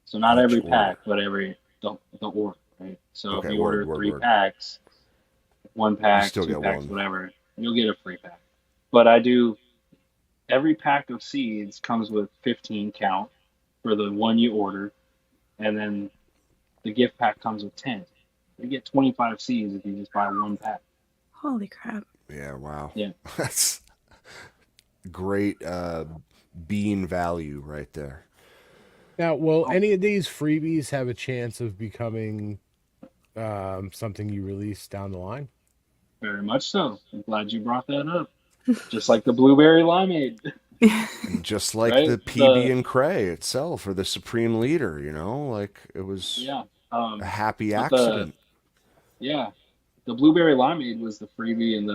[SPEAKER 4] So not
[SPEAKER 3] Each
[SPEAKER 4] every
[SPEAKER 3] order.
[SPEAKER 4] pack, but every the order, right? So if
[SPEAKER 3] Okay,
[SPEAKER 4] you
[SPEAKER 3] word,
[SPEAKER 4] order
[SPEAKER 3] word,
[SPEAKER 4] three
[SPEAKER 3] word.
[SPEAKER 4] packs, one
[SPEAKER 3] You
[SPEAKER 4] pack,
[SPEAKER 3] still
[SPEAKER 4] two
[SPEAKER 3] get
[SPEAKER 4] packs,
[SPEAKER 3] one.
[SPEAKER 4] whatever, you'll get a free pack. But I do every pack of seeds comes with 15 count for the one you order, and then the gift pack comes with 10. You get 25 seeds if you just buy one pack.
[SPEAKER 2] Holy crap.
[SPEAKER 3] Yeah, wow.
[SPEAKER 4] Yeah.
[SPEAKER 3] That's great bean value right there.
[SPEAKER 1] Now, will
[SPEAKER 4] Oh,
[SPEAKER 1] any of these freebies have a chance of becoming something you release down the line?
[SPEAKER 4] very much so. I'm glad you brought that up. Just like the blueberry limeade,
[SPEAKER 3] And just like
[SPEAKER 4] right?
[SPEAKER 3] the PB and Cray itself, or the Supreme Leader, like it was
[SPEAKER 4] Yeah.
[SPEAKER 3] a happy
[SPEAKER 4] But
[SPEAKER 3] accident.
[SPEAKER 4] yeah, the blueberry limeade was the freebie in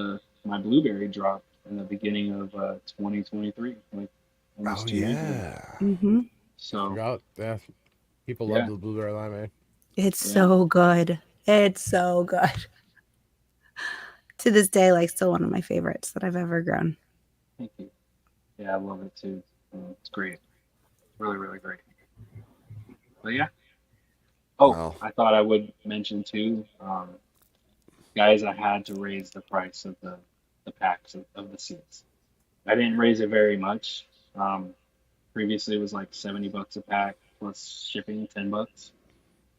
[SPEAKER 4] my blueberry drop in the beginning of 2023, like
[SPEAKER 3] Oh
[SPEAKER 4] almost 2 years ago.
[SPEAKER 3] yeah.
[SPEAKER 2] Hmm.
[SPEAKER 4] So
[SPEAKER 1] Forgot. Yeah, people love
[SPEAKER 4] yeah,
[SPEAKER 1] the blueberry limeade.
[SPEAKER 2] It's
[SPEAKER 4] yeah.
[SPEAKER 2] so good. It's so good. To this day, like still one of my favorites that I've ever grown.
[SPEAKER 4] Thank you. Yeah, I love it too. It's great, really, really great. But yeah. Oh,
[SPEAKER 3] Well,
[SPEAKER 4] I thought I would mention too, guys. I had to raise the price of the packs of the seats. I didn't raise it very much. Um, Previously, it was like $70 a pack plus shipping, $10.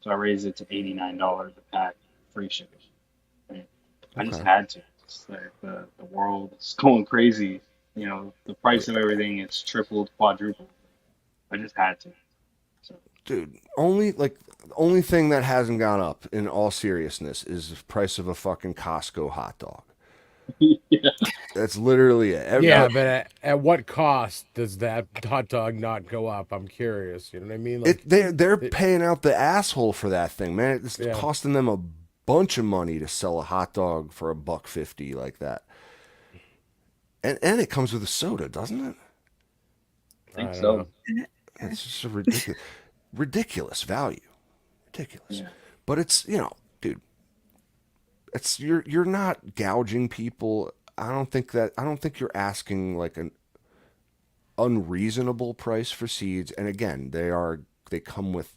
[SPEAKER 4] So I raised it to $89 a pack, free shipping. Right? I just
[SPEAKER 3] okay.
[SPEAKER 4] had to. It's like the world is going crazy. The
[SPEAKER 3] Yeah,
[SPEAKER 4] price of everything is tripled, quadrupled. I just had to. So
[SPEAKER 3] dude, only thing that hasn't gone up in all seriousness is the price of a fucking Costco hot dog.
[SPEAKER 4] yeah,
[SPEAKER 3] That's literally it.
[SPEAKER 1] Yeah, but at what cost does that hot dog not go up? I'm curious. You know what I mean? Like,
[SPEAKER 3] They're
[SPEAKER 1] it,
[SPEAKER 3] paying out the asshole for that thing, man. It's
[SPEAKER 1] yeah,
[SPEAKER 3] costing them a bunch of money to sell a hot dog for $1.50 like that. And it comes with a soda, doesn't it?
[SPEAKER 4] I
[SPEAKER 1] I
[SPEAKER 4] think
[SPEAKER 1] don't know.
[SPEAKER 4] so.
[SPEAKER 3] That's just a ridiculous value. Ridiculous.
[SPEAKER 4] Yeah,
[SPEAKER 3] But it's, dude, it's you're not gouging people. I don't think you're asking like an unreasonable price for seeds. And again, they come with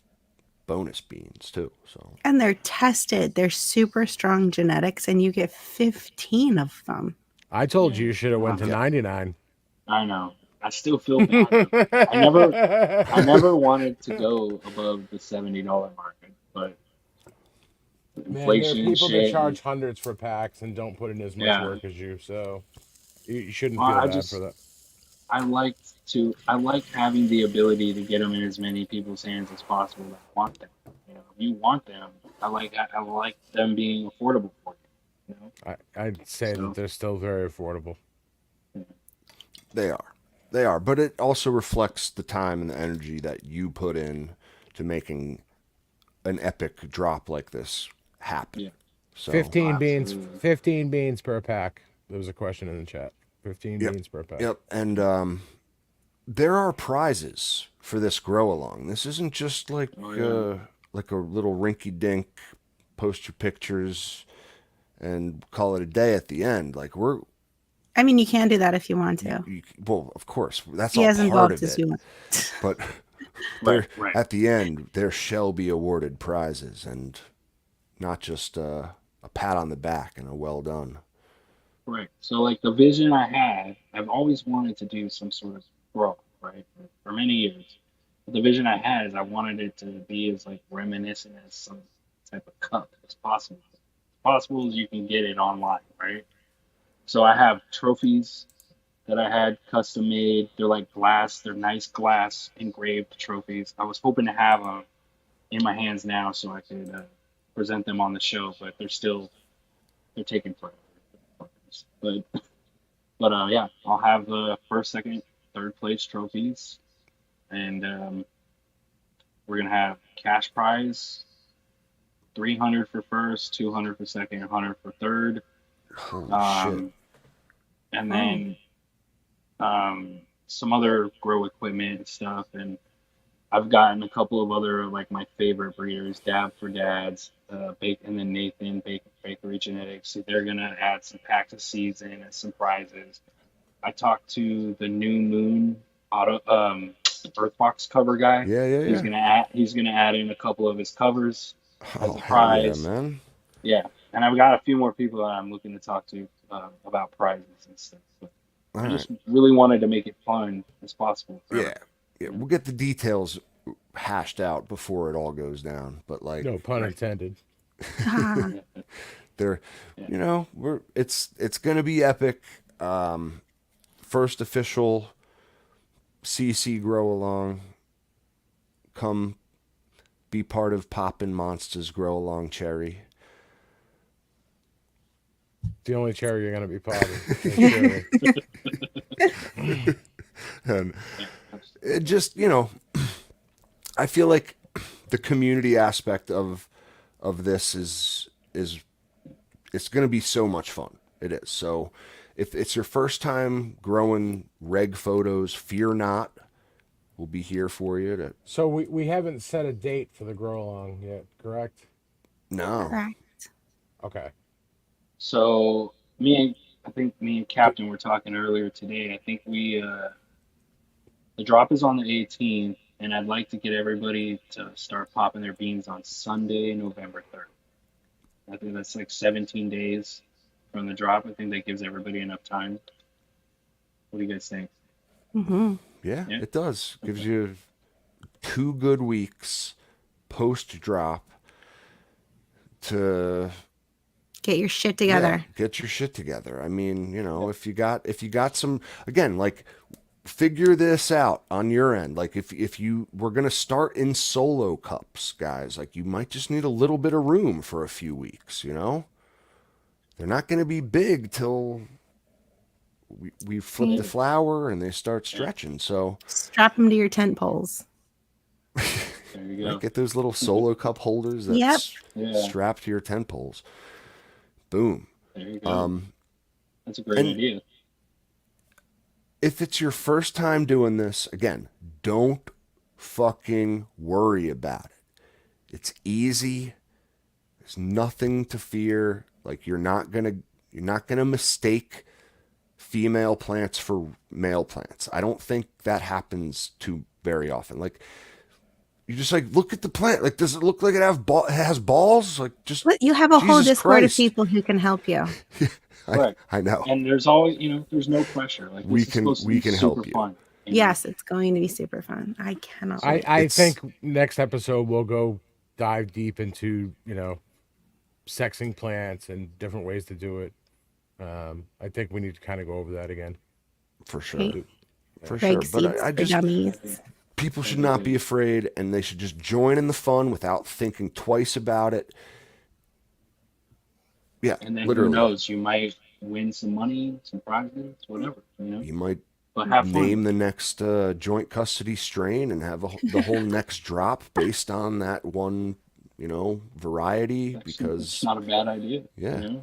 [SPEAKER 3] bonus beans too. So
[SPEAKER 2] And they're tested. They're super strong genetics, and you get 15 of them.
[SPEAKER 1] I told
[SPEAKER 4] yeah.
[SPEAKER 1] you should have went to
[SPEAKER 3] yeah,
[SPEAKER 1] 99.
[SPEAKER 4] I know. I still feel bad though. I never, I never wanted to go above the $70 mark, but with
[SPEAKER 1] Man, there are
[SPEAKER 4] inflation,
[SPEAKER 1] people that
[SPEAKER 4] shit, and
[SPEAKER 1] charge hundreds for packs and don't put in as much
[SPEAKER 4] yeah.
[SPEAKER 1] work as you, so you shouldn't
[SPEAKER 4] Well,
[SPEAKER 1] feel bad for that.
[SPEAKER 4] I like having the ability to get them in as many people's hands as possible that want them. If you want them, I like them being affordable for you.
[SPEAKER 1] I'd say that
[SPEAKER 4] So
[SPEAKER 1] they're still very affordable.
[SPEAKER 4] yeah,
[SPEAKER 3] they are. They are. But it also reflects the time and the energy that you put in to making an epic drop like this happen.
[SPEAKER 4] yeah.
[SPEAKER 3] So,
[SPEAKER 1] 15 beans,
[SPEAKER 4] Absolutely.
[SPEAKER 1] 15 beans per pack. There was a question in the chat. 15
[SPEAKER 3] yep.
[SPEAKER 1] beans per pack.
[SPEAKER 3] Yep. And there are prizes for this grow along. This isn't just
[SPEAKER 4] Oh yeah.
[SPEAKER 3] like a little rinky dink post your pictures and call it a day at the end. Like
[SPEAKER 2] I mean, you can do that if you want to.
[SPEAKER 3] well, of course, that's
[SPEAKER 2] Be
[SPEAKER 3] all
[SPEAKER 2] as
[SPEAKER 3] part
[SPEAKER 2] involved
[SPEAKER 3] of
[SPEAKER 2] as
[SPEAKER 3] it.
[SPEAKER 2] you want.
[SPEAKER 3] But
[SPEAKER 4] Right.
[SPEAKER 3] there
[SPEAKER 4] Right.
[SPEAKER 3] at the end there shall be awarded prizes and not just a pat on the back and a well done.
[SPEAKER 4] Right. So like the vision I had, I've always wanted to do some sort of grow, right? For many years. But the vision I had is I wanted it to be as like reminiscent as some type of cup as possible. As possible as you can get it online, right? So I have trophies that I had custom made. They're like glass, they're nice glass engraved trophies. I was hoping to have in my hands now, so I could present them on the show. But they're taking forever. But yeah, I'll have the first, second, third place trophies, and we're gonna have cash prize, 300 for first, 200 for second, 100 for third,
[SPEAKER 3] Holy shit.
[SPEAKER 4] and then some other grow equipment and stuff. And I've gotten a couple of other like my favorite breeders, Dab for Dads, and then Nathan Bakery Genetics. So they're gonna add some packs of seeds in and some prizes. I talked to the New Moon auto Earthbox cover guy.
[SPEAKER 3] Yeah.
[SPEAKER 4] He's gonna add in a couple of his covers as
[SPEAKER 3] Oh,
[SPEAKER 4] a
[SPEAKER 3] hell yeah,
[SPEAKER 4] prize.
[SPEAKER 3] man.
[SPEAKER 4] Yeah, and I've got a few more people that I'm looking to talk to about prizes and stuff. But
[SPEAKER 3] All
[SPEAKER 4] I
[SPEAKER 3] right.
[SPEAKER 4] just really wanted to make it fun as possible. For
[SPEAKER 3] Yeah. Yeah. We'll get the details hashed out before it all goes down. But like,
[SPEAKER 1] No pun intended.
[SPEAKER 3] they're, you know, it's gonna be epic. First official CC grow along. Come be part of Poppin' Monsters Grow Along Cherry.
[SPEAKER 1] The only cherry you're gonna be popping.
[SPEAKER 3] And it just, you know, I feel like the community aspect of this is it's going to be so much fun. It is. So if it's your first time growing reg photos, fear not. We'll be here for you to
[SPEAKER 1] So we haven't set a date for the grow along yet, correct?
[SPEAKER 3] no.
[SPEAKER 2] Correct.
[SPEAKER 1] Okay.
[SPEAKER 4] So I think me and Captain were talking earlier today. I think the drop is on the 18th, and I'd like to get everybody to start popping their beans on Sunday, November 3rd. I think that's like 17 days from the drop. I think that gives everybody enough time. What do you guys think?
[SPEAKER 2] Mm-hmm.
[SPEAKER 3] Yeah,
[SPEAKER 4] Yeah.
[SPEAKER 3] it does. Gives you 2 good weeks post drop to
[SPEAKER 2] Get your shit together.
[SPEAKER 3] get your shit together. I mean, you know, if you got some, again, like, figure this out on your end. Like, if you were gonna start in solo cups, guys, like, you might just need a little bit of room for a few weeks. You know, they're not gonna be big till we flip the flower and they start stretching. So
[SPEAKER 2] Strap them to your tent poles.
[SPEAKER 4] There you go.
[SPEAKER 3] get those little solo cup holders that
[SPEAKER 2] Yep.
[SPEAKER 3] strap to your tent poles. Boom.
[SPEAKER 4] There you go. That's a great
[SPEAKER 3] and-
[SPEAKER 4] idea.
[SPEAKER 3] If it's your first time doing this, again, don't fucking worry about it. It's easy. There's nothing to fear. Like, you're not gonna mistake female plants for male plants. I don't think that happens too very often. Like, you just like look at the plant. Like, does it look like it has balls? Like, just
[SPEAKER 2] You have a whole
[SPEAKER 3] Jesus
[SPEAKER 2] Discord
[SPEAKER 3] Christ.
[SPEAKER 2] of people who can help you.
[SPEAKER 4] Correct.
[SPEAKER 3] I know.
[SPEAKER 4] And there's always, there's no pressure. Like,
[SPEAKER 3] We
[SPEAKER 4] this is
[SPEAKER 3] can-
[SPEAKER 4] supposed to
[SPEAKER 3] we
[SPEAKER 4] be
[SPEAKER 3] can
[SPEAKER 4] super
[SPEAKER 3] help you.
[SPEAKER 4] fun.
[SPEAKER 2] Yes, it's going to be super fun. I cannot wait.
[SPEAKER 1] I
[SPEAKER 3] It's-
[SPEAKER 1] think next episode we'll go dive deep into, sexing plants and different ways to do it. I think we need to kind of go over that again.
[SPEAKER 3] For sure.
[SPEAKER 2] Great.
[SPEAKER 3] For
[SPEAKER 2] Greg
[SPEAKER 3] sure. But
[SPEAKER 2] seeds
[SPEAKER 3] I
[SPEAKER 2] for
[SPEAKER 3] just
[SPEAKER 2] dummies.
[SPEAKER 3] people should not be afraid, and they should just join in the fun without thinking twice about it. Yeah,
[SPEAKER 4] And then
[SPEAKER 3] literally.
[SPEAKER 4] who knows? You might win some money, some prizes, whatever.
[SPEAKER 3] You might
[SPEAKER 4] But have fun.
[SPEAKER 3] name the next joint custody strain and have the whole next drop based on that one, variety.
[SPEAKER 4] It's
[SPEAKER 3] because
[SPEAKER 4] not a bad idea.
[SPEAKER 3] yeah,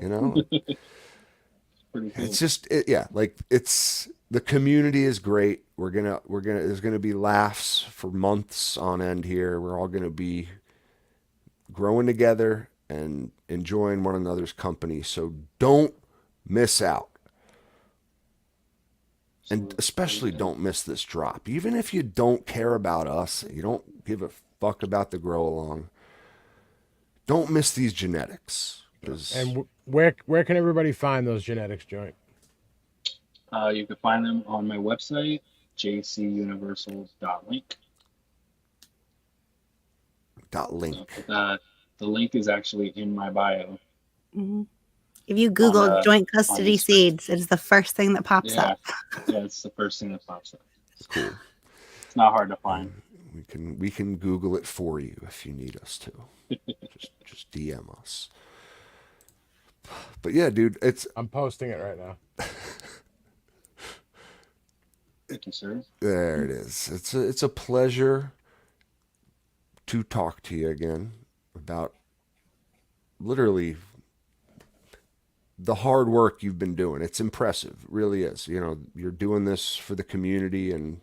[SPEAKER 4] Pretty cool.
[SPEAKER 3] it's just it's the community is great. There's gonna be laughs for months on end here. We're all gonna be growing together and enjoying one another's company. So don't miss out. And especially don't miss this drop. Even if you don't care about us, you don't give a fuck about the grow along, don't miss these genetics.
[SPEAKER 1] And where can everybody find those genetics, Joint?
[SPEAKER 4] You can find them on my website, jcuniversal.link.
[SPEAKER 3] .link.
[SPEAKER 4] The link is actually in my bio.
[SPEAKER 2] Mhm. If you Google joint custody
[SPEAKER 4] Instagram.
[SPEAKER 2] seeds, it's the first thing that pops
[SPEAKER 4] Yeah.
[SPEAKER 2] up.
[SPEAKER 4] Yeah, it's the first thing that pops up.
[SPEAKER 3] Cool.
[SPEAKER 4] It's not hard to find.
[SPEAKER 3] We can Google it for you if you need us to. Just DM us. But yeah, dude,
[SPEAKER 1] I'm posting it right now.
[SPEAKER 4] Thank you, sir.
[SPEAKER 3] there it is. It's a pleasure to talk to you again about literally the hard work you've been doing. It's impressive, it really is. You know, you're doing this for the community, and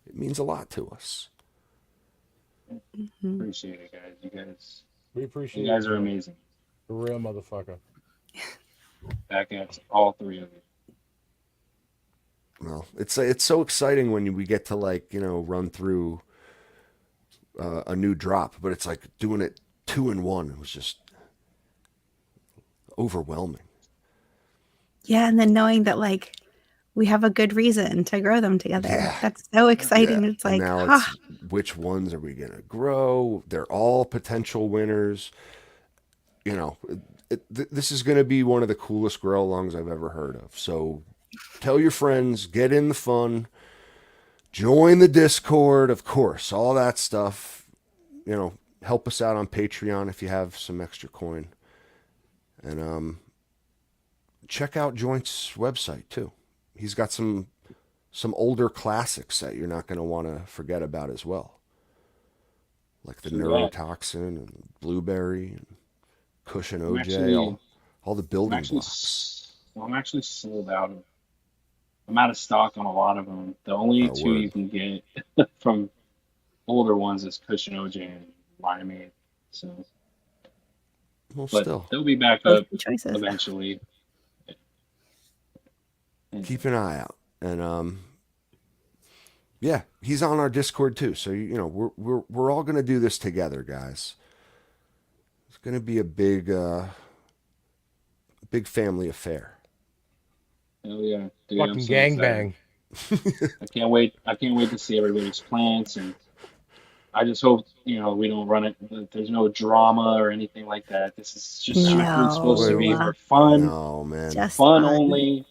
[SPEAKER 3] it means a lot to us.
[SPEAKER 4] Appreciate it, guys.
[SPEAKER 1] We appreciate
[SPEAKER 4] You guys
[SPEAKER 1] you,
[SPEAKER 4] are
[SPEAKER 1] Joe.
[SPEAKER 4] amazing.
[SPEAKER 1] A real motherfucker.
[SPEAKER 4] Back at all three of you.
[SPEAKER 3] Well, it's so exciting when we get to, like, you know, run through a new drop, but it's like doing it 2 in 1. It was just overwhelming.
[SPEAKER 2] Yeah, and then knowing that like we have a good reason to grow them together.
[SPEAKER 3] Yeah.
[SPEAKER 2] That's so exciting.
[SPEAKER 3] Yeah.
[SPEAKER 2] It's
[SPEAKER 3] And
[SPEAKER 2] like,
[SPEAKER 3] now
[SPEAKER 2] ah,
[SPEAKER 3] it's which ones are we gonna grow? They're all potential winners. You know, this is going to be one of the coolest grow alongs I've ever heard of. So tell your friends, get in the fun, join the Discord, of course, all that stuff. You know, help us out on Patreon if you have some extra coin. And check out Joint's website too. He's got some older classics that you're not going to want to forget about as well. Like the neurotoxin and blueberry and Cushion OJ, all the building blocks.
[SPEAKER 4] I'm actually sold out of. I'm out of stock on a lot of them. The only two
[SPEAKER 3] word.
[SPEAKER 4] you can get from older ones is Cushion OJ and Limeade. So,
[SPEAKER 3] Well,
[SPEAKER 4] but
[SPEAKER 3] still,
[SPEAKER 4] they'll be back
[SPEAKER 2] both
[SPEAKER 4] up
[SPEAKER 2] good choices.
[SPEAKER 4] eventually.
[SPEAKER 3] keep an eye out. And yeah, he's on our Discord too. So you know, we're all gonna do this together, guys. It's gonna be a big family affair.
[SPEAKER 4] Oh yeah, dude,
[SPEAKER 1] Fucking
[SPEAKER 4] I'm so excited.
[SPEAKER 1] gangbang.
[SPEAKER 4] I can't wait. I can't wait to see everybody's plants, and I just hope we don't run it. That there's no drama or anything like that. This is just strictly supposed to be
[SPEAKER 2] No,
[SPEAKER 4] for fun,
[SPEAKER 3] No, man.
[SPEAKER 2] just
[SPEAKER 4] fun
[SPEAKER 2] fun.
[SPEAKER 4] only.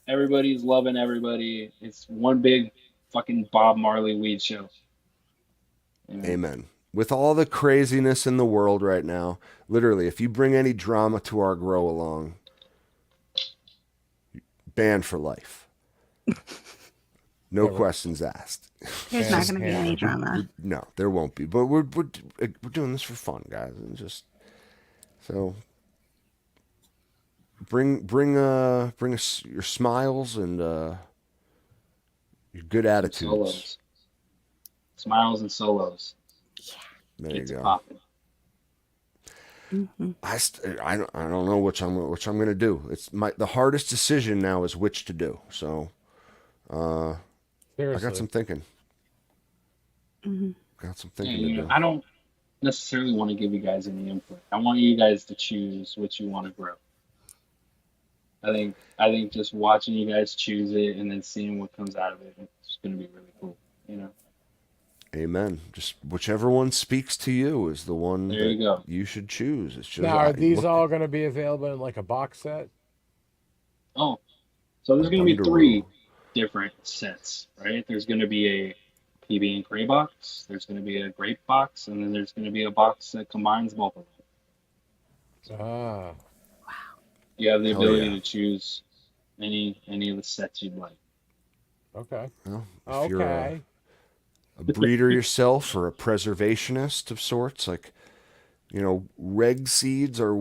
[SPEAKER 4] Everybody's loving everybody. It's one big fucking Bob Marley weed show.
[SPEAKER 3] Amen. With all the craziness in the world right now, literally, if you bring any drama to our grow along, banned for life. No questions asked.
[SPEAKER 2] There's not going to be any drama.
[SPEAKER 3] No, there won't be. But we're doing this for fun, guys, and just so bring us your smiles and your good attitudes.
[SPEAKER 4] Solos. Smiles and solos.
[SPEAKER 3] There you
[SPEAKER 4] It's
[SPEAKER 3] go.
[SPEAKER 4] popping.
[SPEAKER 2] Mm-hmm.
[SPEAKER 3] I don't know which I'm gonna do. It's the hardest decision now is which to do. So I
[SPEAKER 1] Seriously.
[SPEAKER 3] got some thinking.
[SPEAKER 2] Mm-hmm.
[SPEAKER 3] Got some thinking
[SPEAKER 4] Yeah,
[SPEAKER 3] to do.
[SPEAKER 4] I don't necessarily want to give you guys any input. I want you guys to choose what you want to grow. I think just watching you guys choose it and then seeing what comes out of it, it's going to be really cool.
[SPEAKER 3] Amen. Just whichever one speaks to you is the one
[SPEAKER 4] There you go.
[SPEAKER 3] you should choose. It's just
[SPEAKER 1] Now, are these all going to be available in like a box set?
[SPEAKER 4] Oh, so there's going to be 3 different sets, right? There's going to be a PB and Cray box, there's going to be a grape box, and then there's going to be a box that combines both of them.
[SPEAKER 1] Ah.
[SPEAKER 4] You have the ability to choose any of the sets you'd like.
[SPEAKER 1] Okay.
[SPEAKER 3] Well, if
[SPEAKER 1] Okay.
[SPEAKER 3] you're a breeder yourself or a preservationist of sorts, like, reg seeds are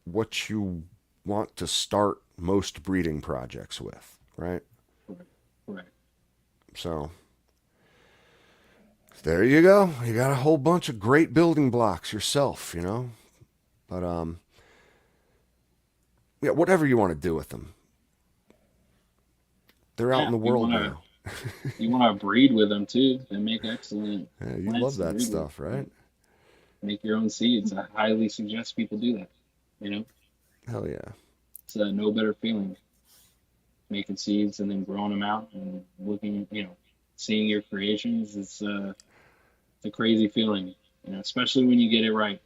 [SPEAKER 3] what you want to start most breeding projects with, right?
[SPEAKER 4] Right.
[SPEAKER 3] So there you go. You got a whole bunch of great building blocks yourself, But yeah, whatever you want to do with them. They're out in the world now.
[SPEAKER 4] You want to breed with them too. They make excellent.
[SPEAKER 3] Yeah, you love that stuff, right?
[SPEAKER 4] Make your own seeds. I highly suggest people do that.
[SPEAKER 3] Hell yeah.
[SPEAKER 4] It's no better feeling. Making seeds and then growing them out and looking, seeing your creations. It's a crazy feeling, especially when you get it right.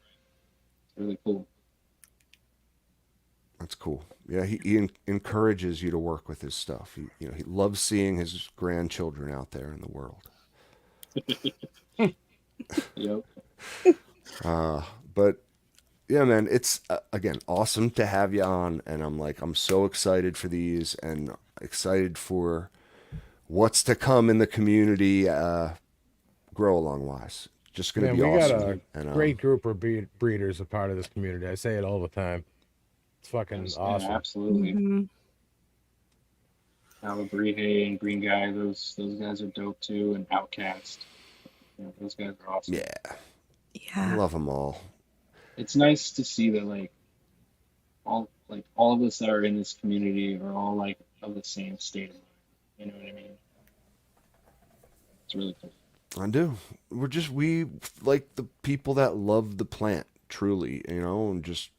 [SPEAKER 4] It's really cool.
[SPEAKER 3] That's cool. Yeah, he encourages you to work with his stuff. He loves seeing his grandchildren out there in the world.
[SPEAKER 4] Yep.
[SPEAKER 3] But yeah, man, it's again awesome to have you on, and I'm so excited for these and excited for what's to come in the community, grow along wise. Just gonna
[SPEAKER 1] Man,
[SPEAKER 3] be
[SPEAKER 1] we got
[SPEAKER 3] awesome,
[SPEAKER 1] a
[SPEAKER 3] and
[SPEAKER 1] great group of breeders a part of this community. I say it all the time. It's fucking
[SPEAKER 4] Yeah,
[SPEAKER 1] awesome.
[SPEAKER 4] absolutely.
[SPEAKER 2] Mhm.
[SPEAKER 4] Calabrese and Green Guy, those guys are dope too, and Outcast. Those guys are awesome.
[SPEAKER 3] yeah, I
[SPEAKER 2] Yeah.
[SPEAKER 3] love them all.
[SPEAKER 4] It's nice to see that all of us that are in this community are all like of the same state of mind. You know what I mean? It's really cool.
[SPEAKER 3] I do. We like the people that love the plant truly, and just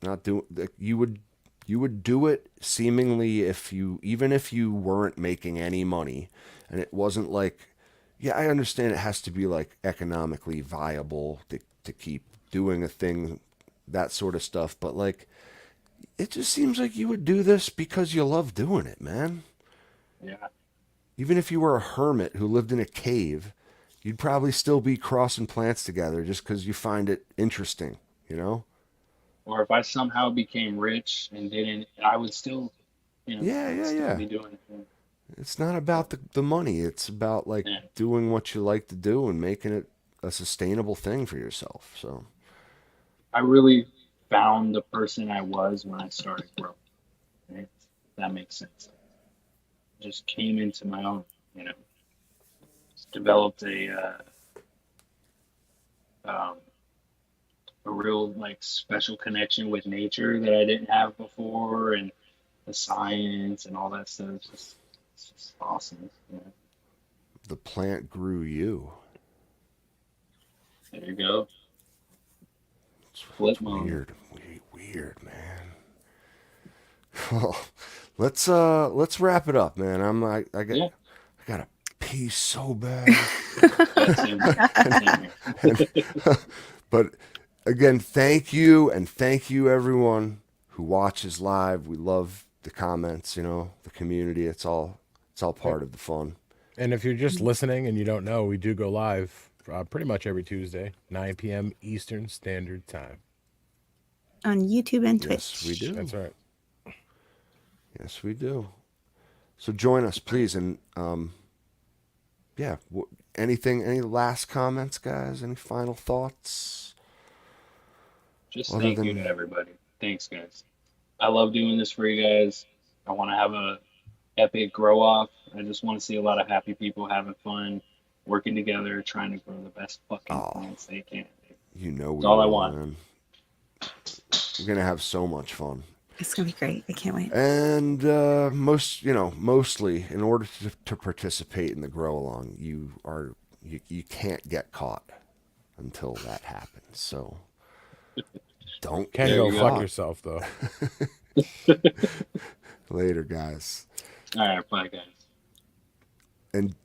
[SPEAKER 3] not do like you would do it seemingly even if you weren't making any money, and it wasn't like, yeah, I understand it has to be like economically viable to keep doing a thing, that sort of stuff, but like it just seems like you would do this because you love doing it, man.
[SPEAKER 4] Yeah.
[SPEAKER 3] Even if you were a hermit who lived in a cave, you'd probably still be crossing plants together just because you find it interesting, you know?
[SPEAKER 4] Or if I somehow became rich and didn't, I would still,
[SPEAKER 3] Yeah,
[SPEAKER 4] I would
[SPEAKER 3] yeah,
[SPEAKER 4] still
[SPEAKER 3] yeah.
[SPEAKER 4] be doing it. Yeah.
[SPEAKER 3] It's not about the money. It's about like
[SPEAKER 4] Yeah.
[SPEAKER 3] doing what you like to do and making it a sustainable thing for yourself. So,
[SPEAKER 4] I really found the person I was when I started growing. Right? If that makes sense. Just came into my own. You know, just developed um, a real like special connection with nature that I didn't have before, and the science and all that stuff. It's just awesome. Yeah.
[SPEAKER 3] the plant grew you.
[SPEAKER 4] There you go.
[SPEAKER 3] It's
[SPEAKER 4] Flip mode.
[SPEAKER 3] weird. Weird, man. Well, let's wrap it up, man.
[SPEAKER 4] Yeah.
[SPEAKER 3] I got to pee so bad.
[SPEAKER 4] Yeah. Same here.
[SPEAKER 3] and,
[SPEAKER 4] Same
[SPEAKER 3] and but again, thank you everyone who watches live. We love the comments, the community. It's all part of the fun.
[SPEAKER 1] And if you're just listening and you don't know, we do go live pretty much every Tuesday, 9 p.m. Eastern Standard Time.
[SPEAKER 2] On YouTube and
[SPEAKER 3] Yes, we
[SPEAKER 2] Twitch.
[SPEAKER 3] do.
[SPEAKER 1] That's right.
[SPEAKER 3] Yes, we do. So join us, please. And yeah, any last comments, guys? Any final thoughts?
[SPEAKER 4] Just
[SPEAKER 3] Other
[SPEAKER 4] thank you
[SPEAKER 3] than
[SPEAKER 4] to everybody. Thanks, guys. I love doing this for you guys. I want to have a epic grow off. I just want to see a lot of happy people having fun, working together, trying to grow the best fucking
[SPEAKER 3] oh,
[SPEAKER 4] plants they can.
[SPEAKER 3] we
[SPEAKER 4] That's all I
[SPEAKER 3] will,
[SPEAKER 4] want.
[SPEAKER 3] man. We're gonna have so much fun.
[SPEAKER 2] It's gonna be great. I can't wait.
[SPEAKER 3] And mostly, in order to participate in the grow along, you can't get caught until that happens. So don't
[SPEAKER 1] Can
[SPEAKER 3] get
[SPEAKER 4] There
[SPEAKER 1] go
[SPEAKER 4] you
[SPEAKER 1] fuck
[SPEAKER 3] caught.
[SPEAKER 1] yourself though.
[SPEAKER 3] Later, guys.
[SPEAKER 4] All right, bye, guys.
[SPEAKER 3] And